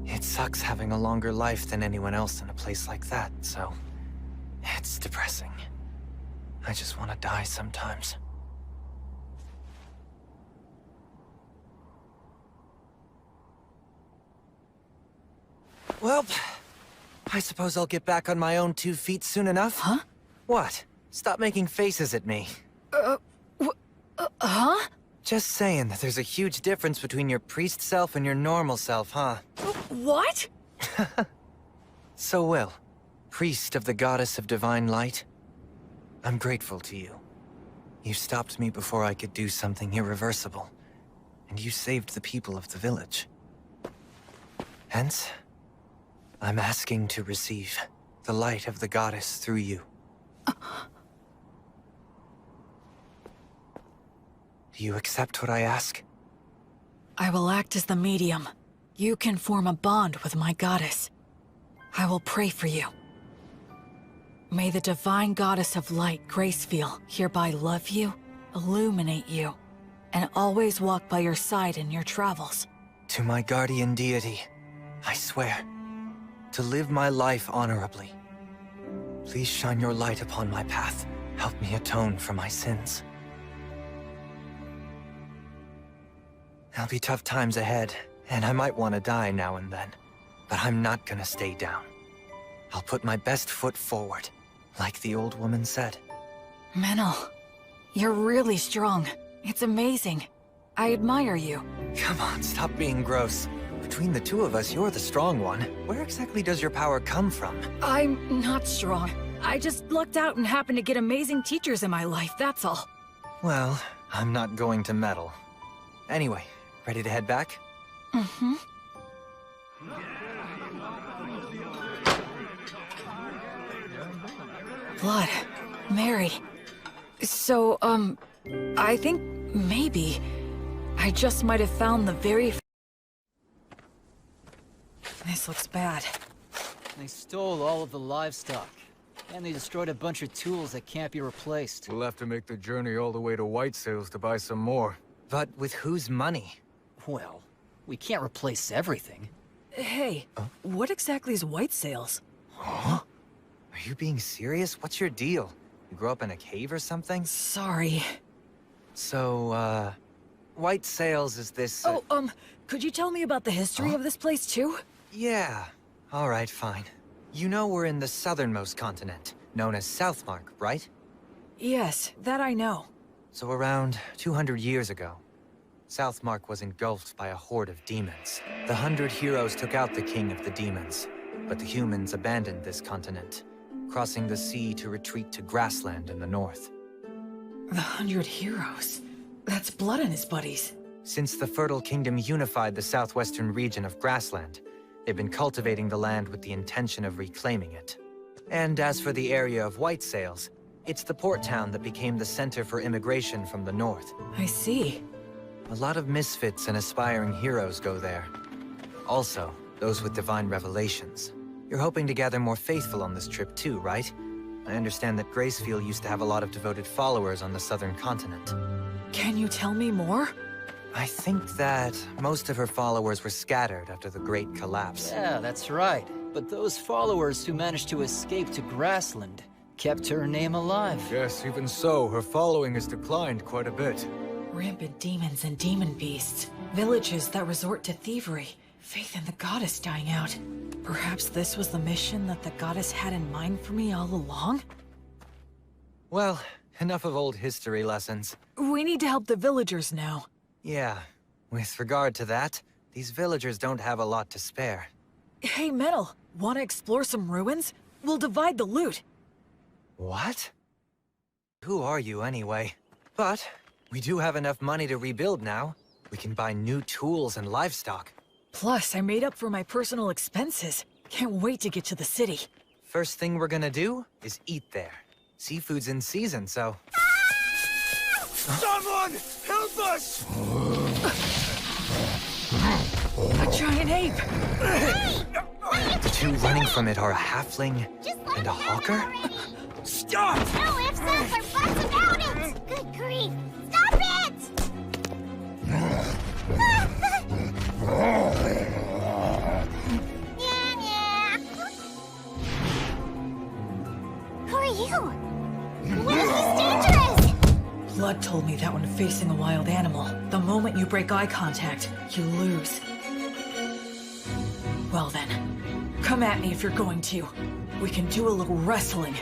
It sucks having a longer life than anyone else in a place like that, so... it's depressing. I just want to die sometimes. Well, I suppose I'll get back on my own 2 feet soon enough. Huh? What? Stop making faces at me. Huh? Just saying that there's a huge difference between your priest self and your normal self, huh? What? So Will, priest of the goddess of divine light, I'm grateful to you. You stopped me before I could do something irreversible, and you saved the people of the village. Hence, I'm asking to receive the light of the goddess through you. Do you accept what I ask? I will act as the medium. You can form a bond with my goddess. I will pray for you. May the divine goddess of light, Gracefiel, hereby love you, illuminate you, and always walk by your side in your travels. To my guardian deity, I swear to live my life honorably. Please shine your light upon my path. Help me atone for my sins. There'll be tough times ahead, and I might want to die now and then. But I'm not gonna stay down. I'll put my best foot forward, like the old woman said. Menel, you're really strong. It's amazing. I admire you. Come on, stop being gross. Between the two of us, you're the strong one. Where exactly does your power come from? I'm not strong. I just lucked out and happened to get amazing teachers in my life, that's all. Well, I'm not going to meddle. Anyway, ready to head back? Mm-hmm. Blood. Mary. So, I think maybe I just might have found the very... This looks bad. They stole all of the livestock, and they destroyed a bunch of tools that can't be replaced. We'll have to make the journey all the way to White Sails to buy some more. But with whose money? Well, we can't replace everything. Hey, what exactly is White Sails? Huh? Are you being serious? What's your deal? You grew up in a cave or something? Sorry. So, White Sails is this... could you tell me about the history of this place, too? Yeah. Alright, fine. You know we're in the southernmost continent, known as Southmark, right? Yes, that I know. So around 200 years ago, Southmark was engulfed by a horde of demons. The 100 heroes took out the king of the demons, but the humans abandoned this continent, crossing the sea to retreat to Grassland in the north. The 100 heroes. That's Blood and his buddies. Since the Fertile Kingdom unified the southwestern region of Grassland, they've been cultivating the land with the intention of reclaiming it. And as for the area of White Sails, it's the port town that became the center for immigration from the north. I see. A lot of misfits and aspiring heroes go there. Also, those with divine revelations. You're hoping to gather more faithful on this trip too, right? I understand that Gracefield used to have a lot of devoted followers on the southern continent. Can you tell me more? I think that most of her followers were scattered after the Great Collapse. Yeah, that's right. But those followers who managed to escape to Grassland kept her name alive. Yes, even so, her following has declined quite a bit. Rampant demons and demon beasts. Villages that resort to thievery. Faith in the goddess dying out. Perhaps this was the mission that the goddess had in mind for me all along? Well, enough of old history lessons. We need to help the villagers now. Yeah, with regard to that, these villagers don't have a lot to spare. Hey, Metal, want to explore some ruins? We'll divide the loot. What? Who are you anyway? But we do have enough money to rebuild now. We can buy new tools and livestock. Plus, I made up for my personal expenses. Can't wait to get to the city. First thing we're gonna do is eat there. Seafood's in season, so... Someone! Help us! A giant ape! The two running from it are a halfling and a hawker? Stop! No ifs, ands, or buts about it! Good grief! Stop it! Yeah. Who are you? When is this dangerous? Blood told me that when facing a wild animal, the moment you break eye contact, you lose. Well then, come at me if you're going to. We can do a little wrestling.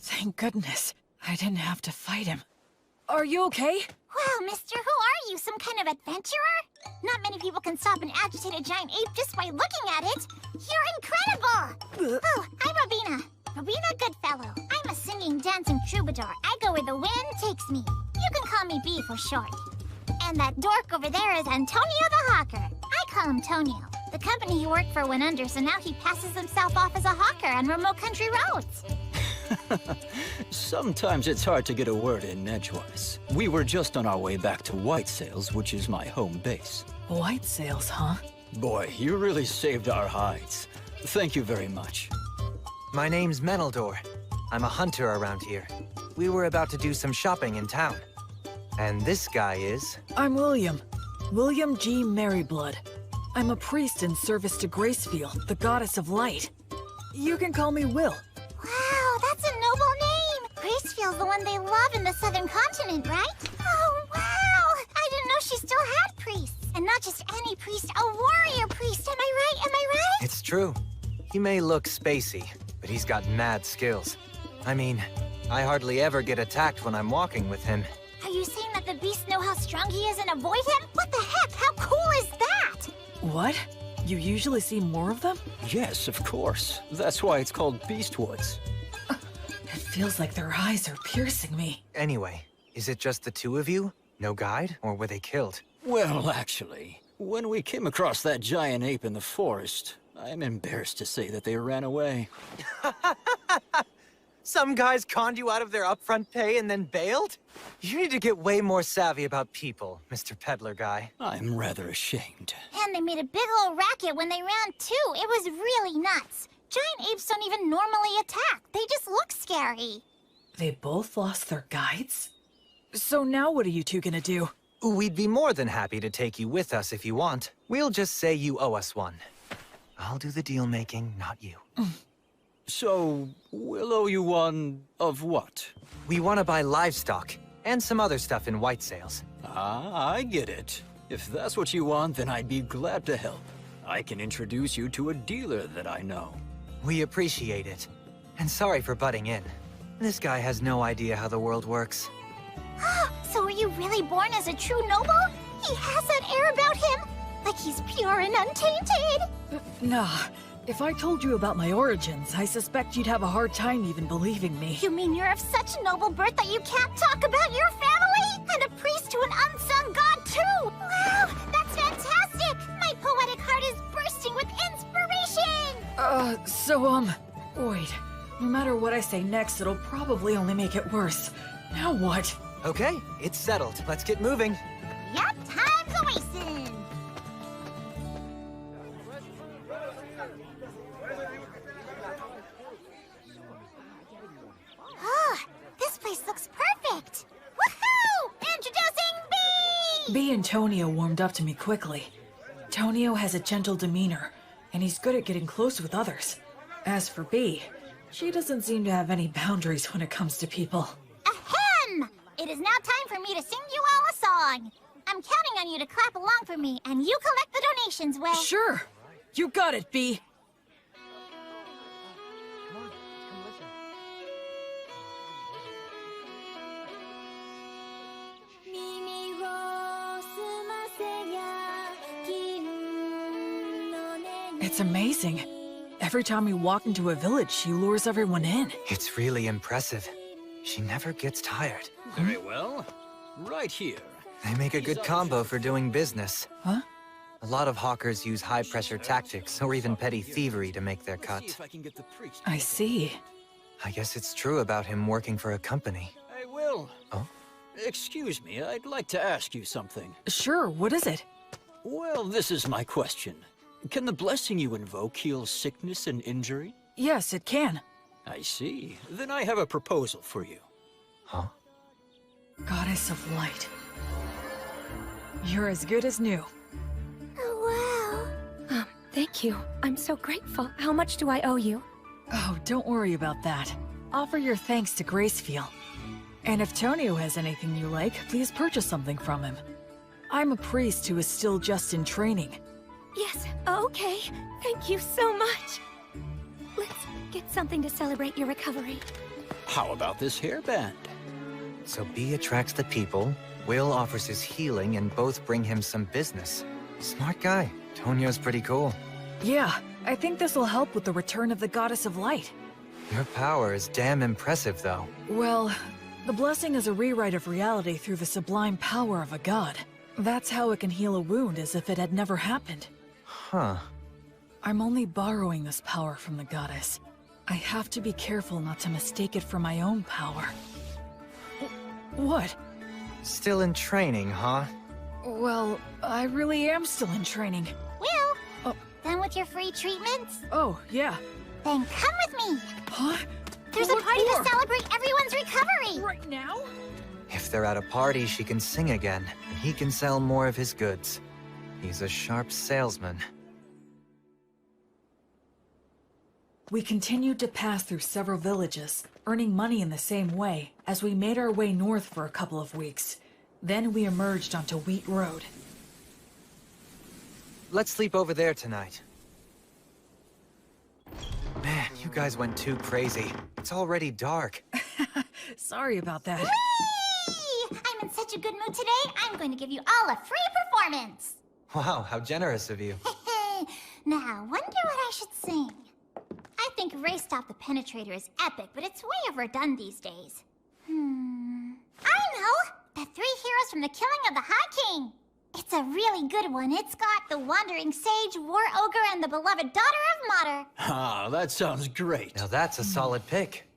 Thank goodness, I didn't have to fight him. Are you okay? Wow, mister, who are you? Some kind of adventurer? Not many people can stop an agitated giant ape just by looking at it. You're incredible! Oh, I'm Robina. Robina Goodfellow. I'm a singing, dancing troubadour. I go where the wind takes me. You can call me B for short. And that dork over there is Antonio the Hawker. I call him Tonio. The company he worked for went under, so now he passes himself off as a hawker on remote country roads. Sometimes it's hard to get a word in edgewise. We were just on our way back to White Sails, which is my home base. White Sails, huh? Boy, you really saved our hides. Thank you very much. My name's Meneldor. I'm a hunter around here. We were about to do some shopping in town. And this guy is... I'm William. William G. Merryblood. I'm a priest in service to Gracefield, the goddess of light. You can call me Will. Wow, that's a noble name! Gracefield's the one they love in the southern continent, right? Oh, wow! I didn't know she still had priests. And not just any priest, a warrior priest. Am I right? Am I right? It's true. He may look spacey, but he's got mad skills. I mean, I hardly ever get attacked when I'm walking with him. Are you saying that the beasts know how strong he is and avoid him? What the heck? How cool is that? What? You usually see more of them? Yes, of course. That's why it's called Beastwoods. It feels like their eyes are piercing me. Anyway, is it just the two of you? No guide? Or were they killed? Well, actually, when we came across that giant ape in the forest, I'm embarrassed to say that they ran away. Some guys conned you out of their upfront pay and then bailed? You need to get way more savvy about people, Mr. Peddler Guy. I'm rather ashamed. And they made a big old racket when they ran too. It was really nuts. Giant apes don't even normally attack. They just look scary. They both lost their guides? So now what are you two gonna do? We'd be more than happy to take you with us if you want. We'll just say you owe us one. I'll do the deal-making, not you. So, we'll owe you one of what? We want to buy livestock, and some other stuff in White Sails. Ah, I get it. If that's what you want, then I'd be glad to help. I can introduce you to a dealer that I know. We appreciate it. And sorry for butting in. This guy has no idea how the world works. So were you really born as a true noble? He has that air about him, like he's pure and untainted. Nah. If I told you about my origins, I suspect you'd have a hard time even believing me. You mean you're of such noble birth that you can't talk about your family? And a priest to an unsung god, too! Wow, that's fantastic! My poetic heart is bursting with inspiration! Wait. No matter what I say next, it'll probably only make it worse. Now what? Okay, it's settled. Let's get moving. Yup, time's a-wasting! Oh, this place looks perfect! Woohoo! Introducing B! B and Tonio warmed up to me quickly. Tonio has a gentle demeanor, and he's good at getting close with others. As for B, she doesn't seem to have any boundaries when it comes to people. Ahem! It is now time for me to sing you all a song. I'm counting on you to clap along for me, and you collect the donations, Will. Sure! You got it, B! It's amazing. Every time we walk into a village, she lures everyone in. It's really impressive. She never gets tired. Very well. Right here. They make a good combo for doing business. Huh? A lot of hawkers use high-pressure tactics or even petty thievery to make their cut. I see. I guess it's true about him working for a company. Hey, Will. Oh? Excuse me, I'd like to ask you something. Sure, what is it? Well, this is my question. Can the blessing you invoke heal sickness and injury? Yes, it can. I see. Then I have a proposal for you. Huh? Goddess of Light. You're as good as new. Oh, wow. Thank you. I'm so grateful. How much do I owe you? Oh, don't worry about that. Offer your thanks to Gracefeel. And if Tonio has anything you like, please purchase something from him. I'm a priest who is still just in training. Yes, okay. Thank you so much. Let's get something to celebrate your recovery. How about this hairband? So B attracts the people, Will offers his healing, and both bring him some business. Smart guy. Tonio's pretty cool. Yeah, I think this will help with the return of the Goddess of Light. Your power is damn impressive, though. Well, the blessing is a rewrite of reality through the sublime power of a god. That's how it can heal a wound as if it had never happened. Huh. I'm only borrowing this power from the goddess. I have to be careful not to mistake it for my own power. What? Still in training, huh? Well, I really am still in training. Will? Done with your free treatments? Oh, yeah. Then come with me. Huh? There's a party to celebrate everyone's recovery. Right now? If they're at a party, she can sing again, and he can sell more of his goods. He's a sharp salesman. We continued to pass through several villages, earning money in the same way, as we made our way north for a couple of weeks. Then we emerged onto Wheat Road. Let's sleep over there tonight. Man, you guys went too crazy. It's already dark. Sorry about that. Whee! I'm in such a good mood today, I'm going to give you all a free performance. Wow, how generous of you. Now, wonder what I should sing. I think Ray Stop the Penetrator is epic, but it's way overdone these days. I know! The 3 heroes from the killing of the High King. It's a really good one. It's got the Wandering Sage, War Ogre, and the beloved daughter of Mater. Ah, that sounds great. Now that's a solid pick.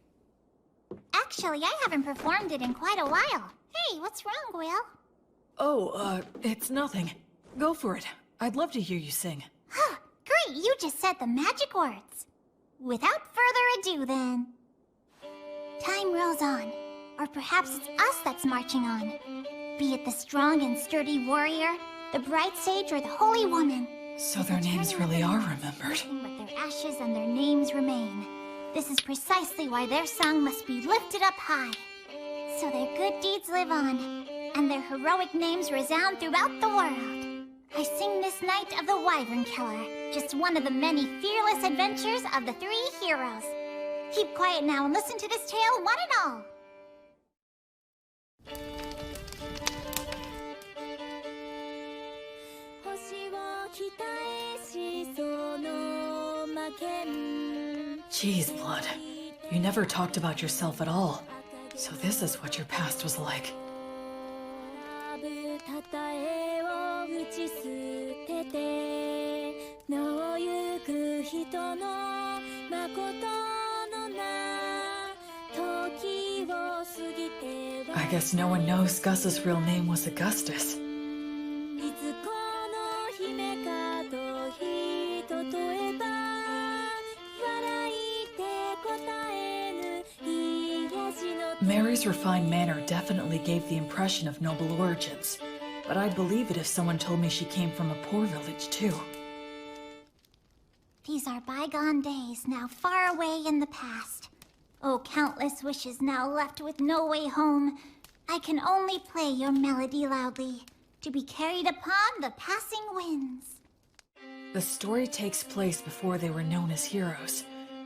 Actually, I haven't performed it in quite a while. Hey, what's wrong, Will? Oh, it's nothing. Go for it. I'd love to hear you sing. Great, you just said the magic words. Without further ado, then. Time rolls on. Or perhaps it's us that's marching on. Be it the strong and sturdy warrior, the bright sage, or the holy woman. So their names really are remembered. But their ashes and their names remain. This is precisely why their song must be lifted up high. So their good deeds live on, and their heroic names resound throughout the world. I sing this night of the Wyvern Killer, just one of the many fearless adventures of the three heroes. Keep quiet now and listen to this tale, one and all. Jeez, Blood. You never talked about yourself at all. So this is what your past was like. I guess no one knows Gus's real name was Augustus. Mary's refined manner definitely gave the impression of noble origins, but I'd believe it if someone told me she came from a poor village, too. These are bygone days, now far away in the past. Oh, countless wishes now left with no way home. I can only play your melody loudly, to be carried upon the passing winds. The story takes place before they were known as heroes,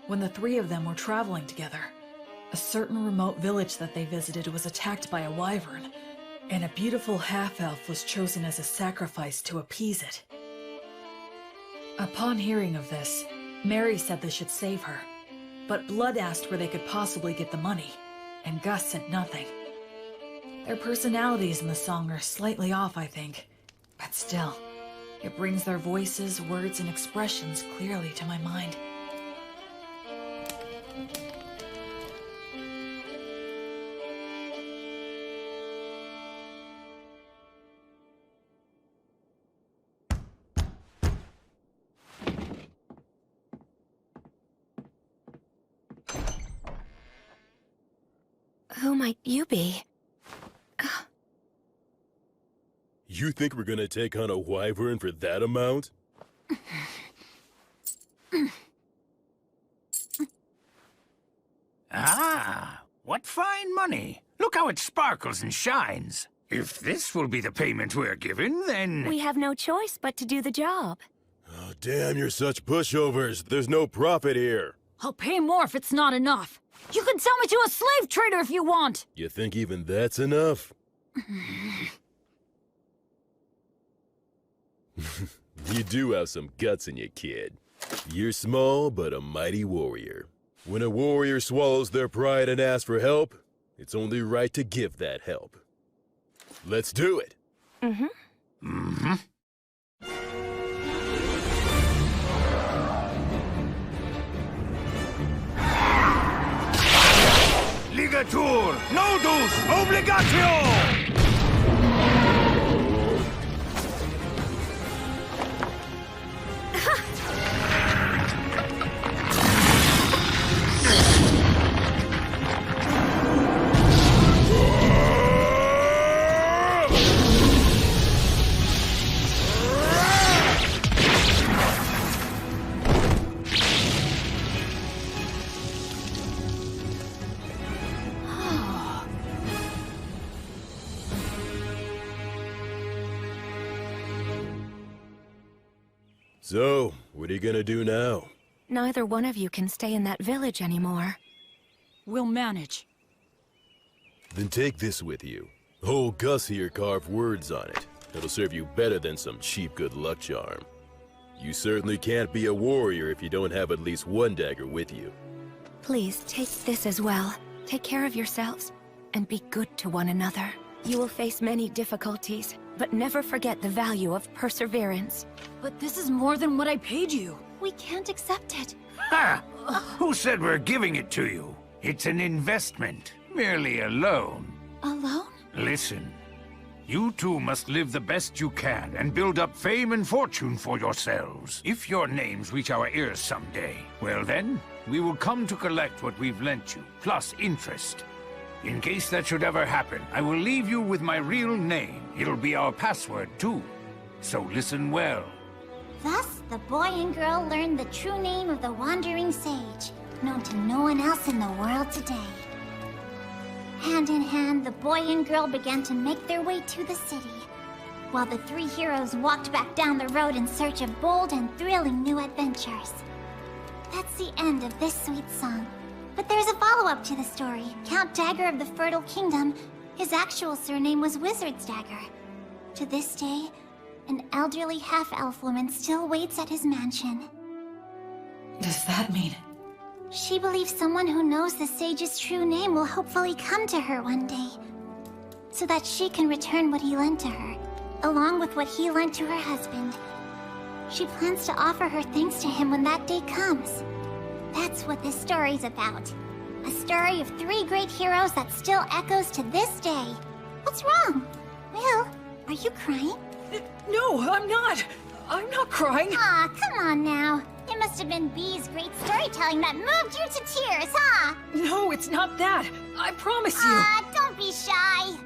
when the three of them were traveling together. A certain remote village that they visited was attacked by a wyvern, and a beautiful half-elf was chosen as a sacrifice to appease it. Upon hearing of this, Mary said they should save her, but Blood asked where they could possibly get the money, and Gus sent nothing. Their personalities in the song are slightly off, I think, but still, it brings their voices, words, and expressions clearly to my mind. Who might you be? You think we're gonna take on a wyvern for that amount? Ah, what fine money. Look how it sparkles and shines. If this will be the payment we're given, then... We have no choice but to do the job. Oh, damn, you're such pushovers. There's no profit here. I'll pay more if it's not enough. You can sell me to a slave trader if you want! You think even that's enough? You do have some guts in you, kid. You're small, but a mighty warrior. When a warrior swallows their pride and asks for help, it's only right to give that help. Let's do it! Ligatur! Nodus! Obligatio! So, what are you gonna do now? Neither one of you can stay in that village anymore. We'll manage. Then take this with you. Old Gus here carved words on it. It'll serve you better than some cheap good luck charm. You certainly can't be a warrior if you don't have at least one dagger with you. Please, take this as well. Take care of yourselves, and be good to one another. You will face many difficulties, but never forget the value of perseverance. But this is more than what I paid you. We can't accept it. Ha! Who said we're giving it to you? It's an investment, merely a loan. A loan? Listen, you two must live the best you can and build up fame and fortune for yourselves. If your names reach our ears someday, well then, we will come to collect what we've lent you, plus interest. In case that should ever happen, I will leave you with my real name. It'll be our password, too. So listen well. Thus, the boy and girl learned the true name of the Wandering Sage, known to no one else in the world today. Hand in hand, the boy and girl began to make their way to the city, while the three heroes walked back down the road in search of bold and thrilling new adventures. That's the end of this sweet song. But there's a follow-up to the story. Count Dagger of the Fertile Kingdom, his actual surname was Wizard's Dagger. To this day, an elderly half-elf woman still waits at his mansion. Does that mean? She believes someone who knows the sage's true name will hopefully come to her one day, so that she can return what he lent to her, along with what he lent to her husband. She plans to offer her thanks to him when that day comes. That's what this story's about. A story of three great heroes that still echoes to this day. What's wrong? Will, are you crying? No, I'm not. I'm not crying. Aw, come on now. It must have been Bee's great storytelling that moved you to tears, huh? No, it's not that. I promise you. Don't be shy.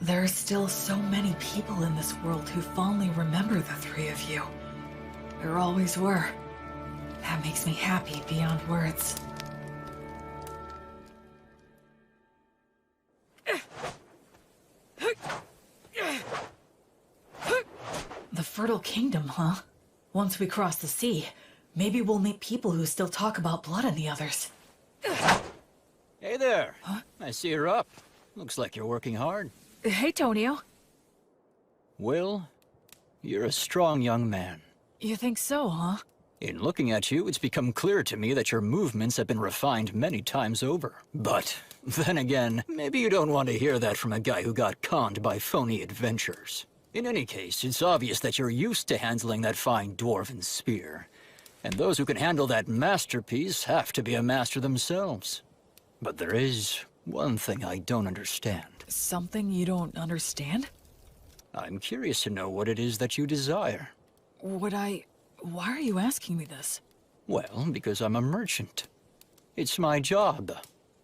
There are still so many people in this world who fondly remember the three of you. There always were. That makes me happy beyond words. The Fertile Kingdom, huh? Once we cross the sea, maybe we'll meet people who still talk about blood and the others. Hey there. Huh? I see you're up. Looks like you're working hard. Hey, Tonio. Will, you're a strong young man. You think so, huh? In looking at you, it's become clear to me that your movements have been refined many times over. But, then again, maybe you don't want to hear that from a guy who got conned by phony adventures. In any case, it's obvious that you're used to handling that fine dwarven spear. And those who can handle that masterpiece have to be a master themselves. But there is one thing I don't understand. Something you don't understand? I'm curious to know what it is that you desire. Why are you asking me this? Well, because I'm a merchant. It's my job.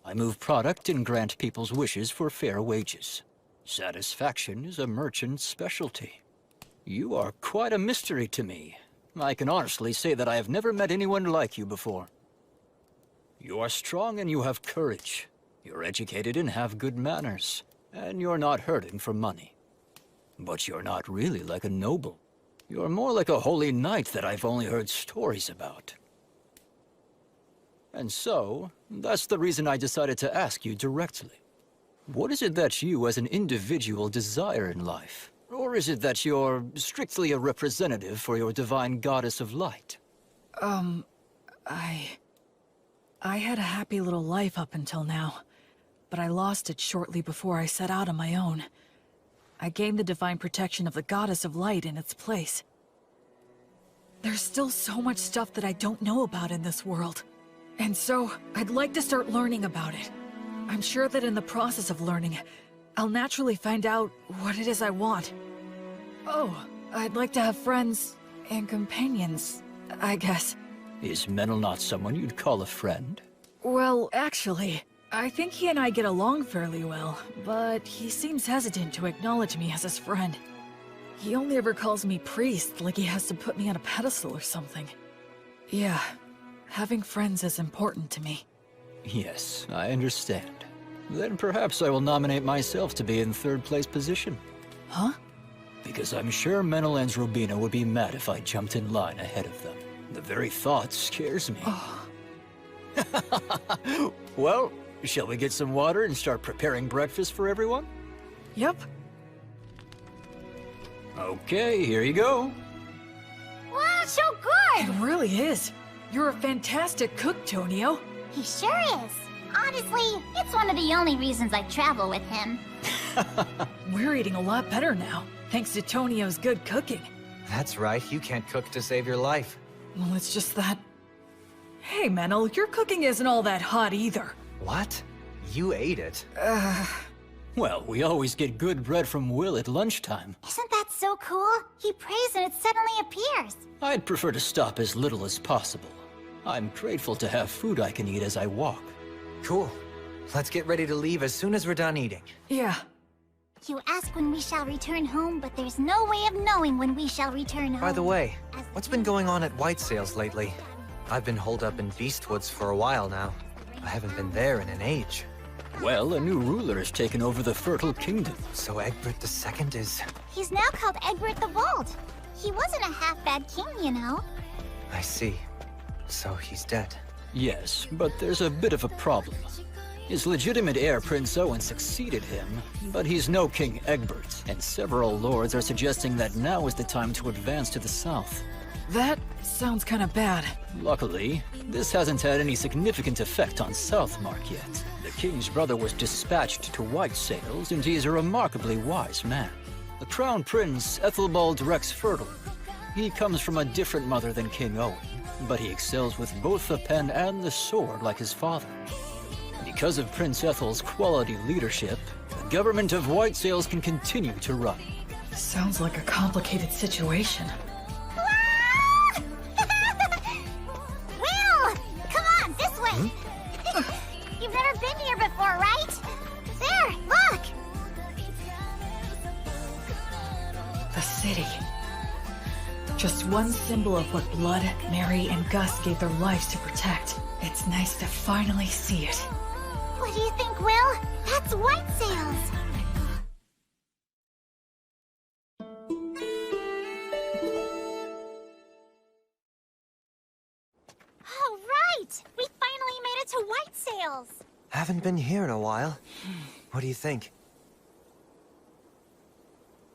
I move product and grant people's wishes for fair wages. Satisfaction is a merchant's specialty. You are quite a mystery to me. I can honestly say that I have never met anyone like you before. You are strong and you have courage. You're educated and have good manners. And you're not hurting for money. But you're not really like a noble. You're more like a holy knight that I've only heard stories about. And so, that's the reason I decided to ask you directly. What is it that you as an individual desire in life? Or is it that you're strictly a representative for your divine goddess of light? I had a happy little life up until now, but I lost it shortly before I set out on my own. I gained the divine protection of the goddess of light in its place. There's still so much stuff that I don't know about in this world. And so, I'd like to start learning about it. I'm sure that in the process of learning, I'll naturally find out what it is I want. Oh, I'd like to have friends and companions, I guess. Is Menel not someone you'd call a friend? Well, actually, I think he and I get along fairly well, but he seems hesitant to acknowledge me as his friend. He only ever calls me priest, like he has to put me on a pedestal or something. Yeah, having friends is important to me. Yes, I understand. Then perhaps I will nominate myself to be in third place position. Huh? Because I'm sure Menel and Robina would be mad if I jumped in line ahead of them. The very thought scares me. Oh. Well, shall we get some water and start preparing breakfast for everyone? Yep. Okay, here you go. Wow, so good! It really is. You're a fantastic cook, Tonio. He sure is. Honestly, it's one of the only reasons I travel with him. We're eating a lot better now, thanks to Tonio's good cooking. That's right, you can't cook to save your life. Well, it's just that... Hey, Menel, your cooking isn't all that hot either. What? You ate it. Well, we always get good bread from Will at lunchtime. Isn't that so cool? He prays and it suddenly appears. I'd prefer to stop as little as possible. I'm grateful to have food I can eat as I walk. Cool. Let's get ready to leave as soon as we're done eating. Yeah. You ask when we shall return home, but there's no way of knowing when we shall return home. By the way, what's been going on at White Sails lately? I've been holed up in Beastwoods for a while now. I haven't been there in an age. Well, a new ruler has taken over the Fertile Kingdom. So Egbert II is... He's now called Egbert the Bold. He wasn't a half-bad king, you know. I see. So he's dead. Yes, but there's a bit of a problem. His legitimate heir, Prince Owen, succeeded him, but he's no King Egbert, and several lords are suggesting that now is the time to advance to the south. That sounds kind of bad. Luckily, this hasn't had any significant effect on Southmark yet. The king's brother was dispatched to White Sails, and he is a remarkably wise man. The Crown Prince, Ethelbald Rex Fertile. He comes from a different mother than King Owen, but he excels with both the pen and the sword like his father. Because of Prince Ethel's quality leadership, the government of White Sails can continue to run. Sounds like a complicated situation. Will! Come on, this way! You've never been here before, right? There, look! The city. Just one symbol of what Blood, Mary, and Gus gave their lives to protect. It's nice to finally see it. What do you think, Will? That's White Sails! All right! We finally made it to White Sails! Haven't been here in a while. What do you think?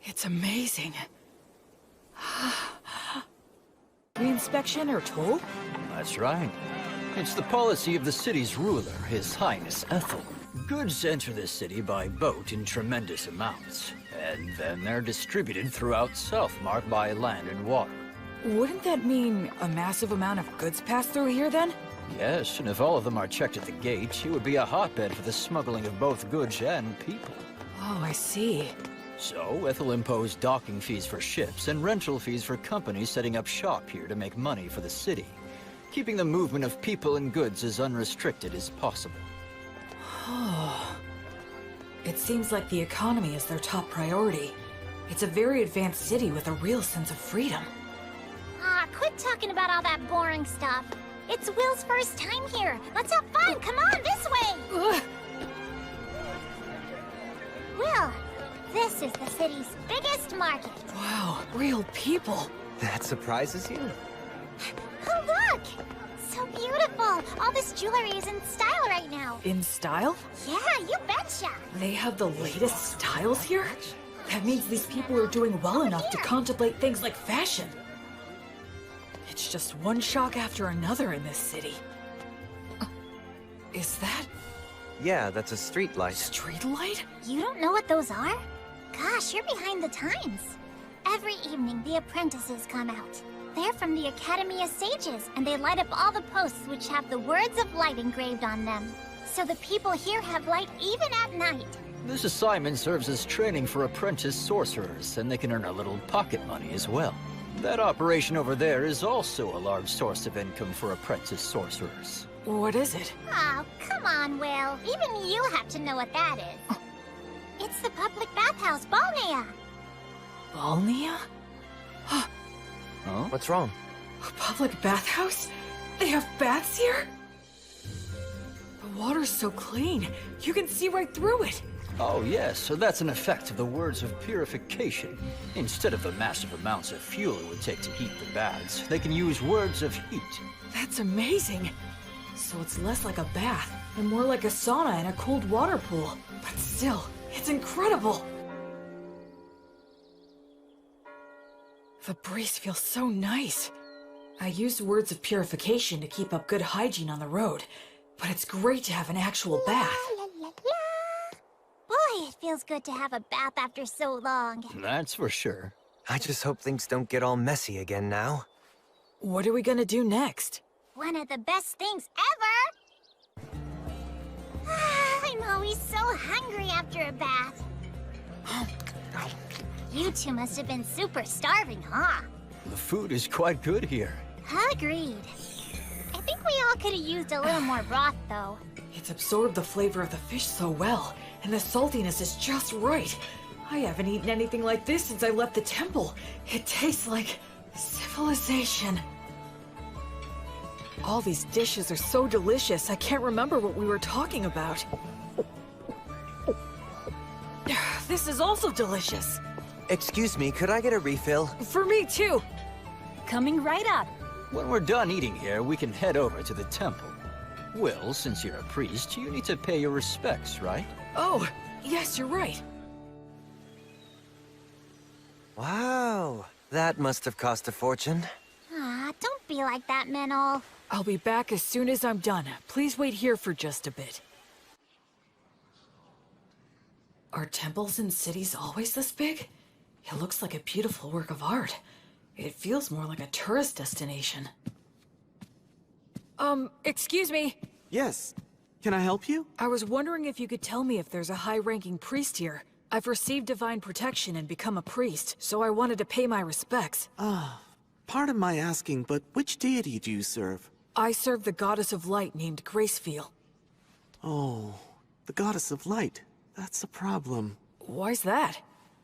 It's amazing. Reinspection or toll? That's right. It's the policy of the city's ruler, His Highness Ethel. Goods enter the city by boat in tremendous amounts, and then they're distributed throughout Southmark by land and water. Wouldn't that mean a massive amount of goods pass through here then? Yes, and if all of them are checked at the gate, it would be a hotbed for the smuggling of both goods and people. Oh, I see. So, Ethel imposed docking fees for ships and rental fees for companies setting up shop here to make money for the city, keeping the movement of people and goods as unrestricted as possible. Oh. It seems like the economy is their top priority. It's a very advanced city with a real sense of freedom. Quit talking about all that boring stuff. It's Will's first time here. Let's have fun. Come on, this way. Will, this is the city's biggest market. Wow, real people. That surprises you? Oh, look! So beautiful. All this jewelry is in style right now. In style? Yeah, you betcha. They have the latest styles here? That means these people are doing well enough to contemplate things like fashion. It's just one shock after another in this city. Is that... Yeah, that's a street light. Street light? You don't know what those are? Gosh, you're behind the times. Every evening, the apprentices come out. They're from the Academy of Sages, and they light up all the posts which have the words of light engraved on them. So the people here have light even at night. This assignment serves as training for apprentice sorcerers, and they can earn a little pocket money as well. That operation over there is also a large source of income for apprentice sorcerers. What is it? Oh, come on, Will. Even you have to know what that is. It's the public bathhouse, Balnea. Balnea? Huh? What's wrong? A public bathhouse? They have baths here? The water's so clean, you can see right through it. Oh yes, so that's an effect of the words of purification. Instead of the massive amounts of fuel it would take to heat the baths, they can use words of heat. That's amazing. So it's less like a bath, and more like a sauna and a cold water pool. But still, it's incredible. The breeze feels so nice. I use words of purification to keep up good hygiene on the road, but it's great to have an actual bath. Boy, it feels good to have a bath after so long. That's for sure. I just hope things don't get all messy again now. What are we gonna do next? One of the best things ever! I'm always so hungry after a bath. You two must have been super starving, huh? The food is quite good here. Agreed. I think could have used a little more broth, though. It's absorbed the flavor of the fish so well, and the saltiness is just right. I haven't eaten anything like this since I left the temple. It tastes like civilization. All these dishes are so delicious, I can't remember what we were talking about. This is also delicious. Excuse me, could I get a refill? For me too. Coming right up. When we're done eating here, we can head over to the temple. Will, since you're a priest, you need to pay your respects, right? Oh, yes, you're right. Wow, that must have cost a fortune. Ah, don't be like that, Menel. I'll be back as soon as I'm done. Please wait here for just a bit. Are temples in cities always this big? It looks like a beautiful work of art. It feels more like a tourist destination. Excuse me. Yes. Can I help you? I was wondering if you could tell me if there's a high-ranking priest here. I've received divine protection and become a priest, so I wanted to pay my respects. Pardon my asking, but which deity do you serve? I serve the goddess of light named Gracefeel. Oh, the goddess of light. That's a problem. Why's that?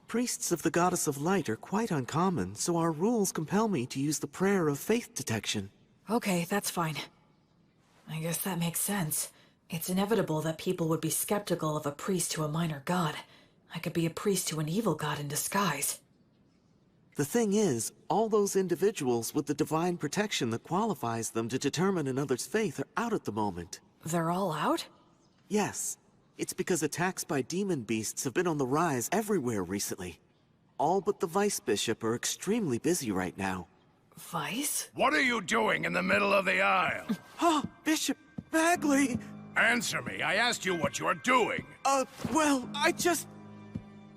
Priests of the goddess of light are quite uncommon, so our rules compel me to use the prayer of faith detection. Okay, that's fine. I guess that makes sense. It's inevitable that people would be skeptical of a priest to a minor god. I could be a priest to an evil god in disguise. The thing is, all those individuals with the divine protection that qualifies them to determine another's faith are out at the moment. They're all out? Yes. It's because attacks by demon beasts have been on the rise everywhere recently. All but the Vice Bishop are extremely busy right now. Vice? What are you doing in the middle of the aisle? Bishop Bagley! Answer me. I asked you what you're doing. Well, I just...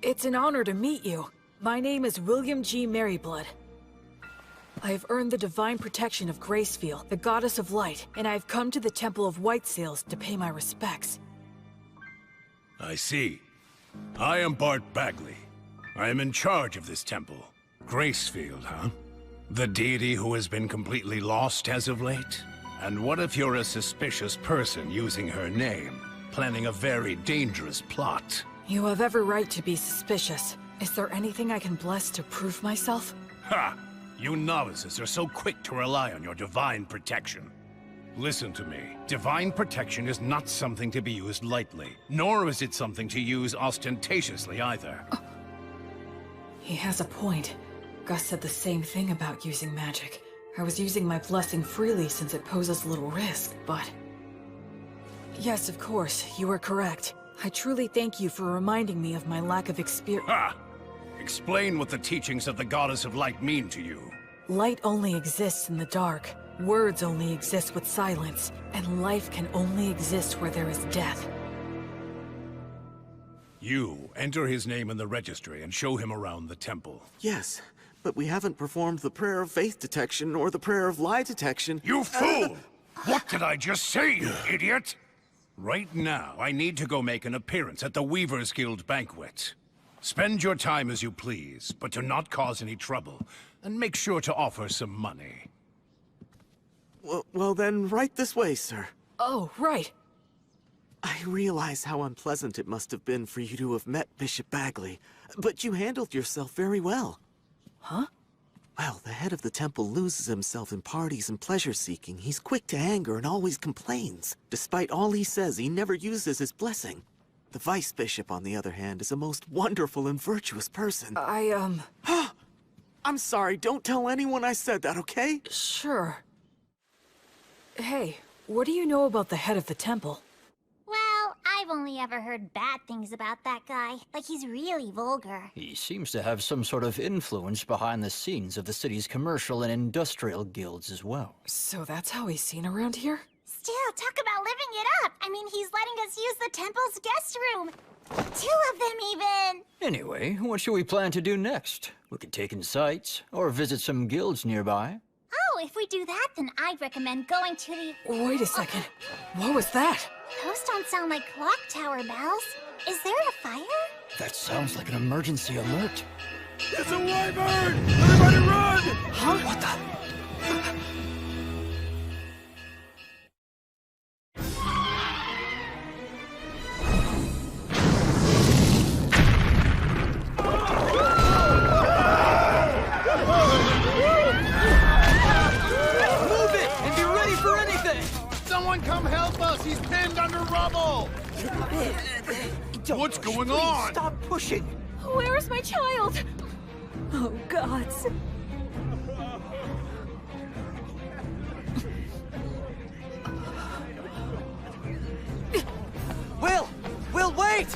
It's an honor to meet you. My name is William G. Merryblood. I have earned the divine protection of Gracefeel, the goddess of light, and I have come to the Temple of Whitesails to pay my respects. I see. I am Bart Bagley. I am in charge of this temple. Gracefield, huh? The deity who has been completely lost as of late? And what if you're a suspicious person using her name, planning a very dangerous plot? You have every right to be suspicious. Is there anything I can bless to prove myself? Ha! You novices are so quick to rely on your divine protection. Listen to me. Divine protection is not something to be used lightly, nor is it something to use ostentatiously either. He has a point. Gus said the same thing about using magic. I was using my blessing freely since it poses little risk, but... Yes, of course, you are correct. I truly thank you for reminding me of my lack of experience. Ha! Explain what the teachings of the Goddess of Light mean to you. Light only exists in the dark. Words only exist with silence. And life can only exist where there is death. You enter his name in the registry and show him around the temple. Yes, but we haven't performed the prayer of faith detection or the prayer of lie detection. You fool! What did I just say, you idiot? Right now, I need to go make an appearance at the Weavers Guild banquet. Spend your time as you please, but do not cause any trouble, and make sure to offer some money. Well then, right this way, sir. Oh, right. I realize how unpleasant it must have been for you to have met Bishop Bagley, but you handled yourself very well. Huh? Well, the head of the temple loses himself in parties and pleasure-seeking. He's quick to anger and always complains. Despite all he says, he never uses his blessing. The Vice Bishop, on the other hand, is a most wonderful and virtuous person. I'm sorry, don't tell anyone I said that, okay? Sure. Hey, what do you know about the head of the temple? Well, I've only ever heard bad things about that guy. Like, he's really vulgar. He seems to have some sort of influence behind the scenes of the city's commercial and industrial guilds as well. So that's how he's seen around here? Still, talk about living it up. I mean, he's letting us use the temple's guest room. 2 of them, even. Anyway, what should we plan to do next? We could take in sights, or visit some guilds nearby. Oh, if we do that, then I'd recommend going to the... Wait a second. What was that? Those don't sound like clock tower bells. Is there a fire? That sounds like an emergency alert. It's a wyvern! Everybody run! Huh? What the... He's pinned under rubble! What's going on? Stop pushing! Where is my child? Oh, gods. Will! Will, wait!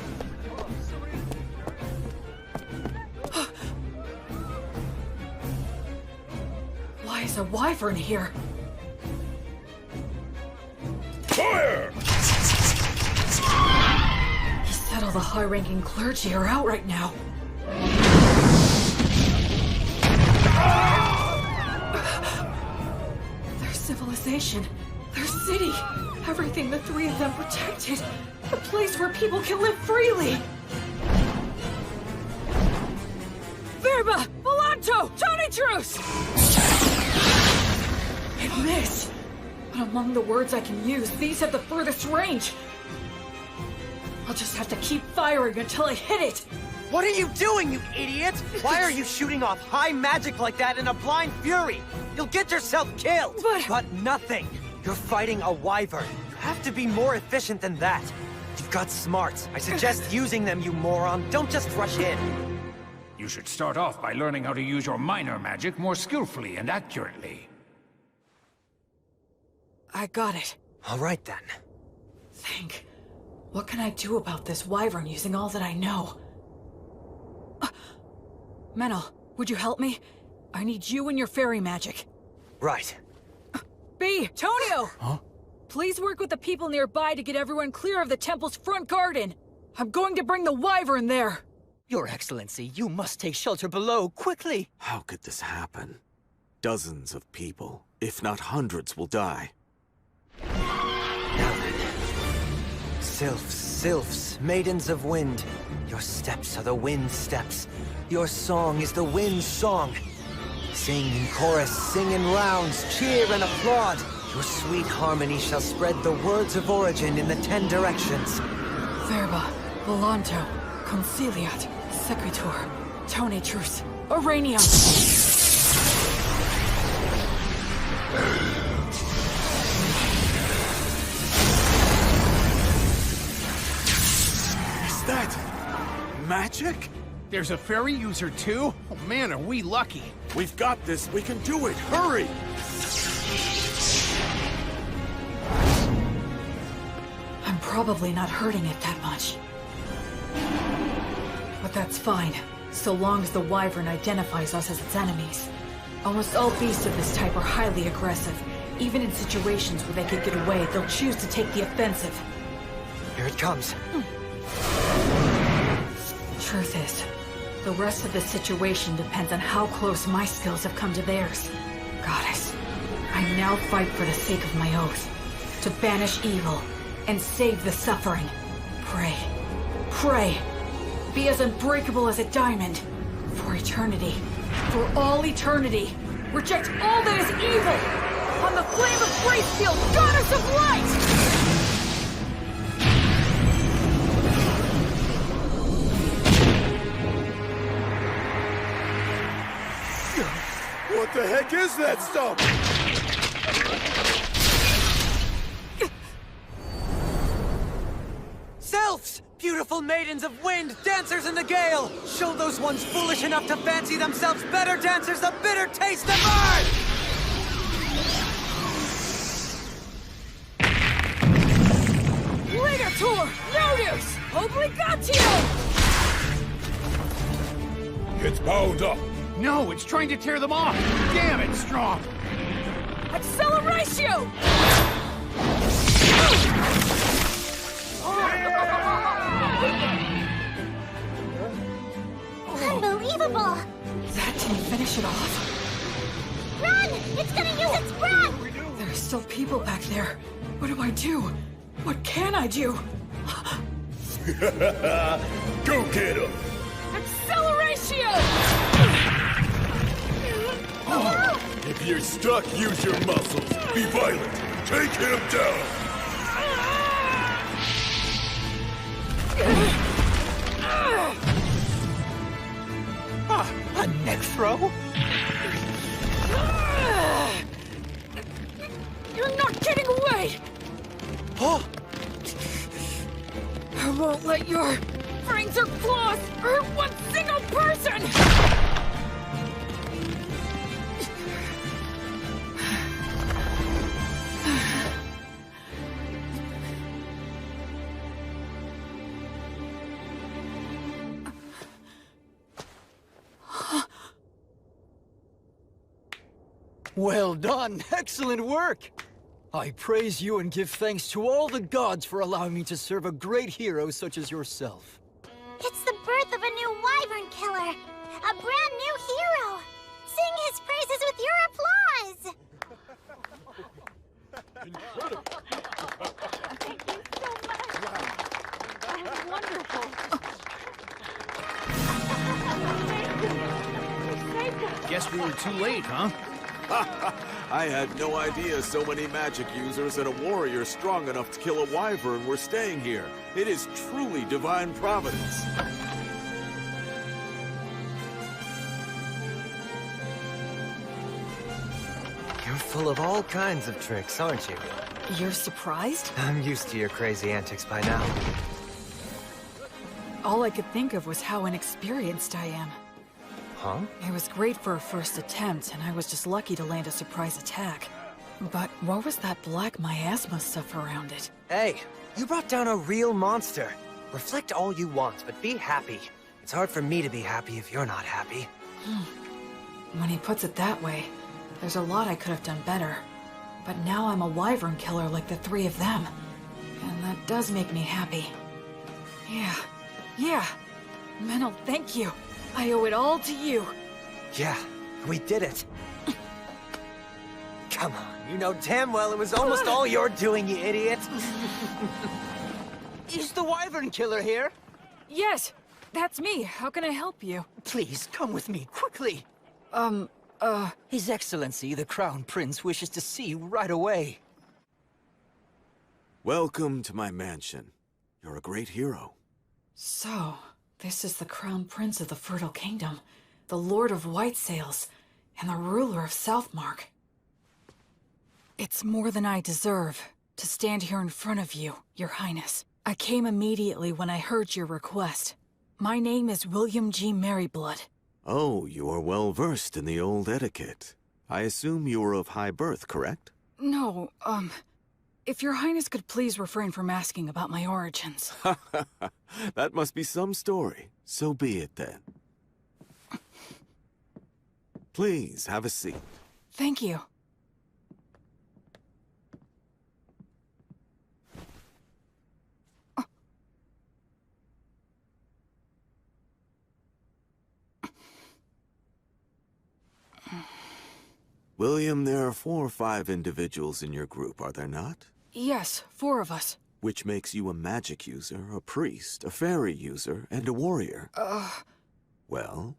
Why is a wyvern here? Fire! He said all the high-ranking clergy are out right now. Their civilization, their city, everything the three of them protected. A place where people can live freely. Verba! Volanto! Tony Truce! It missed. But among the words I can use, these have the furthest range. I'll just have to keep firing until I hit it. What are you doing, you idiot? Why are you shooting off high magic like that in a blind fury? You'll get yourself killed! But nothing! You're fighting a wyvern. You have to be more efficient than that. You've got smarts. I suggest using them, you moron. Don't just rush in. You should start off by learning how to use your minor magic more skillfully and accurately. I got it. All right, then. Think. What can I do about this wyvern using all that I know? Menel, would you help me? I need you and your fairy magic. Right. B, Tonio! Huh? Please work with the people nearby to get everyone clear of the temple's front garden. I'm going to bring the wyvern there. Your Excellency, you must take shelter below, quickly! How could this happen? Dozens of people, if not hundreds, will die. Now then. Sylphs, sylphs, maidens of wind. Your steps are the wind's steps. Your song is the wind's song. Sing in chorus, sing in rounds, cheer and applaud. Your sweet harmony shall spread the words of origin in the 10 directions. Verba, Volanto, Conciliat, Sequitur, Tone Truce, Oranium. Is that magic? There's a fairy user too? Oh man, are we lucky. We've got this, we can do it, hurry! I'm probably not hurting it that much. But that's fine, so long as the wyvern identifies us as its enemies. Almost all beasts of this type are highly aggressive. Even in situations where they could get away, they'll choose to take the offensive. Here it comes. Truth is, the rest of the situation depends on how close my skills have come to theirs. Goddess, I now fight for the sake of my oath. To banish evil and save the suffering. Pray. Pray. Be as unbreakable as a diamond. For eternity. For all eternity. Reject all that is evil! On the flame of Gracefield, goddess of light! What the heck is that stuff? Sylphs! Beautiful maidens of wind, dancers in the gale! Show those ones foolish enough to fancy themselves better dancers the bitter taste of earth! Ligator! Notice! Obligatio! It's bound up. No, it's trying to tear them off! Damn it, Strong! Acceleratio! Unbelievable! That didn't finish it off. Run! It's gonna use its breath! There's still people back there. What do I do? What can I do? Go get him! Acceleratio! If you're stuck, use your muscles. Be violent. Take him down. A neck throw? You're not getting away! Oh, won't let your fangs or claws hurt one single person! Well done! Excellent work! I praise you and give thanks to all the gods for allowing me to serve a great hero such as yourself. It's the birth of a new wyvern killer! A brand new hero! Sing his praises with your applause! Thank you so much! That was wonderful! Guess we were too late, huh? I had no idea so many magic users and a warrior strong enough to kill a wyvern were staying here. It is truly divine providence. You're full of all kinds of tricks, aren't you? You're surprised? I'm used to your crazy antics by now. All I could think of was how inexperienced I am. Huh? It was great for a first attempt, and I was just lucky to land a surprise attack. But what was that black miasma stuff around it? Hey, you brought down a real monster. Reflect all you want, but be happy. It's hard for me to be happy if you're not happy. When he puts it that way, there's a lot I could have done better. But now I'm a wyvern killer like the three of them. And that does make me happy. Yeah. Menel, thank you. I owe it all to you. Yeah, we did it. Come on, you know damn well it was almost all your doing, you idiot. Is the wyvern killer here? Yes, that's me. How can I help you? Please, come with me, quickly. His Excellency, the Crown Prince, wishes to see you right away. Welcome to my mansion. You're a great hero. So, this is the Crown Prince of the Fertile Kingdom, the Lord of White Sails, and the ruler of Southmark. It's more than I deserve to stand here in front of you, Your Highness. I came immediately when I heard your request. My name is William G. Merryblood. Oh, you are well versed in the old etiquette. I assume you are of high birth, correct? No, if Your Highness could please refrain from asking about my origins. That must be some story. So be it then. Please, have a seat. Thank you. William, there are 4 or 5 individuals in your group, are there not? Yes, 4 of us. Which makes you a magic user, a priest, a fairy user, and a warrior. Well?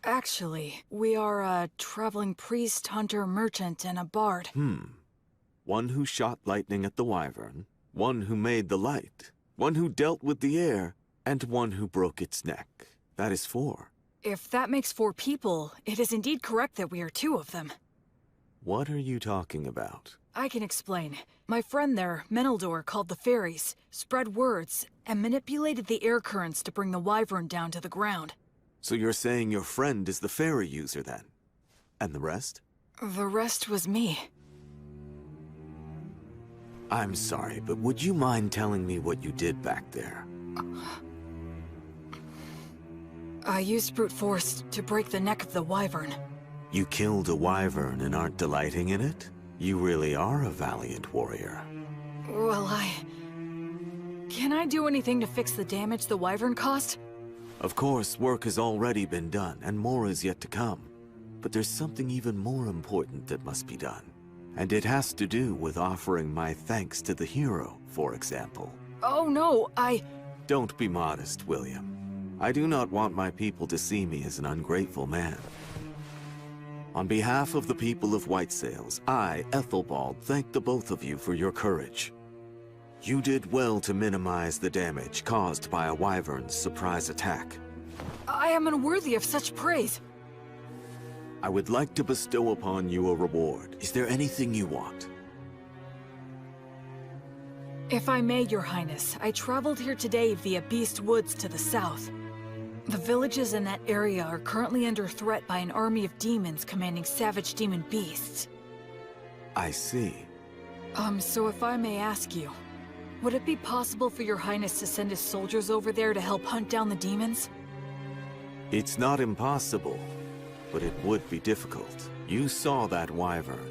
Actually, we are a traveling priest, hunter, merchant, and a bard. One who shot lightning at the wyvern, one who made the light, one who dealt with the air, and one who broke its neck. That is 4. If that makes 4 people, it is indeed correct that we are 2 of them. What are you talking about? I can explain. My friend there, Meneldor, called the fairies, spread words, and manipulated the air currents to bring the wyvern down to the ground. So you're saying your friend is the fairy user then? And the rest? The rest was me. I'm sorry, but would you mind telling me what you did back there? I used brute force to break the neck of the wyvern. You killed a wyvern and aren't delighting in it? You really are a valiant warrior. Well, Can I do anything to fix the damage the wyvern caused? Of course, work has already been done, and more is yet to come. But there's something even more important that must be done. And it has to do with offering my thanks to the hero, for example. Oh no, Don't be modest, William. I do not want my people to see me as an ungrateful man. On behalf of the people of White Sails, I, Ethelbald, thank the both of you for your courage. You did well to minimize the damage caused by a wyvern's surprise attack. I am unworthy of such praise. I would like to bestow upon you a reward. Is there anything you want? If I may, Your Highness, I traveled here today via Beast Woods to the south. The villages in that area are currently under threat by an army of demons commanding savage demon beasts. I see. So if I may ask you, would it be possible for Your Highness to send his soldiers over there to help hunt down the demons? It's not impossible, but it would be difficult. You saw that wyvern.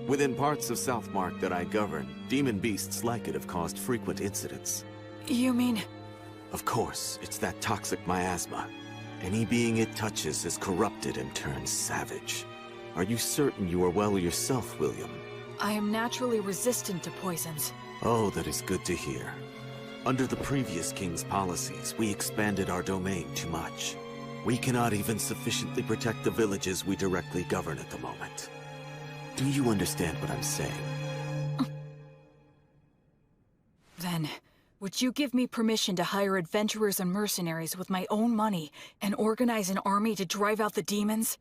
Within parts of Southmark that I govern, demon beasts like it have caused frequent incidents. You mean... Of course, it's that toxic miasma. Any being it touches is corrupted and turns savage. Are you certain you are well yourself, William? I am naturally resistant to poisons. Oh, that is good to hear. Under the previous king's policies, we expanded our domain too much. We cannot even sufficiently protect the villages we directly govern at the moment. Do you understand what I'm saying? Then, would you give me permission to hire adventurers and mercenaries with my own money and organize an army to drive out the demons?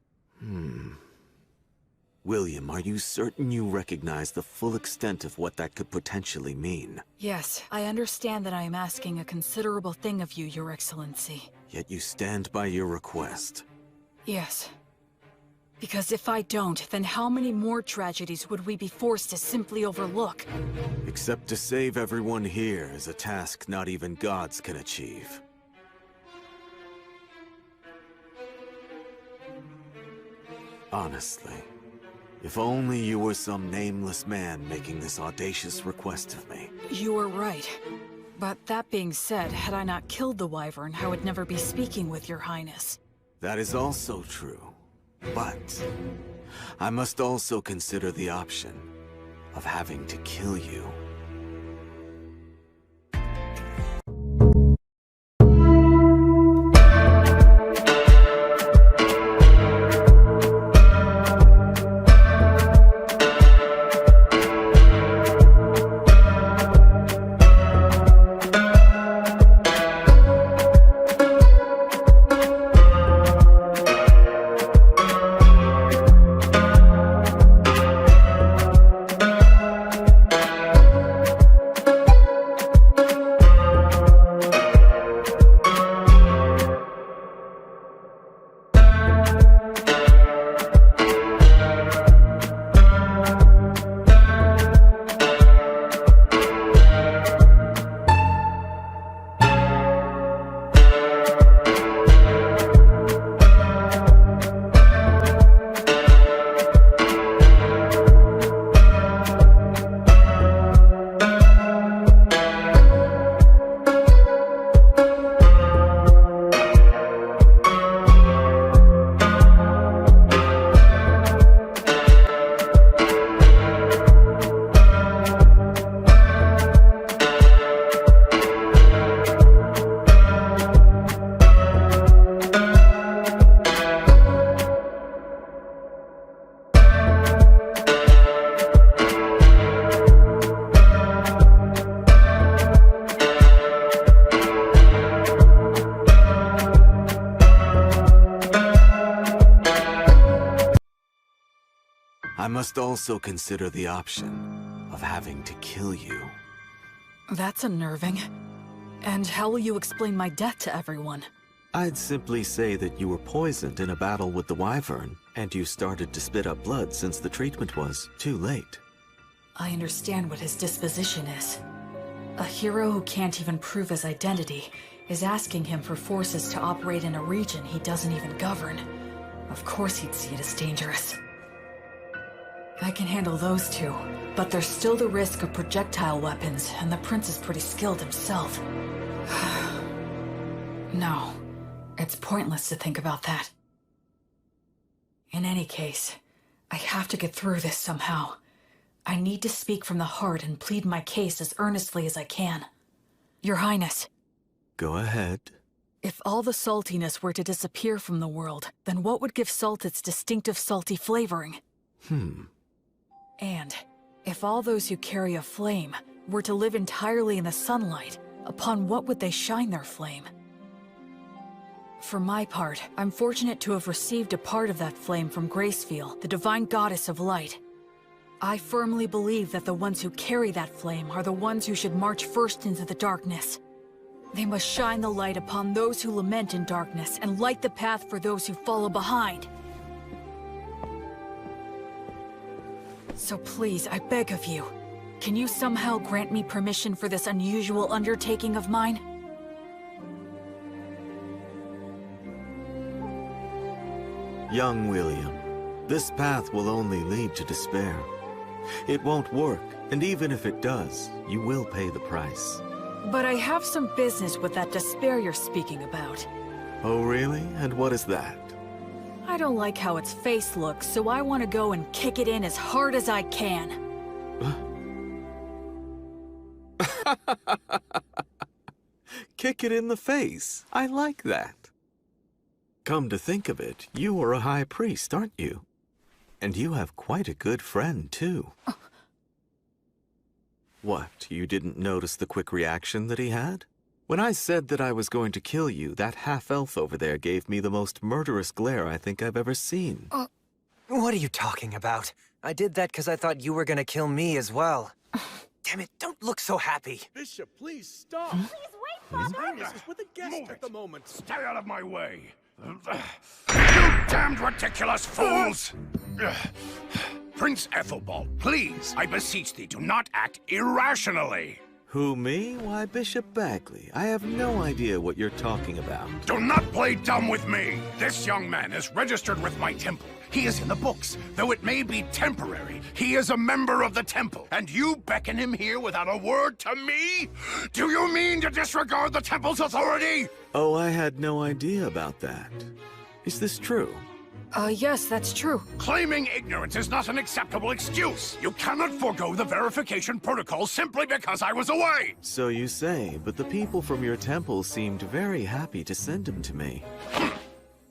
William, are you certain you recognize the full extent of what that could potentially mean? Yes, I understand that I am asking a considerable thing of you, Your Excellency. Yet you stand by your request. Yes. Because if I don't, then how many more tragedies would we be forced to simply overlook? Except to save everyone here is a task not even gods can achieve. Honestly, if only you were some nameless man making this audacious request of me. You are right. But that being said, had I not killed the wyvern, I would never be speaking with Your Highness. That is also true. But I must also consider the option of having to kill you. I must also consider the option of having to kill you. That's unnerving. And how will you explain my death to everyone? I'd simply say that you were poisoned in a battle with the wyvern, and you started to spit up blood since the treatment was too late. I understand what his disposition is. A hero who can't even prove his identity is asking him for forces to operate in a region he doesn't even govern. Of course he'd see it as dangerous. I can handle those two, but there's still the risk of projectile weapons, and the prince is pretty skilled himself. No, it's pointless to think about that. In any case, I have to get through this somehow. I need to speak from the heart and plead my case as earnestly as I can. Your Highness. Go ahead. If all the saltiness were to disappear from the world, then what would give salt its distinctive salty flavoring? And if all those who carry a flame were to live entirely in the sunlight, upon what would they shine their flame? For my part, I'm fortunate to have received a part of that flame from Gracefiel, the divine goddess of light. I firmly believe that the ones who carry that flame are the ones who should march first into the darkness. They must shine the light upon those who lament in darkness and light the path for those who follow behind. So please, I beg of you, can you somehow grant me permission for this unusual undertaking of mine? Young William, this path will only lead to despair. It won't work, and even if it does, you will pay the price. But I have some business with that despair you're speaking about. Oh, really? And what is that? I don't like how its face looks, so I want to go and kick it in as hard as I can. Kick it in the face. I like that. Come to think of it, you are a high priest, aren't you? And you have quite a good friend, too. What, you didn't notice the quick reaction that he had? When I said that I was going to kill you, that half-elf over there gave me the most murderous glare I think I've ever seen. What are you talking about? I did that because I thought you were gonna kill me as well. Damn it, don't look so happy. Bishop, please stop. Please wait, Father. This is with a guest at the moment. Stay out of my way. You damned ridiculous fools! Prince Ethelbald, please, I beseech thee, do not act irrationally. Who, me? Why, Bishop Bagley. I have no idea what you're talking about. Do not play dumb with me. This young man is registered with my temple. He is in the books. Though it may be temporary, he is a member of the temple. And you beckon him here without a word to me? Do you mean to disregard the temple's authority? Oh, I had no idea about that. Is this true? Yes, that's true. Claiming ignorance is not an acceptable excuse. You cannot forego the verification protocol simply because I was away. So you say, but the people from your temple seemed very happy to send him to me.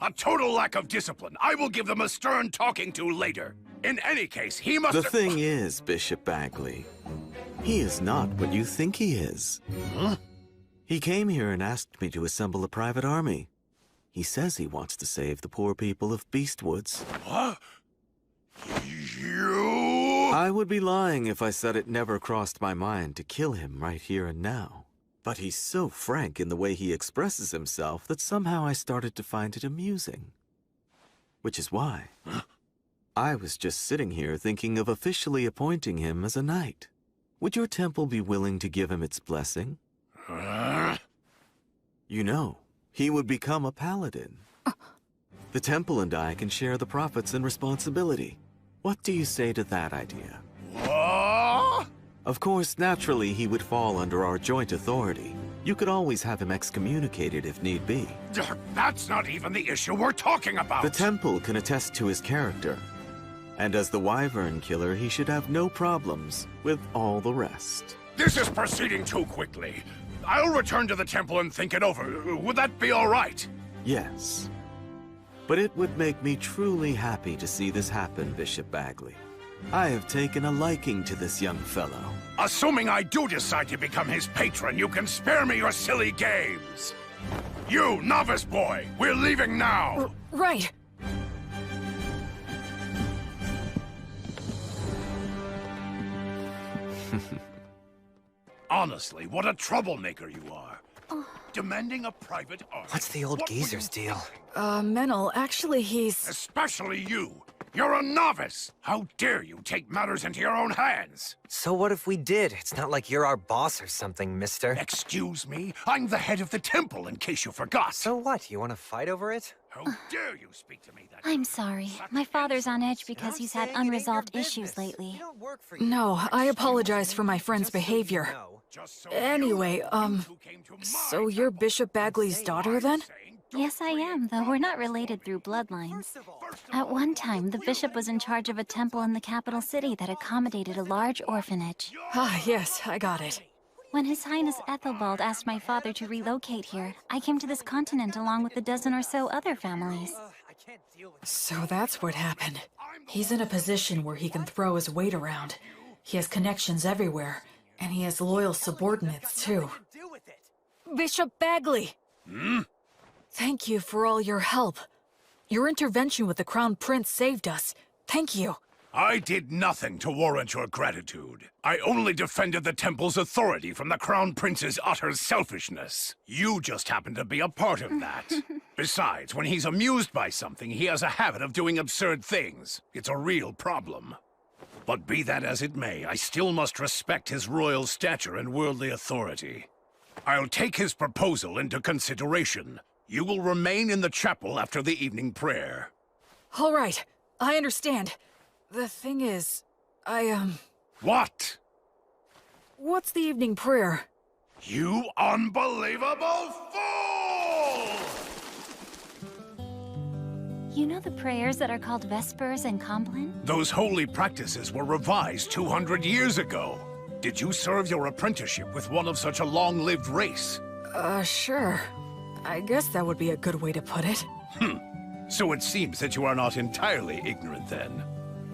A total lack of discipline. I will give them a stern talking to later. In any case, he must... The thing is, Bishop Bagley, he is not what you think he is. Huh? He came here and asked me to assemble a private army. He says he wants to save the poor people of Beastwoods. What? You... I would be lying if I said it never crossed my mind to kill him right here and now. But he's so frank in the way he expresses himself that somehow I started to find it amusing. Which is why I was just sitting here thinking of officially appointing him as a knight. Would your temple be willing to give him its blessing? You know, he would become a paladin. The temple and I can share the profits and responsibility. What do you say to that idea? What? Of course, naturally, he would fall under our joint authority. You could always have him excommunicated if need be. That's not even the issue we're talking about. The temple can attest to his character. And as the Wyvern Killer, he should have no problems with all the rest. This is proceeding too quickly. I'll return to the temple and think it over. Would that be all right? Yes. But it would make me truly happy to see this happen, Bishop Bagley. I have taken a liking to this young fellow. Assuming I do decide to become his patron, you can spare me your silly games. You, novice boy, we're leaving now. Right. Honestly, what a troublemaker you are. Demanding a private army. What's the old geezer's deal? Menel, actually he's... Especially you. You're a novice. How dare you take matters into your own hands? So what if we did? It's not like you're our boss or something, mister. Excuse me? I'm the head of the temple, in case you forgot. So what? You want to fight over it? How dare you speak to me that I'm sorry. My father's on edge because he's had unresolved issues lately. No, I apologize for my friend's behavior. Anyway, so you're Bishop Bagley's daughter, then? Yes, I am, though we're not related through bloodlines. At one time, the bishop was in charge of a temple in the capital city that accommodated a large orphanage. Ah, yes, I got it. When His Highness Ethelbald asked my father to relocate here, I came to this continent along with a dozen or so other families. So that's what happened. He's in a position where he can throw his weight around. He has connections everywhere, and he has loyal subordinates, too. Bishop Bagley! Thank you for all your help. Your intervention with the Crown Prince saved us. Thank you. I did nothing to warrant your gratitude. I only defended the temple's authority from the Crown Prince's utter selfishness. You just happen to be a part of that. Besides, when he's amused by something, he has a habit of doing absurd things. It's a real problem. But be that as it may, I still must respect his royal stature and worldly authority. I'll take his proposal into consideration. You will remain in the chapel after the evening prayer. All right, I understand. The thing is, What? What's the evening prayer? You unbelievable fool! You know the prayers that are called Vespers and Compline? Those holy practices were revised 200 years ago. Did you serve your apprenticeship with one of such a long-lived race? Sure. I guess that would be a good way to put it. So it seems that you are not entirely ignorant then.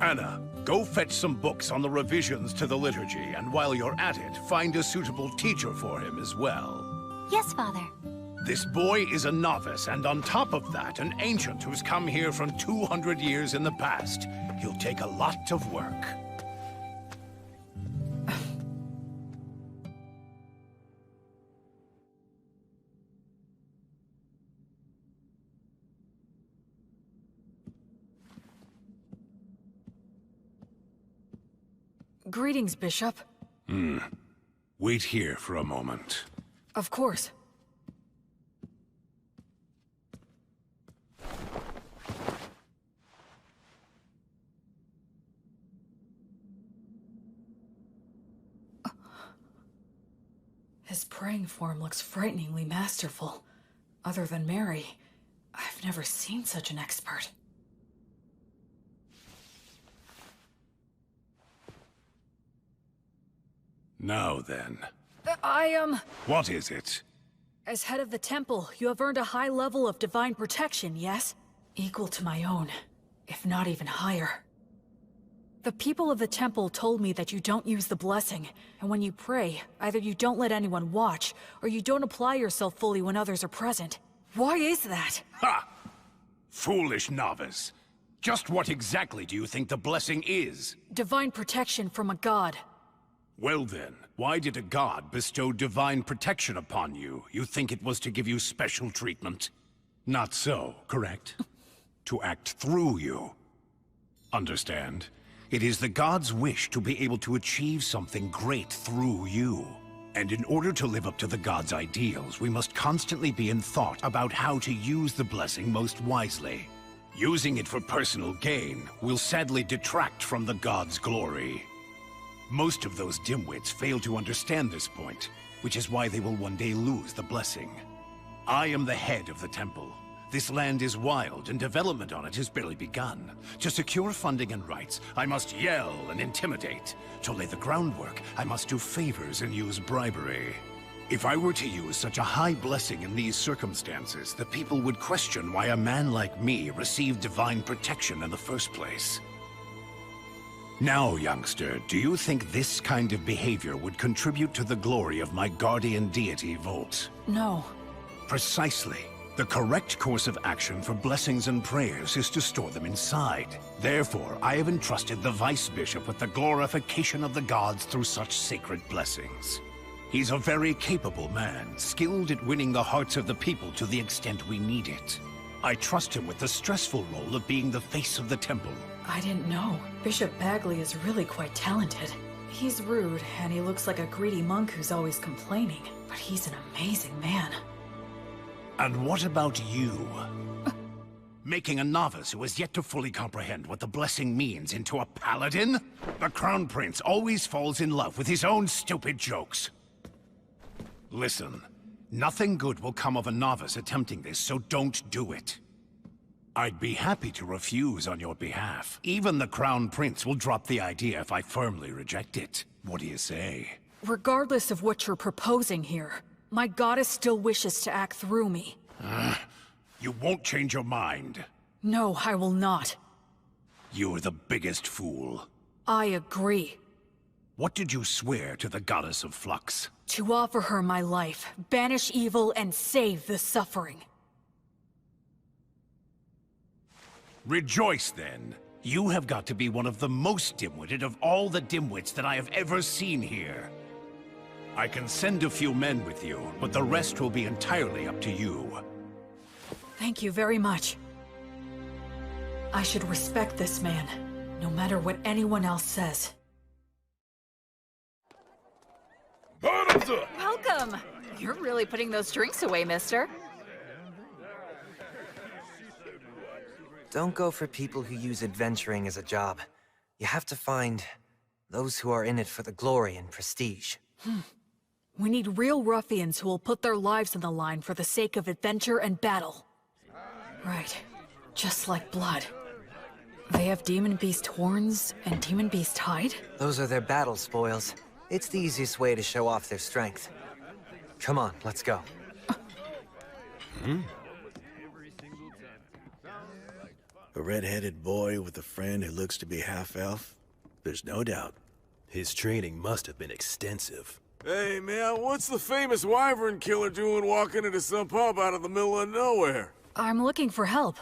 Anna, go fetch some books on the revisions to the liturgy, and while you're at it, find a suitable teacher for him as well. Yes, Father. This boy is a novice, and on top of that, an ancient who's come here from 200 years in the past. He'll take a lot of work. Greetings, Bishop. Wait here for a moment. Of course. His praying form looks frighteningly masterful. Other than Mary, I've never seen such an expert. Now then. What is it? As head of the temple, you have earned a high level of divine protection, yes? Equal to my own, if not even higher. The people of the temple told me that you don't use the blessing, and when you pray, either you don't let anyone watch, or you don't apply yourself fully when others are present. Why is that? Ha! Foolish novice. Just what exactly do you think the blessing is? Divine protection from a god. Well then, why did a god bestow divine protection upon you? You think it was to give you special treatment? Not so, correct? To act through you. Understand? It is the god's wish to be able to achieve something great through you. And in order to live up to the god's ideals, we must constantly be in thought about how to use the blessing most wisely. Using it for personal gain will sadly detract from the god's glory. Most of those dimwits fail to understand this point, which is why they will one day lose the blessing. I am the head of the temple. This land is wild, and development on it has barely begun. To secure funding and rights, I must yell and intimidate. To lay the groundwork, I must do favors and use bribery. If I were to use such a high blessing in these circumstances, the people would question why a man like me received divine protection in the first place. Now, youngster, do you think this kind of behavior would contribute to the glory of my guardian deity, Volt? No. Precisely. The correct course of action for blessings and prayers is to store them inside. Therefore, I have entrusted the Vice Bishop with the glorification of the gods through such sacred blessings. He's a very capable man, skilled at winning the hearts of the people to the extent we need it. I trust him with the stressful role of being the face of the temple. I didn't know. Bishop Bagley is really quite talented. He's rude, and he looks like a greedy monk who's always complaining. But he's an amazing man. And what about you? Making a novice who has yet to fully comprehend what the blessing means into a paladin? The Crown Prince always falls in love with his own stupid jokes. Listen, nothing good will come of a novice attempting this, so don't do it. I'd be happy to refuse on your behalf. Even the Crown Prince will drop the idea if I firmly reject it. What do you say? Regardless of what you're proposing here, my goddess still wishes to act through me. You won't change your mind. No, I will not. You're the biggest fool. I agree. What did you swear to the Goddess of Flux? To offer her my life, banish evil, and save the suffering. Rejoice, then. You have got to be one of the most dim-witted of all the dimwits that I have ever seen here. I can send a few men with you, but the rest will be entirely up to you. Thank you very much. I should respect this man, no matter what anyone else says. Welcome! You're really putting those drinks away, mister. Don't go for people who use adventuring as a job. You have to find those who are in it for the glory and prestige. We need real ruffians who will put their lives on the line for the sake of adventure and battle. Right. Just like blood. They have Demon Beast horns and Demon Beast hide? Those are their battle spoils. It's the easiest way to show off their strength. Come on, let's go. A red-headed boy with a friend who looks to be half-elf? There's no doubt. His training must have been extensive. Hey, man, what's the famous wyvern killer doing walking into some pub out of the middle of nowhere? I'm looking for help.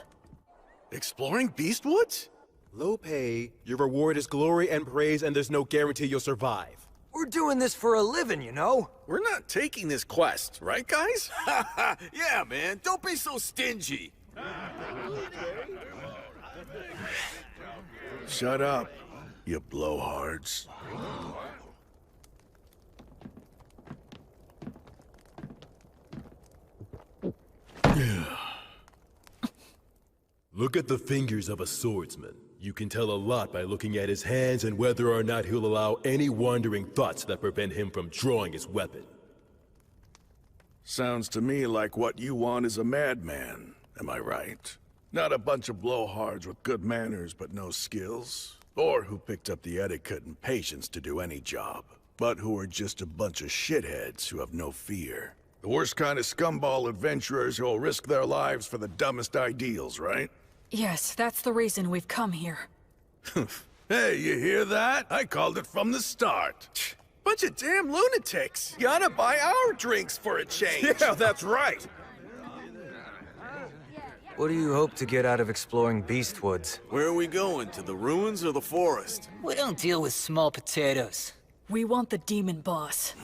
Exploring Beastwoods? Low pay, your reward is glory and praise, and there's no guarantee you'll survive. We're doing this for a living, you know? We're not taking this quest, right, guys? Yeah, man, don't be so stingy. Shut up, you blowhards. Look at the fingers of a swordsman. You can tell a lot by looking at his hands and whether or not he'll allow any wandering thoughts that prevent him from drawing his weapon. Sounds to me like what you want is a madman, am I right? Not a bunch of blowhards with good manners but no skills, or who picked up the etiquette and patience to do any job, but who are just a bunch of shitheads who have no fear. The worst kind of scumball adventurers who'll risk their lives for the dumbest ideals, right? Yes, that's the reason we've come here. Hey, you hear that? I called it from the start. Bunch of damn lunatics! You ought to buy our drinks for a change! Yeah, that's right! What do you hope to get out of exploring Beastwoods? Where are we going? To the ruins or the forest? We don't deal with small potatoes. We want the demon boss.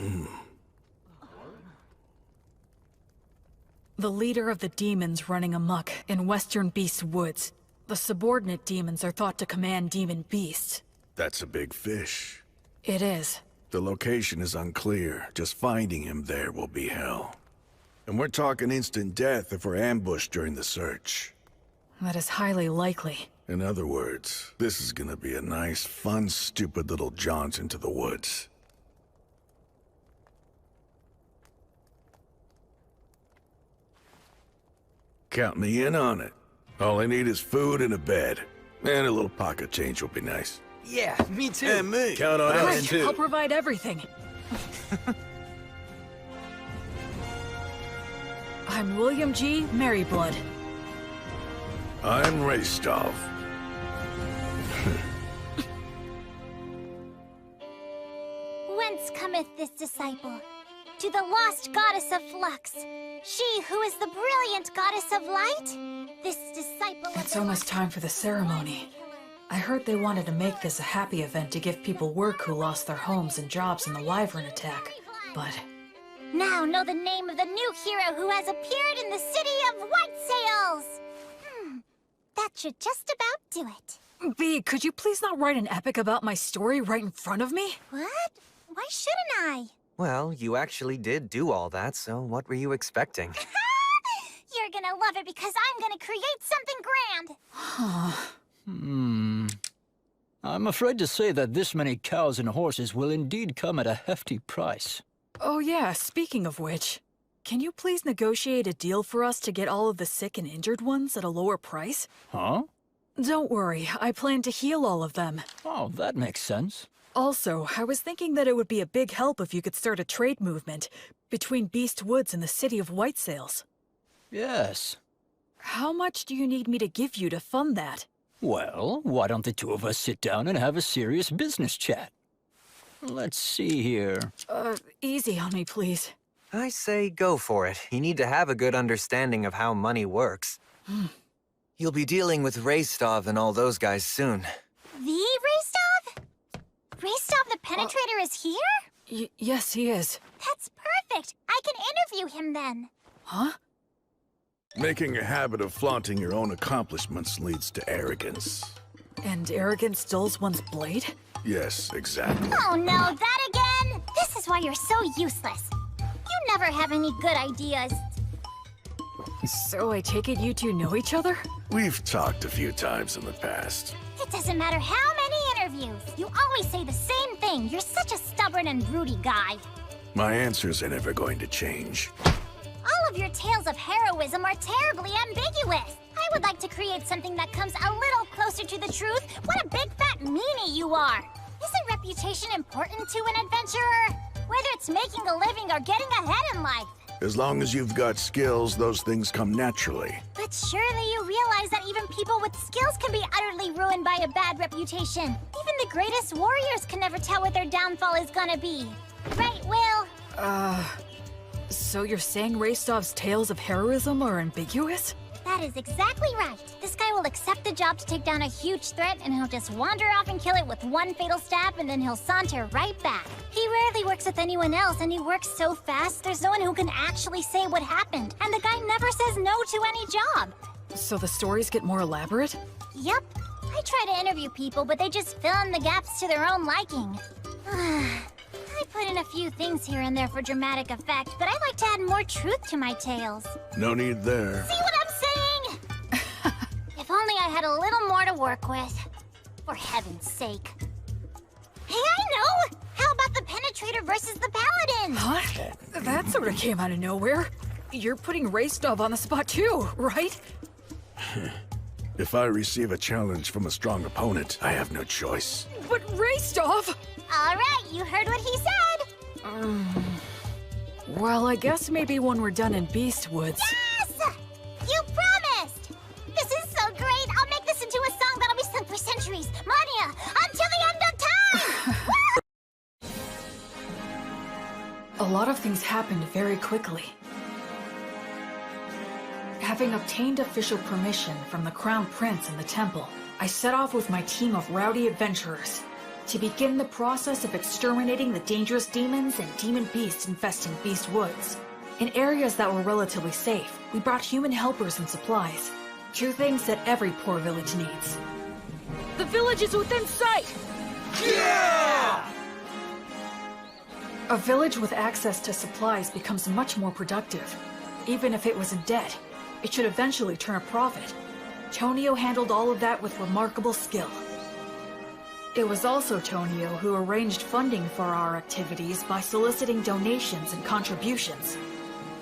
The leader of the demons running amok in Western Beast Woods. The subordinate demons are thought to command demon beasts. That's a big fish. It is. The location is unclear. Just finding him there will be hell. And we're talking instant death if we're ambushed during the search. That is highly likely. In other words, this is gonna be a nice, fun, stupid little jaunt into the woods. Count me in on it. All I need is food and a bed. And a little pocket change will be nice. Yeah, me too. And me. Count on us, Great, too. I'll provide everything. I'm William G. Merryblood. I'm Raistov. Whence cometh this disciple? To the lost goddess of flux. She who is the brilliant goddess of light? This disciple of It's almost time for the ceremony. I heard they wanted to make this a happy event to give people work who lost their homes and jobs in the Wyvern attack. But Now know the name of the new hero who has appeared in the city of White Sails! That should just about do it. B, could you please not write an epic about my story right in front of me? What? Why shouldn't I? Well, you actually did do all that, so what were you expecting? You're gonna love it because I'm gonna create something grand! I'm afraid to say that this many cows and horses will indeed come at a hefty price. Oh yeah, speaking of which, can you please negotiate a deal for us to get all of the sick and injured ones at a lower price? Huh? Don't worry, I plan to heal all of them. Oh, that makes sense. Also, I was thinking that it would be a big help if you could start a trade movement between Beast Woods and the city of White Sails. Yes. How much do you need me to give you to fund that? Well, why don't the two of us sit down and have a serious business chat? Let's see here. Easy on me, please. I say go for it. You need to have a good understanding of how money works. You'll be dealing with Raystov and all those guys soon. The Raystov? Raystov the Penetrator is here? Yes, he is. That's perfect. I can interview him then. Huh? Making a habit of flaunting your own accomplishments leads to arrogance. And arrogance dulls one's blade? Yes, exactly. Oh no, that again? This is why you're so useless. You never have any good ideas. So I take it you two know each other? We've talked a few times in the past. It doesn't matter how many interviews. You always say the same thing. You're such a stubborn and broody guy. My answers are never going to change. All of your tales of heroism are terribly ambiguous. I would like to create something that comes a little closer to the truth. What a big fat meanie you are. Isn't reputation important to an adventurer? Whether it's making a living or getting ahead in life. As long as you've got skills, those things come naturally. But surely you realize that even people with skills can be utterly ruined by a bad reputation. Even the greatest warriors can never tell what their downfall is gonna be. Right, Will? So you're saying Raystov's tales of heroism are ambiguous? That is exactly right. This guy will accept the job to take down a huge threat, and he'll just wander off and kill it with one fatal stab, and then he'll saunter right back. He rarely works with anyone else, and he works so fast, there's no one who can actually say what happened. And the guy never says no to any job. So the stories get more elaborate? Yep. I try to interview people, but they just fill in the gaps to their own liking. I put in a few things here and there for dramatic effect, but I like to add more truth to my tales. No need there. See what I'm saying? If only I had a little more to work with. For heaven's sake. Hey, I know! How about the Penetrator versus the Paladin? What? That sort of came out of nowhere. You're putting Raystov on the spot too, right? If I receive a challenge from a strong opponent, I have no choice. But Raystov! Alright, you heard what he said! Well, I guess maybe when we're done in Beastwoods. Yes! You promised! This is so great! I'll make this into a song that'll be sung for centuries, millennia, until the end of time! A lot of things happened very quickly. Having obtained official permission from the Crown Prince and the Temple, I set off with my team of rowdy adventurers to begin the process of exterminating the dangerous demons and demon beasts infesting Beastwoods. In areas that were relatively safe, we brought human helpers and supplies. Two things that every poor village needs. The village is within sight! Yeah! A village with access to supplies becomes much more productive. Even if it was in debt, it should eventually turn a profit. Tonio handled all of that with remarkable skill. It was also Tonio who arranged funding for our activities by soliciting donations and contributions.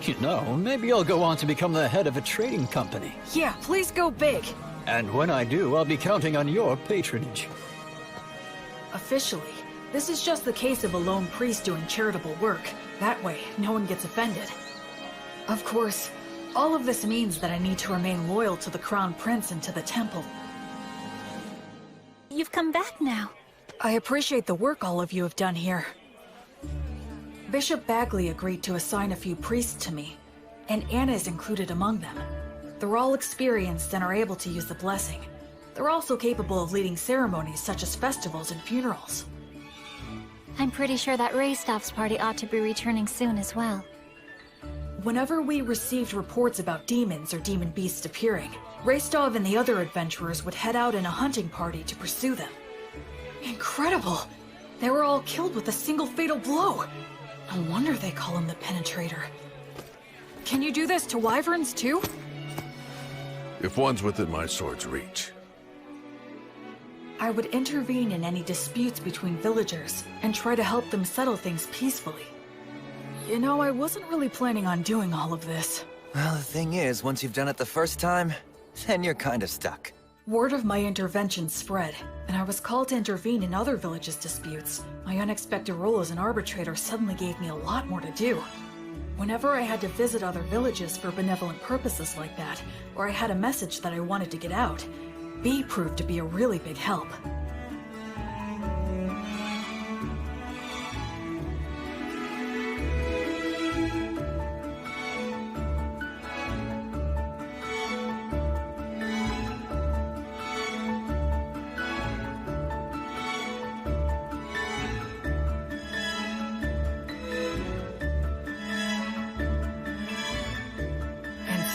You know, maybe I'll go on to become the head of a trading company. Yeah, please go big. And when I do, I'll be counting on your patronage. Officially, this is just the case of a lone priest doing charitable work. That way, no one gets offended. Of course, all of this means that I need to remain loyal to the Crown Prince and to the Temple. You've come back now. I appreciate the work all of you have done here. Bishop Bagley agreed to assign a few priests to me, and Anna is included among them. They're all experienced and are able to use the blessing. They're also capable of leading ceremonies such as festivals and funerals. I'm pretty sure that Raystov's party ought to be returning soon as well. Whenever we received reports about demons or demon beasts appearing, Raystov and the other adventurers would head out in a hunting party to pursue them. Incredible! They were all killed with a single fatal blow. No wonder they call him the Penetrator. Can you do this to wyverns too? If one's within my sword's reach. I would intervene in any disputes between villagers and try to help them settle things peacefully. You know, I wasn't really planning on doing all of this. Well, the thing is, once you've done it the first time, then you're kinda stuck. Word of my intervention spread, and I was called to intervene in other villages' disputes. My unexpected role as an arbitrator suddenly gave me a lot more to do. Whenever I had to visit other villages for benevolent purposes like that, or I had a message that I wanted to get out, Bee proved to be a really big help.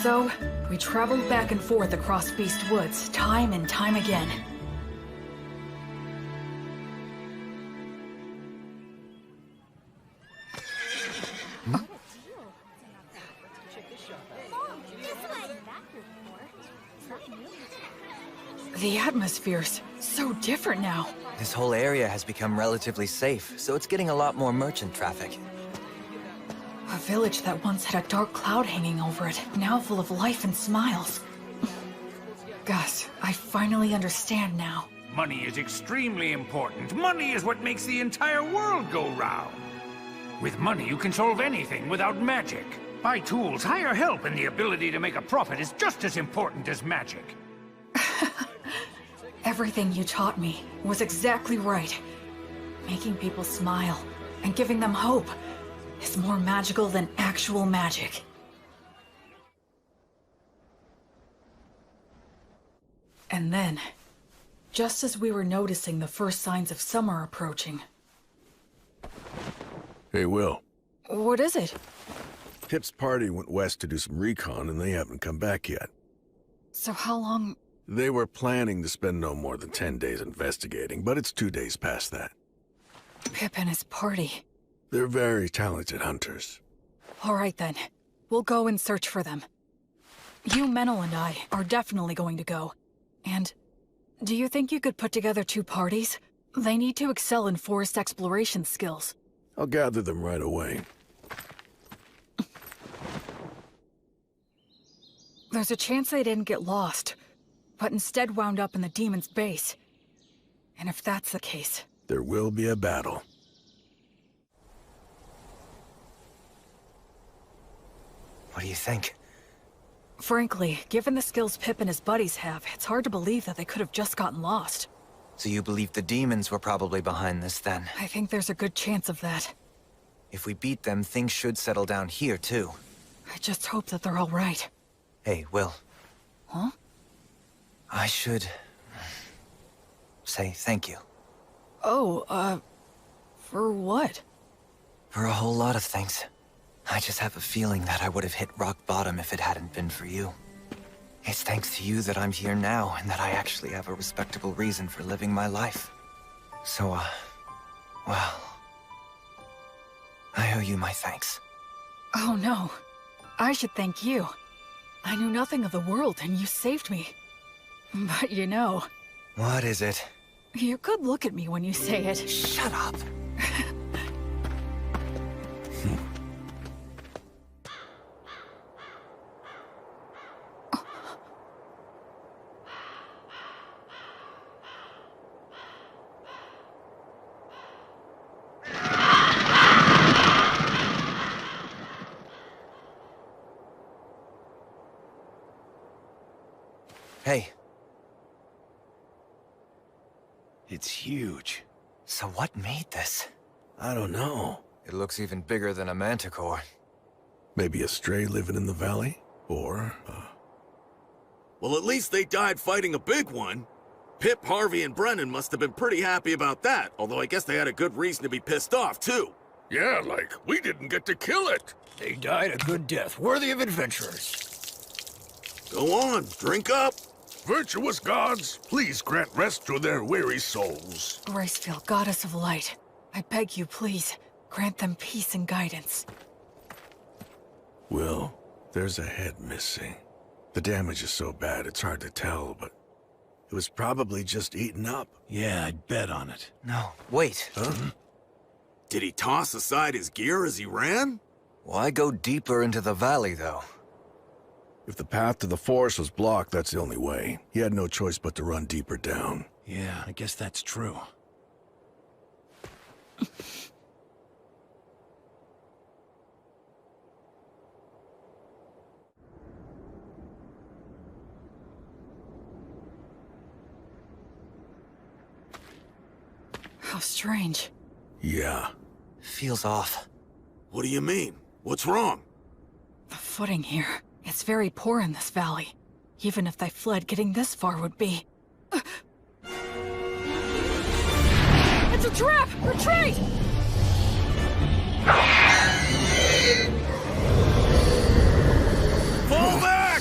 So, we traveled back and forth across Beast Woods, time and time again. The atmosphere's so different now. This whole area has become relatively safe, so it's getting a lot more merchant traffic. A village that once had a dark cloud hanging over it, now full of life and smiles. Gus, I finally understand now. Money is extremely important. Money is what makes the entire world go round. With money, you can solve anything without magic. Buy tools, hire help, and the ability to make a profit is just as important as magic. Everything you taught me was exactly right. Making people smile and giving them hope is more magical than actual magic. And then, just as we were noticing the first signs of summer approaching... Hey, Will. What is it? Pip's party went west to do some recon, and they haven't come back yet. So how long... They were planning to spend no more than 10 days investigating, but it's 2 days past that. Pip and his party. They're very talented hunters. All right then. We'll go and search for them. You, Menel, and I are definitely going to go. And do you think you could put together 2 parties? They need to excel in forest exploration skills. I'll gather them right away. There's a chance they didn't get lost, but instead wound up in the demon's base. And if that's the case... There will be a battle. What do you think? Frankly, given the skills Pip and his buddies have, it's hard to believe that they could have just gotten lost. So you believe the demons were probably behind this, then? I think there's a good chance of that. If we beat them, things should settle down here, too. I just hope that they're all right. Hey, Will. Huh? I should... say thank you. Oh, for what? For a whole lot of things. I just have a feeling that I would have hit rock bottom if it hadn't been for you. It's thanks to you that I'm here now, and that I actually have a respectable reason for living my life. So, well... I owe you my thanks. Oh no. I should thank you. I knew nothing of the world, and you saved me. But you know... What is it? You could look at me when you say it. Shut up! Hey. It's huge. So what made this? I don't know. It looks even bigger than a manticore. Maybe a stray living in the valley? Or, Well, at least they died fighting a big one. Pip, Harvey, and Brennan must have been pretty happy about that, although I guess they had a good reason to be pissed off, too. Yeah, like, we didn't get to kill it. They died a good death, worthy of adventurers. Go on, drink up. Virtuous gods, please grant rest to their weary souls. Gracefield, goddess of light, I beg you, please, grant them peace and guidance. Will, there's a head missing. The damage is so bad it's hard to tell, but it was probably just eaten up. Yeah, I'd bet on it. No, wait. Huh? Did he toss aside his gear as he ran? Why go deeper into the valley, though? If the path to the forest was blocked, that's the only way. He had no choice but to run deeper down. Yeah, I guess that's true. How strange. Yeah. Feels off. What do you mean? What's wrong? The footing here. It's very poor in this valley. Even if they fled, getting this far would be... It's a trap! Retreat! Fall back!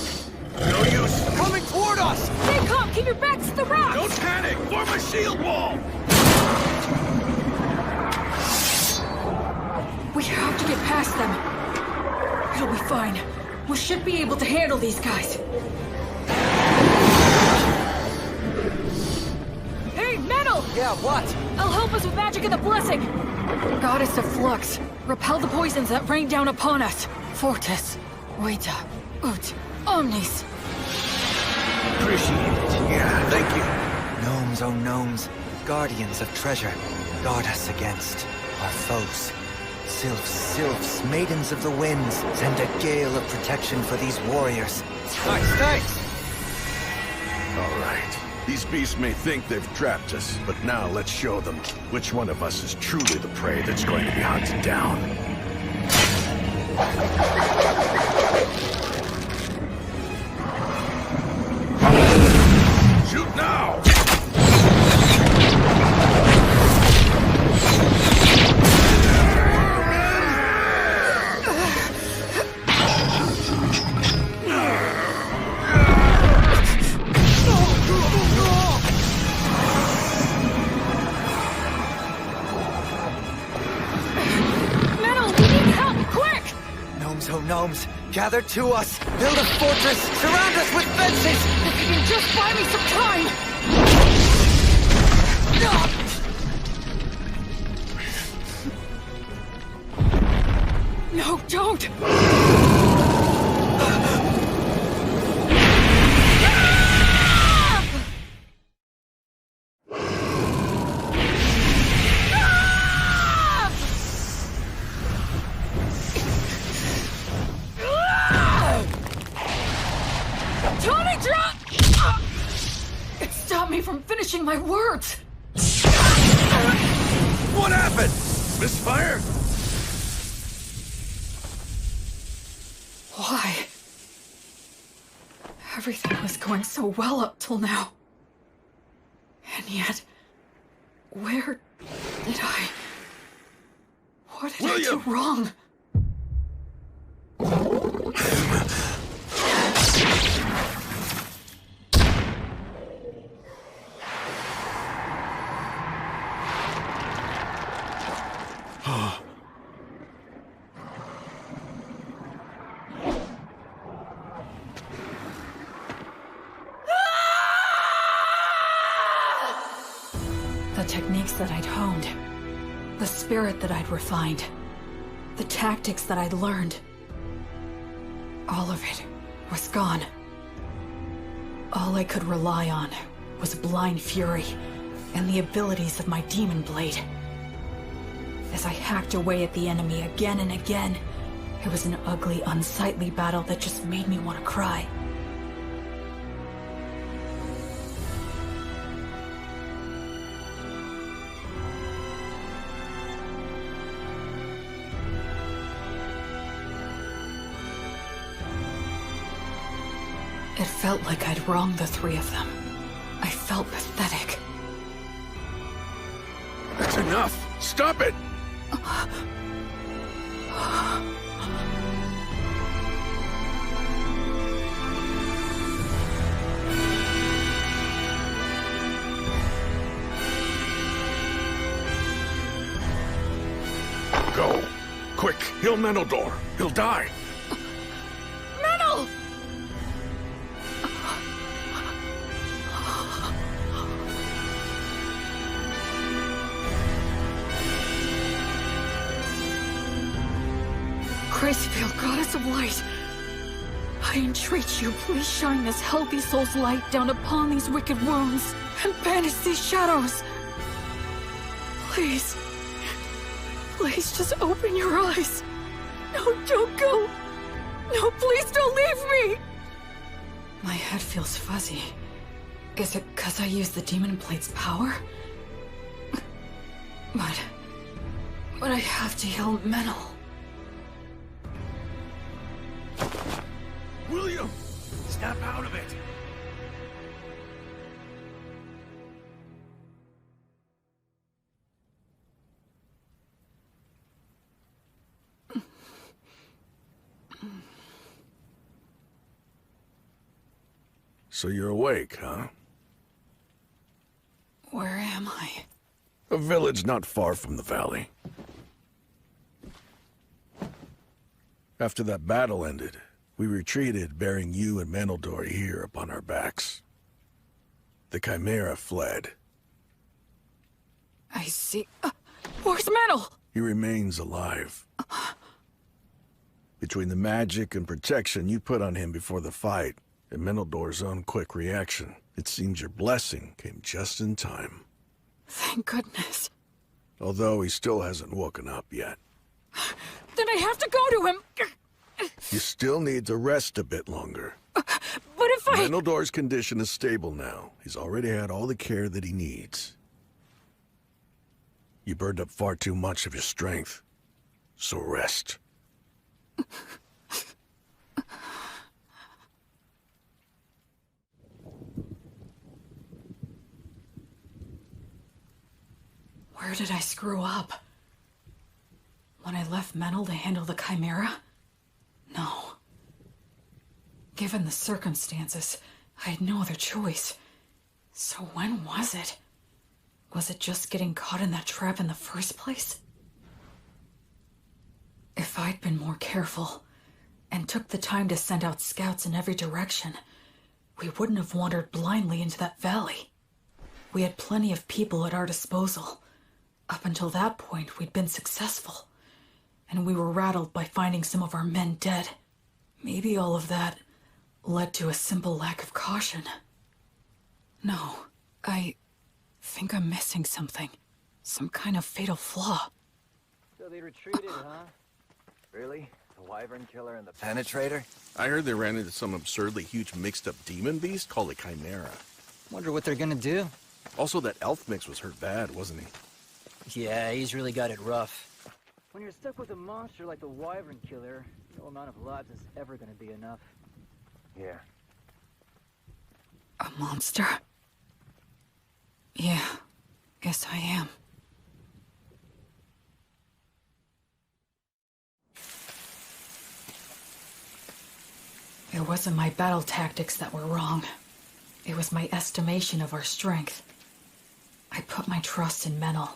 Form a shield wall! We have to get past them. It'll be fine. We should be able to handle these guys. Hey, Metal! Yeah, what? I'll help us with magic and the blessing. Goddess of Flux, repel the poisons that rain down upon us. Fortis, Vita, Ut, Omnis. Appreciate it. Yeah, thank you. Gnomes, oh gnomes, guardians of treasure, guard us against our foes. Sylphs, maidens of the winds, send a gale of protection for these warriors. Nice! All right. These beasts may think they've trapped us, but now let's show them which one of us is truly the prey that's going to be hunted down. Shoot now! Gnomes, gather to us! Build a fortress! Surround us with fences! If you can just buy me some time! No, don't! My words! What happened? Misfire? Why? Everything was going so well up till now. And yet, where did I... What did I do wrong? The techniques that I'd honed, the spirit that I'd refined, the tactics that I'd learned, all of it was gone. All I could rely on was blind fury and the abilities of my demon blade. As I hacked away at the enemy again and again, it was an ugly, unsightly battle that just made me want to cry. It felt like I'd wronged the three of them. I felt pathetic. That's enough! Stop it! Go! Quick! He'll Menildor! He'll die! Menel! Gracefield, Goddess of Light, I entreat you, please shine this healthy soul's light down upon these wicked wounds and banish these shadows. Please, please just open your eyes. No, don't go. No, please don't leave me. My head feels fuzzy. Is it 'cause I used the Demon Blade's power? But I have to heal Menel. William! Snap out of it! So you're awake, huh? am I? A village not far from the valley. After that battle ended, we retreated, bearing you and Manildor here upon our backs. The Chimera fled. I see. Where's Mantle? He remains alive. Between the magic and protection you put on him before the fight, and Manildor's own quick reaction, it seems your blessing came just in time. Thank goodness. Although he still hasn't woken up yet. Then I have to go to him. You still need to rest a bit longer. But if I... Manildor's condition is stable now. He's already had all the care that he needs. You burned up far too much of your strength, so rest. Where did I screw up? When I left Menel to handle the Chimera? No. Given the circumstances, I had no other choice. So when was it? Was it just getting caught in that trap in the first place? If I'd been more careful, and took the time to send out scouts in every direction, we wouldn't have wandered blindly into that valley. We had plenty of people at our disposal. Up until that point, we'd been successful, and we were rattled by finding some of our men dead. Maybe all of that led to a simple lack of caution. No, I think I'm missing something. Some kind of fatal flaw. So they retreated, huh? Really? The Wyvern Killer and the Penetrator? I heard they ran into some absurdly huge mixed-up demon beast called a Chimera. Wonder what they're gonna do. Also, that elf mix was hurt bad, wasn't he? Yeah, he's really got it rough. When you're stuck with a monster like the Wyvern Killer, no amount of lives is ever gonna be enough. Yeah. A monster? Yeah, guess I am. It wasn't my battle tactics that were wrong. It was my estimation of our strength. I put my trust in Menel.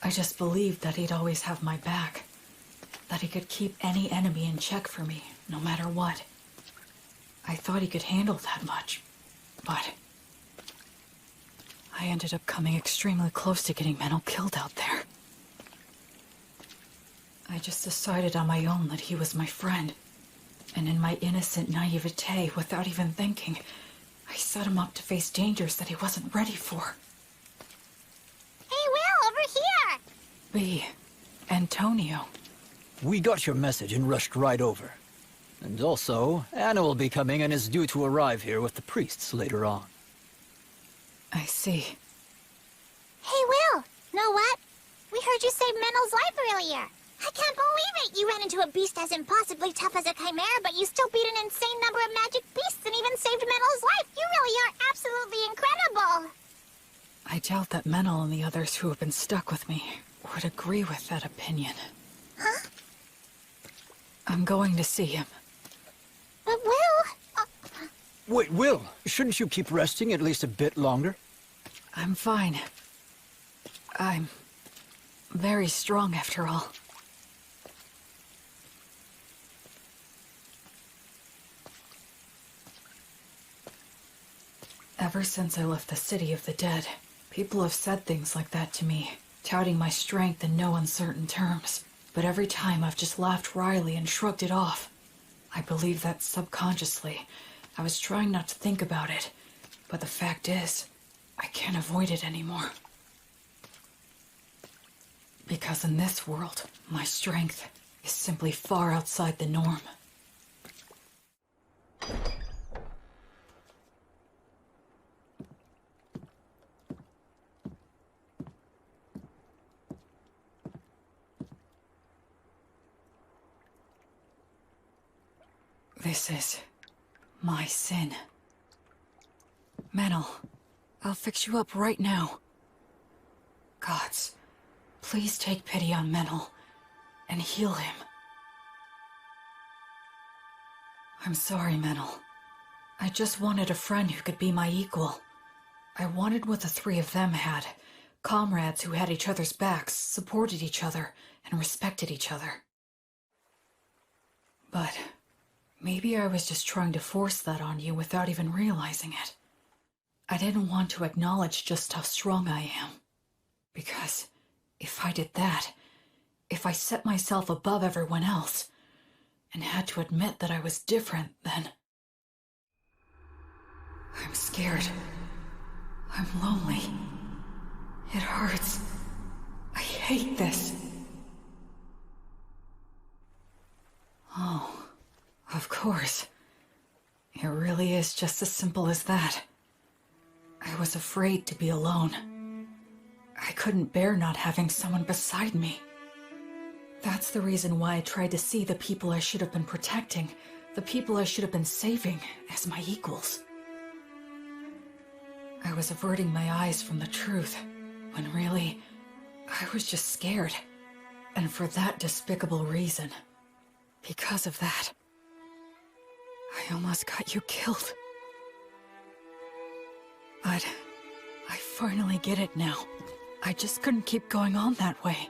I just believed that he'd always have my back. That he could keep any enemy in check for me, no matter what. I thought he could handle that much, but... I ended up coming extremely close to getting Menel killed out there. I just decided on my own that he was my friend. And in my innocent naivete, without even thinking, I set him up to face dangers that he wasn't ready for. Hey, Will, over here! B. Antonio. We got your message and rushed right over. And also, Anna will be coming and is due to arrive here with the priests later on. I see. Hey, Will, know what? We heard you save Menel's life earlier. I can't believe it! You ran into a beast as impossibly tough as a Chimera, but you still beat an insane number of magic beasts and even saved Menel's life! You really are absolutely incredible! I doubt that Menel and the others who have been stuck with me would agree with that opinion. Huh? I'm going to see him. But Will... Wait, Will, shouldn't you keep resting at least a bit longer? I'm fine. I'm very strong after all. Ever since I left the City of the Dead, people have said things like that to me, touting my strength in no uncertain terms. But every time I've just laughed wryly and shrugged it off. I believe that subconsciously, I was trying not to think about it. But the fact is, I can't avoid it anymore. Because in this world, my strength is simply far outside the norm. This is my sin. Menel, I'll fix you up right now. Gods, please take pity on Menel and heal him. I'm sorry, Menel. I just wanted a friend who could be my equal. I wanted what the three of them had. Comrades who had each other's backs, supported each other, and respected each other. But maybe I was just trying to force that on you without even realizing it. I didn't want to acknowledge just how strong I am. Because if I did that, if I set myself above everyone else, and had to admit that I was different, then... I'm scared. I'm lonely. It hurts. I hate this. Oh, of course. It really is just as simple as that. I was afraid to be alone. I couldn't bear not having someone beside me. That's the reason why I tried to see the people I should have been protecting, the people I should have been saving, as my equals. I was averting my eyes from the truth, when really, I was just scared. And for that despicable reason. Because of that, I almost got you killed. But I finally get it now. I just couldn't keep going on that way.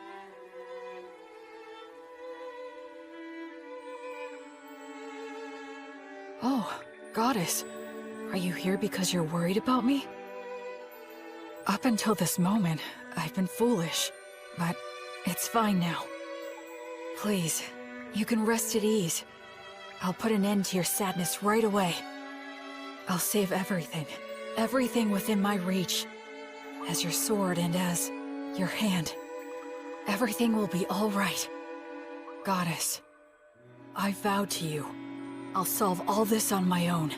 Oh, Goddess. Are you here because you're worried about me? Up until this moment, I've been foolish. But it's fine now. Please, you can rest at ease. I'll put an end to your sadness right away. I'll save everything. Everything within my reach. As your sword and as your hand. Everything will be all right. Goddess, I vow to you, I'll solve all this on my own.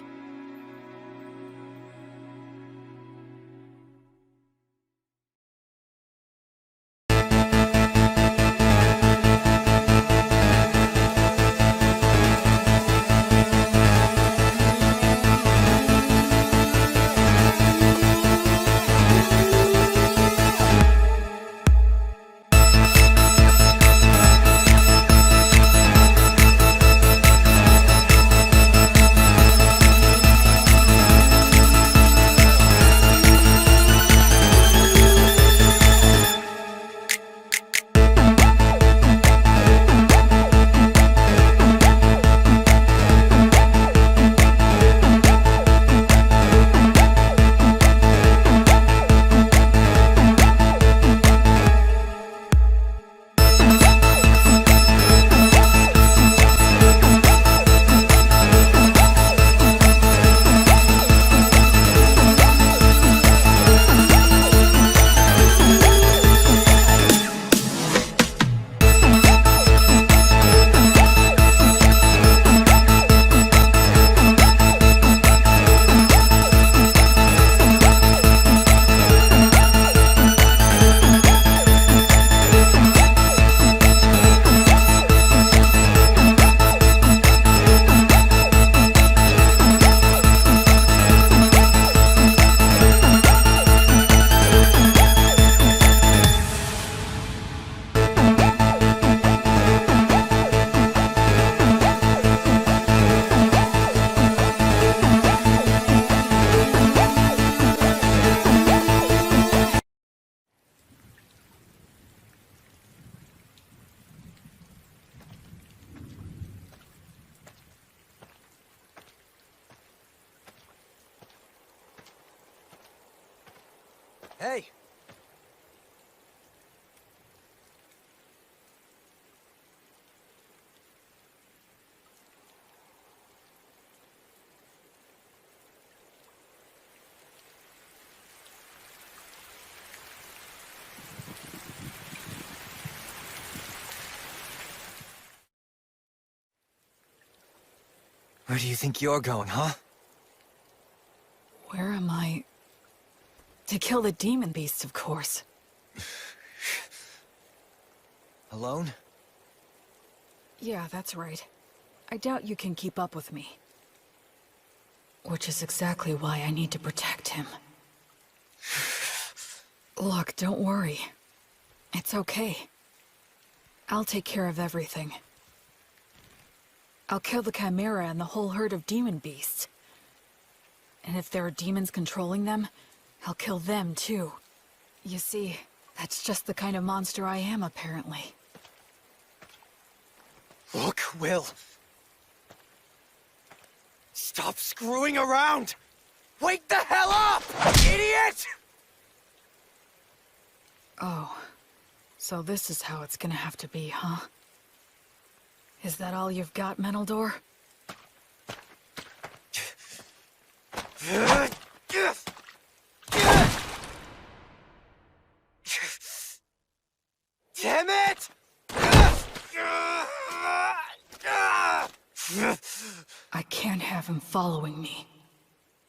Hey! Where do you think you're going, huh? Where am I? To kill the demon beasts, of course. Alone? Yeah, that's right. I doubt you can keep up with me. Which is exactly why I need to protect him. Look, don't worry. It's okay. I'll take care of everything. I'll kill the Chimera and the whole herd of demon beasts. And if there are demons controlling them, I'll kill them, too. You see, that's just the kind of monster I am, apparently. Look, Will. Stop screwing around! Wake the hell up, idiot! Oh. So this is how it's gonna have to be, huh? Is that all you've got, Meneldor? Damn it! I can't have him following me.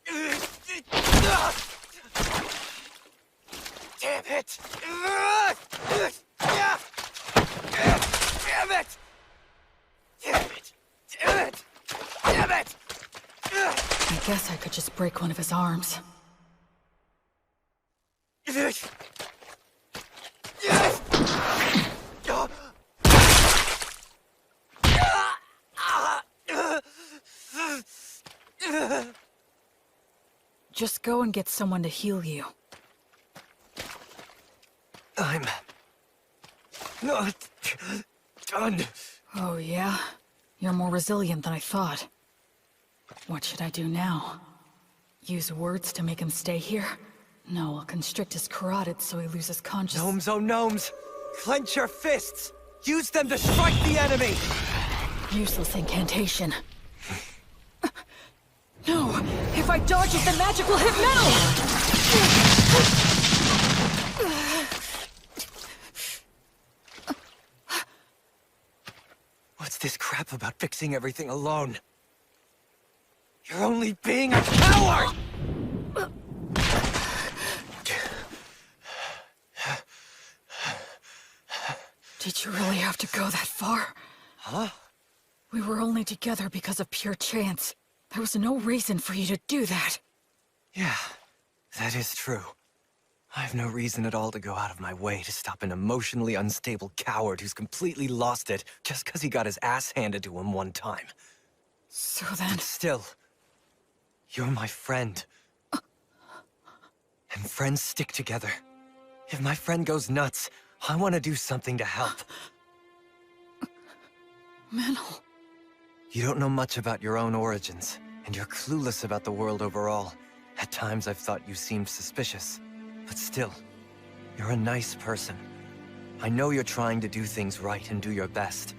Damn it! Damn it! Damn it! Damn it! Damn it! I guess I could just break one of his arms. Just go and get someone to heal you. I'm not done. Oh, yeah? You're more resilient than I thought. What should I do now? Use words to make him stay here? No, I'll constrict his carotid so he loses consciousness. Gnomes, oh gnomes! Clench your fists! Use them to strike the enemy! Useless incantation. No! If I dodge it, the magic will hit metal! What's this crap about fixing everything alone? You're only being a coward! Did you really have to go that far? Huh? We were only together because of pure chance. There was no reason for you to do that. Yeah, that is true. I have no reason at all to go out of my way to stop an emotionally unstable coward who's completely lost it just because he got his ass handed to him one time. So then... But still, you're my friend. And friends stick together. If my friend goes nuts, I want to do something to help. Menel... You don't know much about your own origins, and you're clueless about the world overall. At times I've thought you seemed suspicious. But still, you're a nice person. I know you're trying to do things right and do your best.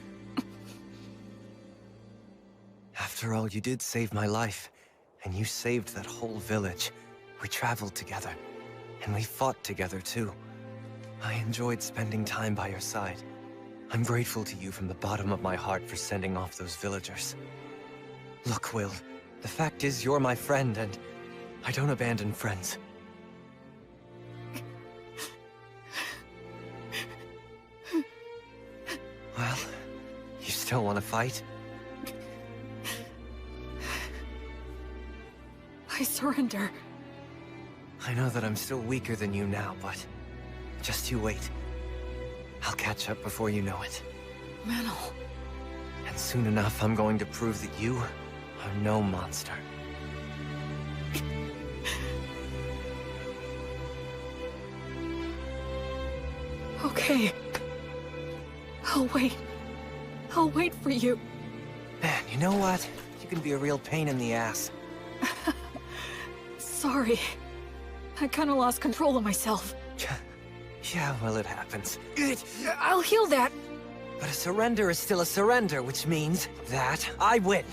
After all, you did save my life, and you saved that whole village. We traveled together, and we fought together too. I enjoyed spending time by your side. I'm grateful to you from the bottom of my heart for sending off those villagers. Look, Will, the fact is you're my friend, and I don't abandon friends. Well, you still want to fight? I surrender. I know that I'm still weaker than you now, but just you wait. I'll catch up before you know it. Menel. And soon enough, I'm going to prove that you are no monster. Okay. I'll wait. I'll wait for you. Man, you know what? You can be a real pain in the ass. Sorry. I kinda lost control of myself. Yeah, well, it happens. I'll heal that. But a surrender is still a surrender, which means that I win.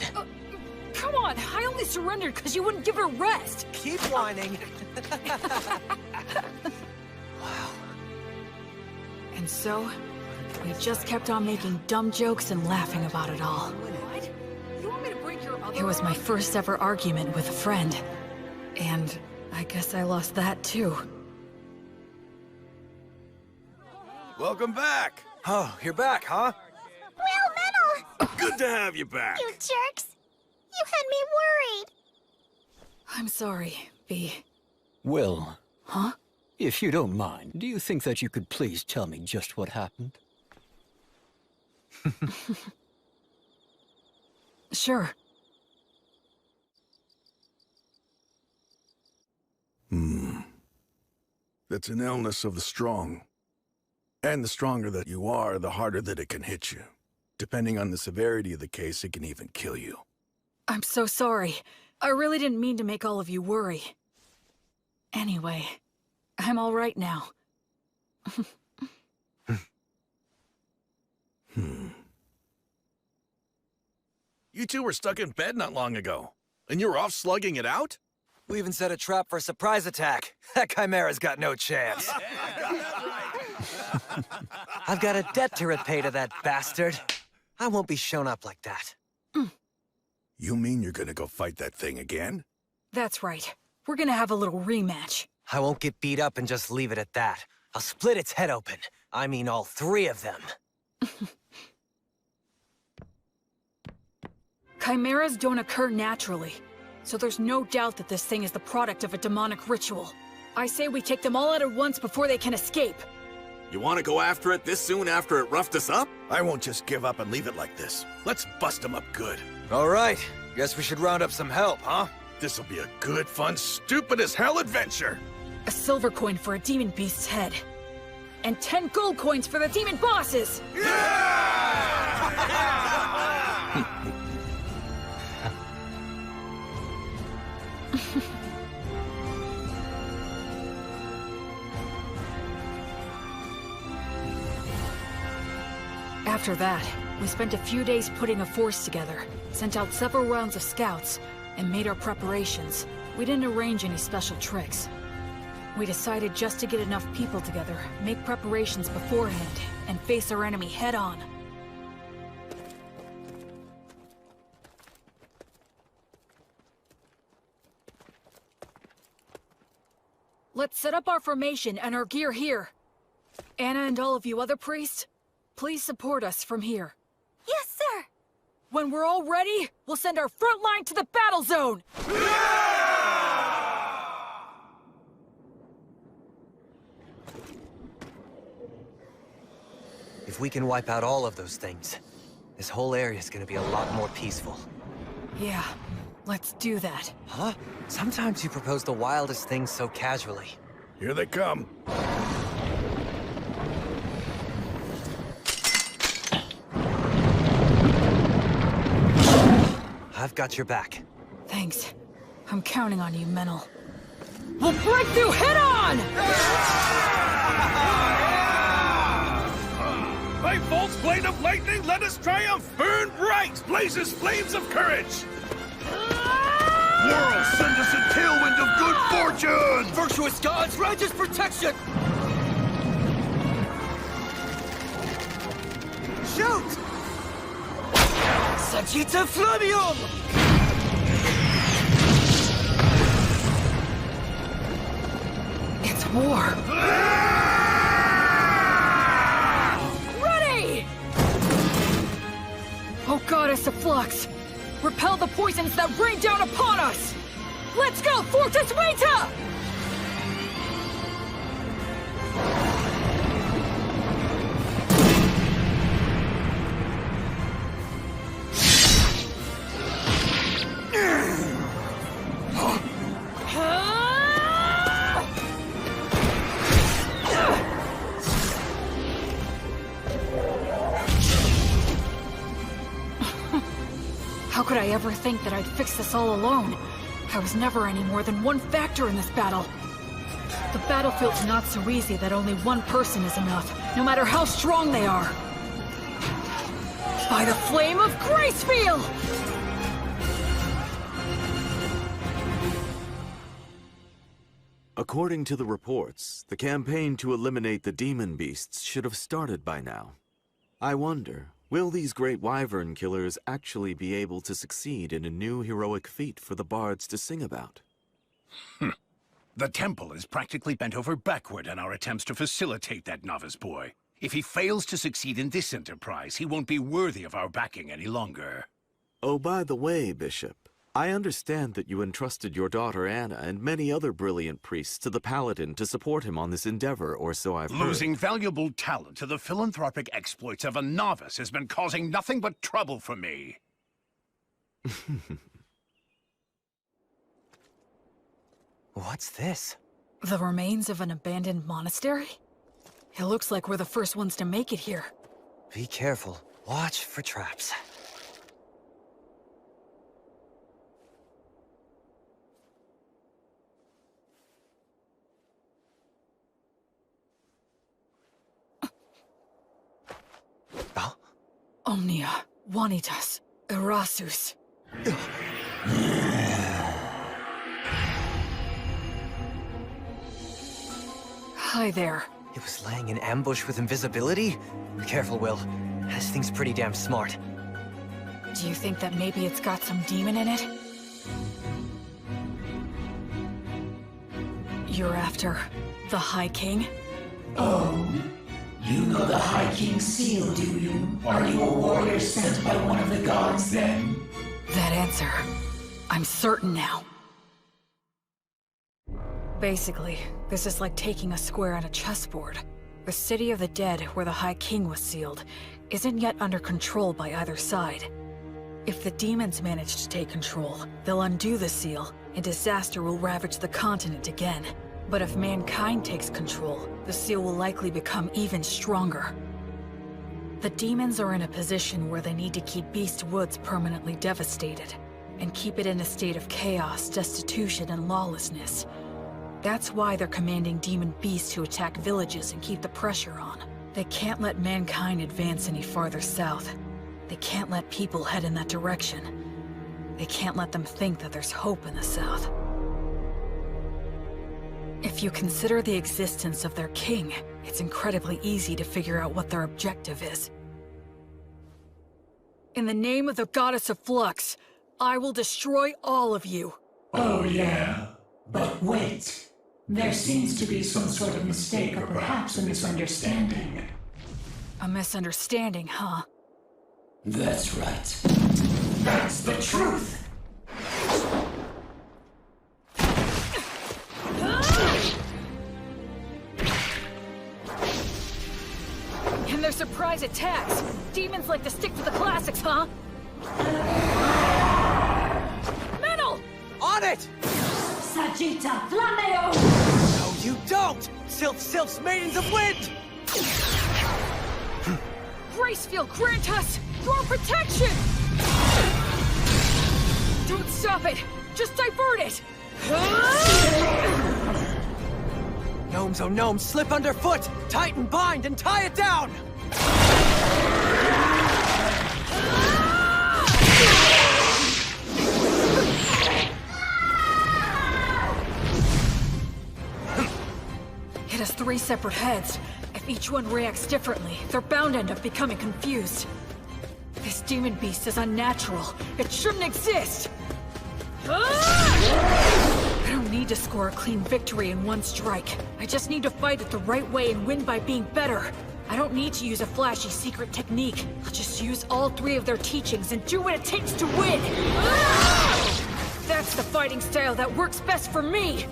Come on, I only surrendered because you wouldn't give her rest. Keep whining. Wow. And so, we just kept on making dumb jokes and laughing about it all. What? You want me to break your other It was my first ever argument with a friend. And I guess I lost that too. Welcome back! Oh, you're back, huh? Will, Metal! Good to have you back! You jerks! You had me worried! I'm sorry, V. Will. Huh? If you don't mind, do you think that you could please tell me just what happened? Sure. That's an illness of the strong. And the stronger that you are, the harder that it can hit you. Depending on the severity of the case, it can even kill you. I'm so sorry. I really didn't mean to make all of you worry. Anyway, I'm all right now. You two were stuck in bed not long ago, and you were off slugging it out? We even set a trap for a surprise attack. That Chimera's got no chance. I've got a debt to repay to that bastard. I won't be shown up like that. You mean you're gonna go fight that thing again? That's right. We're gonna have a little rematch. I won't get beat up and just leave it at that. I'll split its head open. I mean all 3 of them. Chimeras don't occur naturally, so there's no doubt that this thing is the product of a demonic ritual. I say we take them all out at once before they can escape. You want to go after it this soon after it roughed us up? I won't just give up and leave it like this. Let's bust them up good. All right. Guess we should round up some help, huh? This'll be a good, fun, stupid-as-hell adventure. A silver coin for a demon beast's head. And 10 gold coins for the demon bosses! After that, we spent a few days putting a force together, sent out several rounds of scouts, and made our preparations. We didn't arrange any special tricks. We decided just to get enough people together, make preparations beforehand, and face our enemy head-on. Let's set up our formation and our gear here. Anna and all of you other priests, please support us from here. Yes, sir! When we're all ready, we'll send our front line to the battle zone! If we can wipe out all of those things, this whole area's gonna be a lot more peaceful. Yeah, let's do that. Huh? Sometimes you propose the wildest things so casually. Here they come. I've got your back. Thanks. I'm counting on you, Menel. We'll break through head-on! By Volt's blade of lightning, let us triumph! Burn bright, blazes flames of courage! World, send us a tailwind of good fortune! Virtuous gods, righteous protection! Shoot! Sagitta Flavium! It's war. Ready! Oh, Goddess of Flux! Repel the poisons that rain down upon us! Let's go, Fortis Vita! How could I ever think that I'd fix this all alone? I was never any more than one factor in this battle. The battlefield's not so easy that only one person is enough, no matter how strong they are. By the flame of Gracefield! According to the reports, the campaign to eliminate the demon beasts should have started by now. I wonder, will these great wyvern killers actually be able to succeed in a new heroic feat for the bards to sing about? The temple is practically bent over backward in our attempts to facilitate that novice boy. If he fails to succeed in this enterprise, he won't be worthy of our backing any longer. Oh, by the way, Bishop, I understand that you entrusted your daughter Anna and many other brilliant priests to the Paladin to support him on this endeavor, or so I've heard. Losing valuable talent to the philanthropic exploits of a novice has been causing nothing but trouble for me. What's this? The remains of an abandoned monastery? It looks like we're the first ones to make it here. Be careful. Watch for traps. Omnia, Vanitas, Erasus. Hi there. It was laying in ambush with invisibility? Be careful, Will. This thing's pretty damn smart. Do you think that maybe it's got some demon in it? You're after the High King? Oh, you know the High King's seal, do you? Are you a warrior sent by one of the gods, then? That answer, I'm certain now. Basically, this is like taking a square on a chessboard. The City of the Dead, where the High King was sealed, isn't yet under control by either side. If the demons manage to take control, they'll undo the seal, and disaster will ravage the continent again. But if mankind takes control, the seal will likely become even stronger. The demons are in a position where they need to keep Beast Woods permanently devastated, and keep it in a state of chaos, destitution, and lawlessness. That's why they're commanding demon beasts to attack villages and keep the pressure on. They can't let mankind advance any farther south. They can't let people head in that direction. They can't let them think that there's hope in the south. If you consider the existence of their king, it's incredibly easy to figure out what their objective is. In the name of the Goddess of Flux, I will destroy all of you. Oh yeah, but wait. There seems to be some sort of mistake or perhaps a misunderstanding. A misunderstanding, huh? That's right. That's the truth! And their surprise attacks! Demons like to stick to the classics, huh? Metal! On it! Sagitta Flameo! No, you don't! Sylph's Maidens of Wind! Gracefield, grant us your protection! Don't stop it! Just divert it! Gnomes, oh gnomes, slip underfoot! Tighten, bind, and tie it down! It has 3 separate heads. If each one reacts differently, they're bound to end up becoming confused. This demon beast is unnatural. It shouldn't exist! I don't need to score a clean victory in one strike. I just need to fight it the right way and win by being better. I don't need to use a flashy secret technique. I'll just use all 3 of their teachings and do what it takes to win! That's the fighting style that works best for me!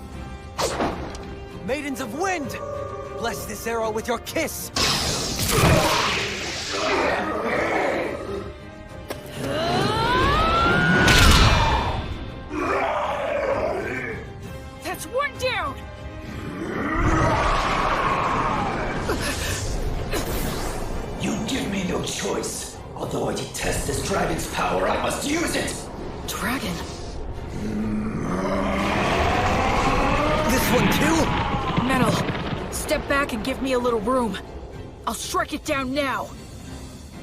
Maidens of Wind! Bless this arrow with your kiss! That's one down! You give me no choice. Although I detest this dragon's power, I must use it! Dragon? This one too? Metal, step back and give me a little room. I'll strike it down now.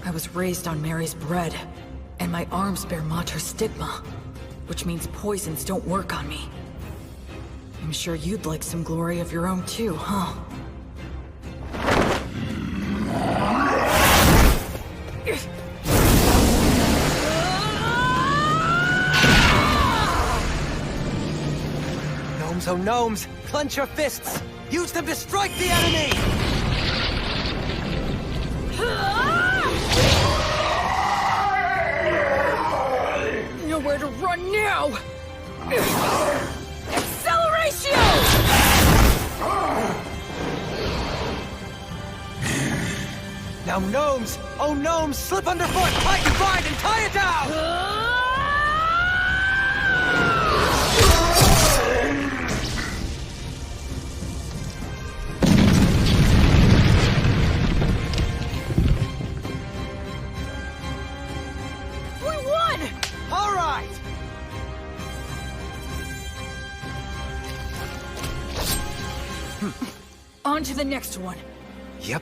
I was raised on Mary's bread, and my arms bear Mater's stigma, which means poisons don't work on me. I'm sure you'd like some glory of your own too, huh? Gnomes, oh gnomes, clench your fists! Use them to strike the enemy! Nowhere to run now! Acceleration! Now gnomes, oh gnomes, slip underfoot, tighten, bind, and tie it down! on to the next one. Yep.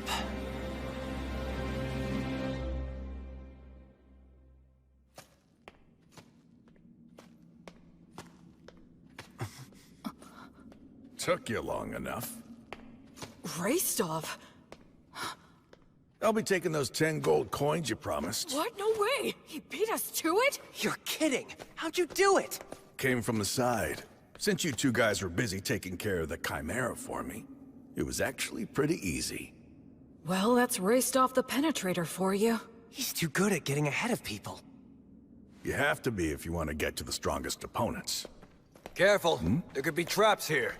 Took you long enough. Rastov? I'll be taking those 10 gold coins you promised. What? No way! He beat us to it? You're kidding! How'd you do it? Came from the side. Since you two guys were busy taking care of the Chimera for me, it was actually pretty easy. Well, that's Rastov the Penetrator for you. He's too good at getting ahead of people. You have to be if you want to get to the strongest opponents. Careful. There could be traps here.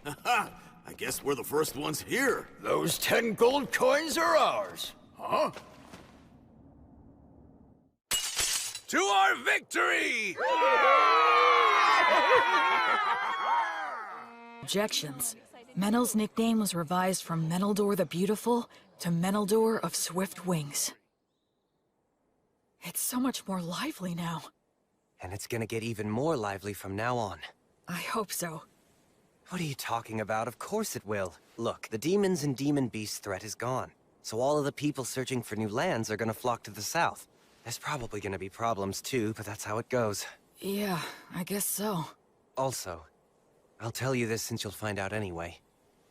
Haha! I guess we're the first ones here. Those 10 gold coins are ours. Huh? To our victory! Objections. Menel's nickname was revised from Meneldor the Beautiful to Meneldor of Swift Wings. It's so much more lively now. And it's gonna get even more lively from now on. I hope so. What are you talking about? Of course it will. Look, the demons and demon beast threat is gone. So all of the people searching for new lands are gonna flock to the south. There's probably gonna be problems too, but that's how it goes. Yeah, I guess so. Also, I'll tell you this since you'll find out anyway.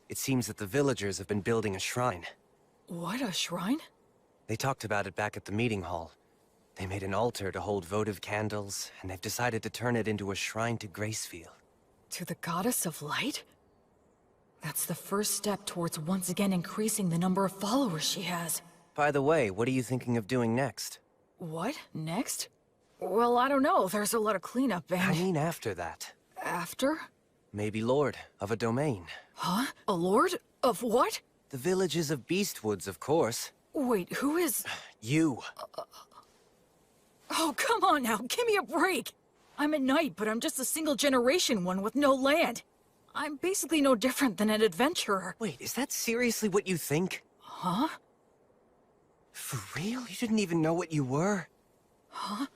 It seems that the villagers have been building a shrine. What, a shrine? They talked about it back at the meeting hall. They made an altar to hold votive candles, and they've decided to turn it into a shrine to Gracefield. To the Goddess of Light? That's the first step towards once again increasing the number of followers she has. By the way, what are you thinking of doing next? What? Next? Well, I don't know. There's a lot of cleanup and... I mean after that. After? Maybe Lord of a domain. Huh? A lord? Of what? The villages of Beastwoods, of course. Wait, who is... You. Oh, come on now. Give me a break. I'm a knight, but I'm just a single-generation one with no land. I'm basically no different than an adventurer. Wait, is that seriously what you think? Huh? For real? You didn't even know what you were? Huh?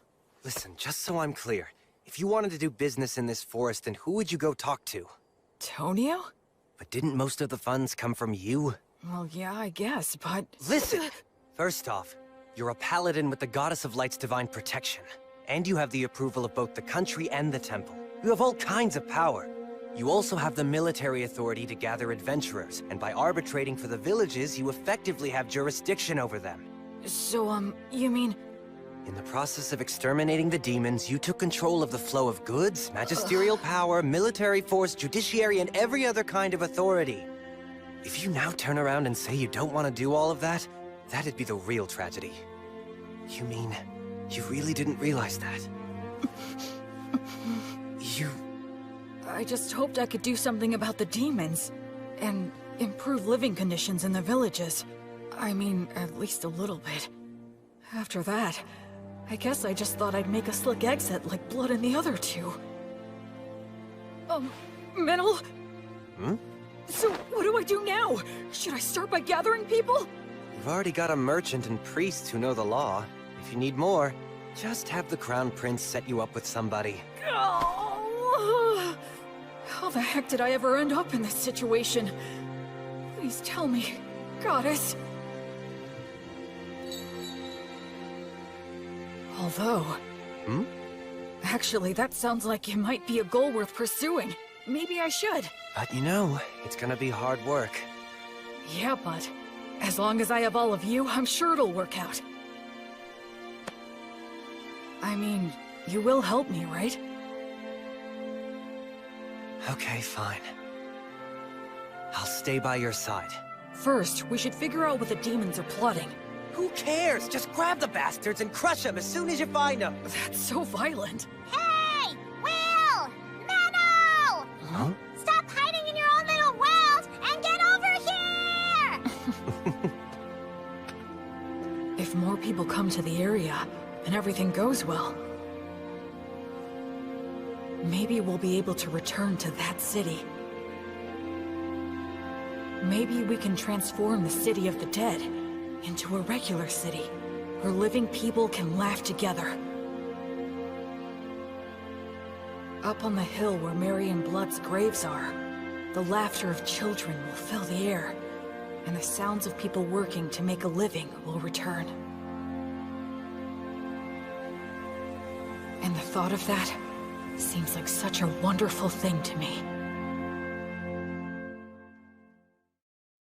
Listen, just so I'm clear. If you wanted to do business in this forest, then who would you go talk to? Tonio? But didn't most of the funds come from you? Well, yeah, I guess, but... Listen! First off, you're a paladin with the Goddess of Light's divine protection. And you have the approval of both the country and the temple. You have all kinds of power. You also have the military authority to gather adventurers, and by arbitrating for the villages, you effectively have jurisdiction over them. So, you mean... In the process of exterminating the demons, you took control of the flow of goods, magisterial power, military force, judiciary, and every other kind of authority. If you now turn around and say you don't want to do all of that, that'd be the real tragedy. You mean, you really didn't realize that? You... I just hoped I could do something about the demons, and improve living conditions in the villages. I mean, at least a little bit. After that, I guess I just thought I'd make a slick exit like Blood and the other two. Menel? So, what do I do now? Should I start by gathering people? You've already got a merchant and priests who know the law. If you need more, just have the Crown Prince set you up with somebody. Oh, how the heck did I ever end up in this situation? Please tell me, Goddess. Although... Actually, that sounds like it might be a goal worth pursuing. Maybe I should. But you know, it's gonna be hard work. Yeah, but as long as I have all of you, I'm sure it'll work out. I mean, you will help me, right? Okay, fine. I'll stay by your side. First, we should figure out what the demons are plotting. Who cares? Just grab the bastards and crush them as soon as you find them. That's so violent. Hey! Will! Menno! Huh? Stop hiding in your own little world and get over here! If more people come to the area, and everything goes well, maybe we'll be able to return to that city. Maybe we can transform the City of the Dead into a regular city, where living people can laugh together. Up on the hill where Marion Blood's graves are, The laughter of children will fill the air, and the sounds of people working to make a living will return. And the thought of that seems like such a wonderful thing to me.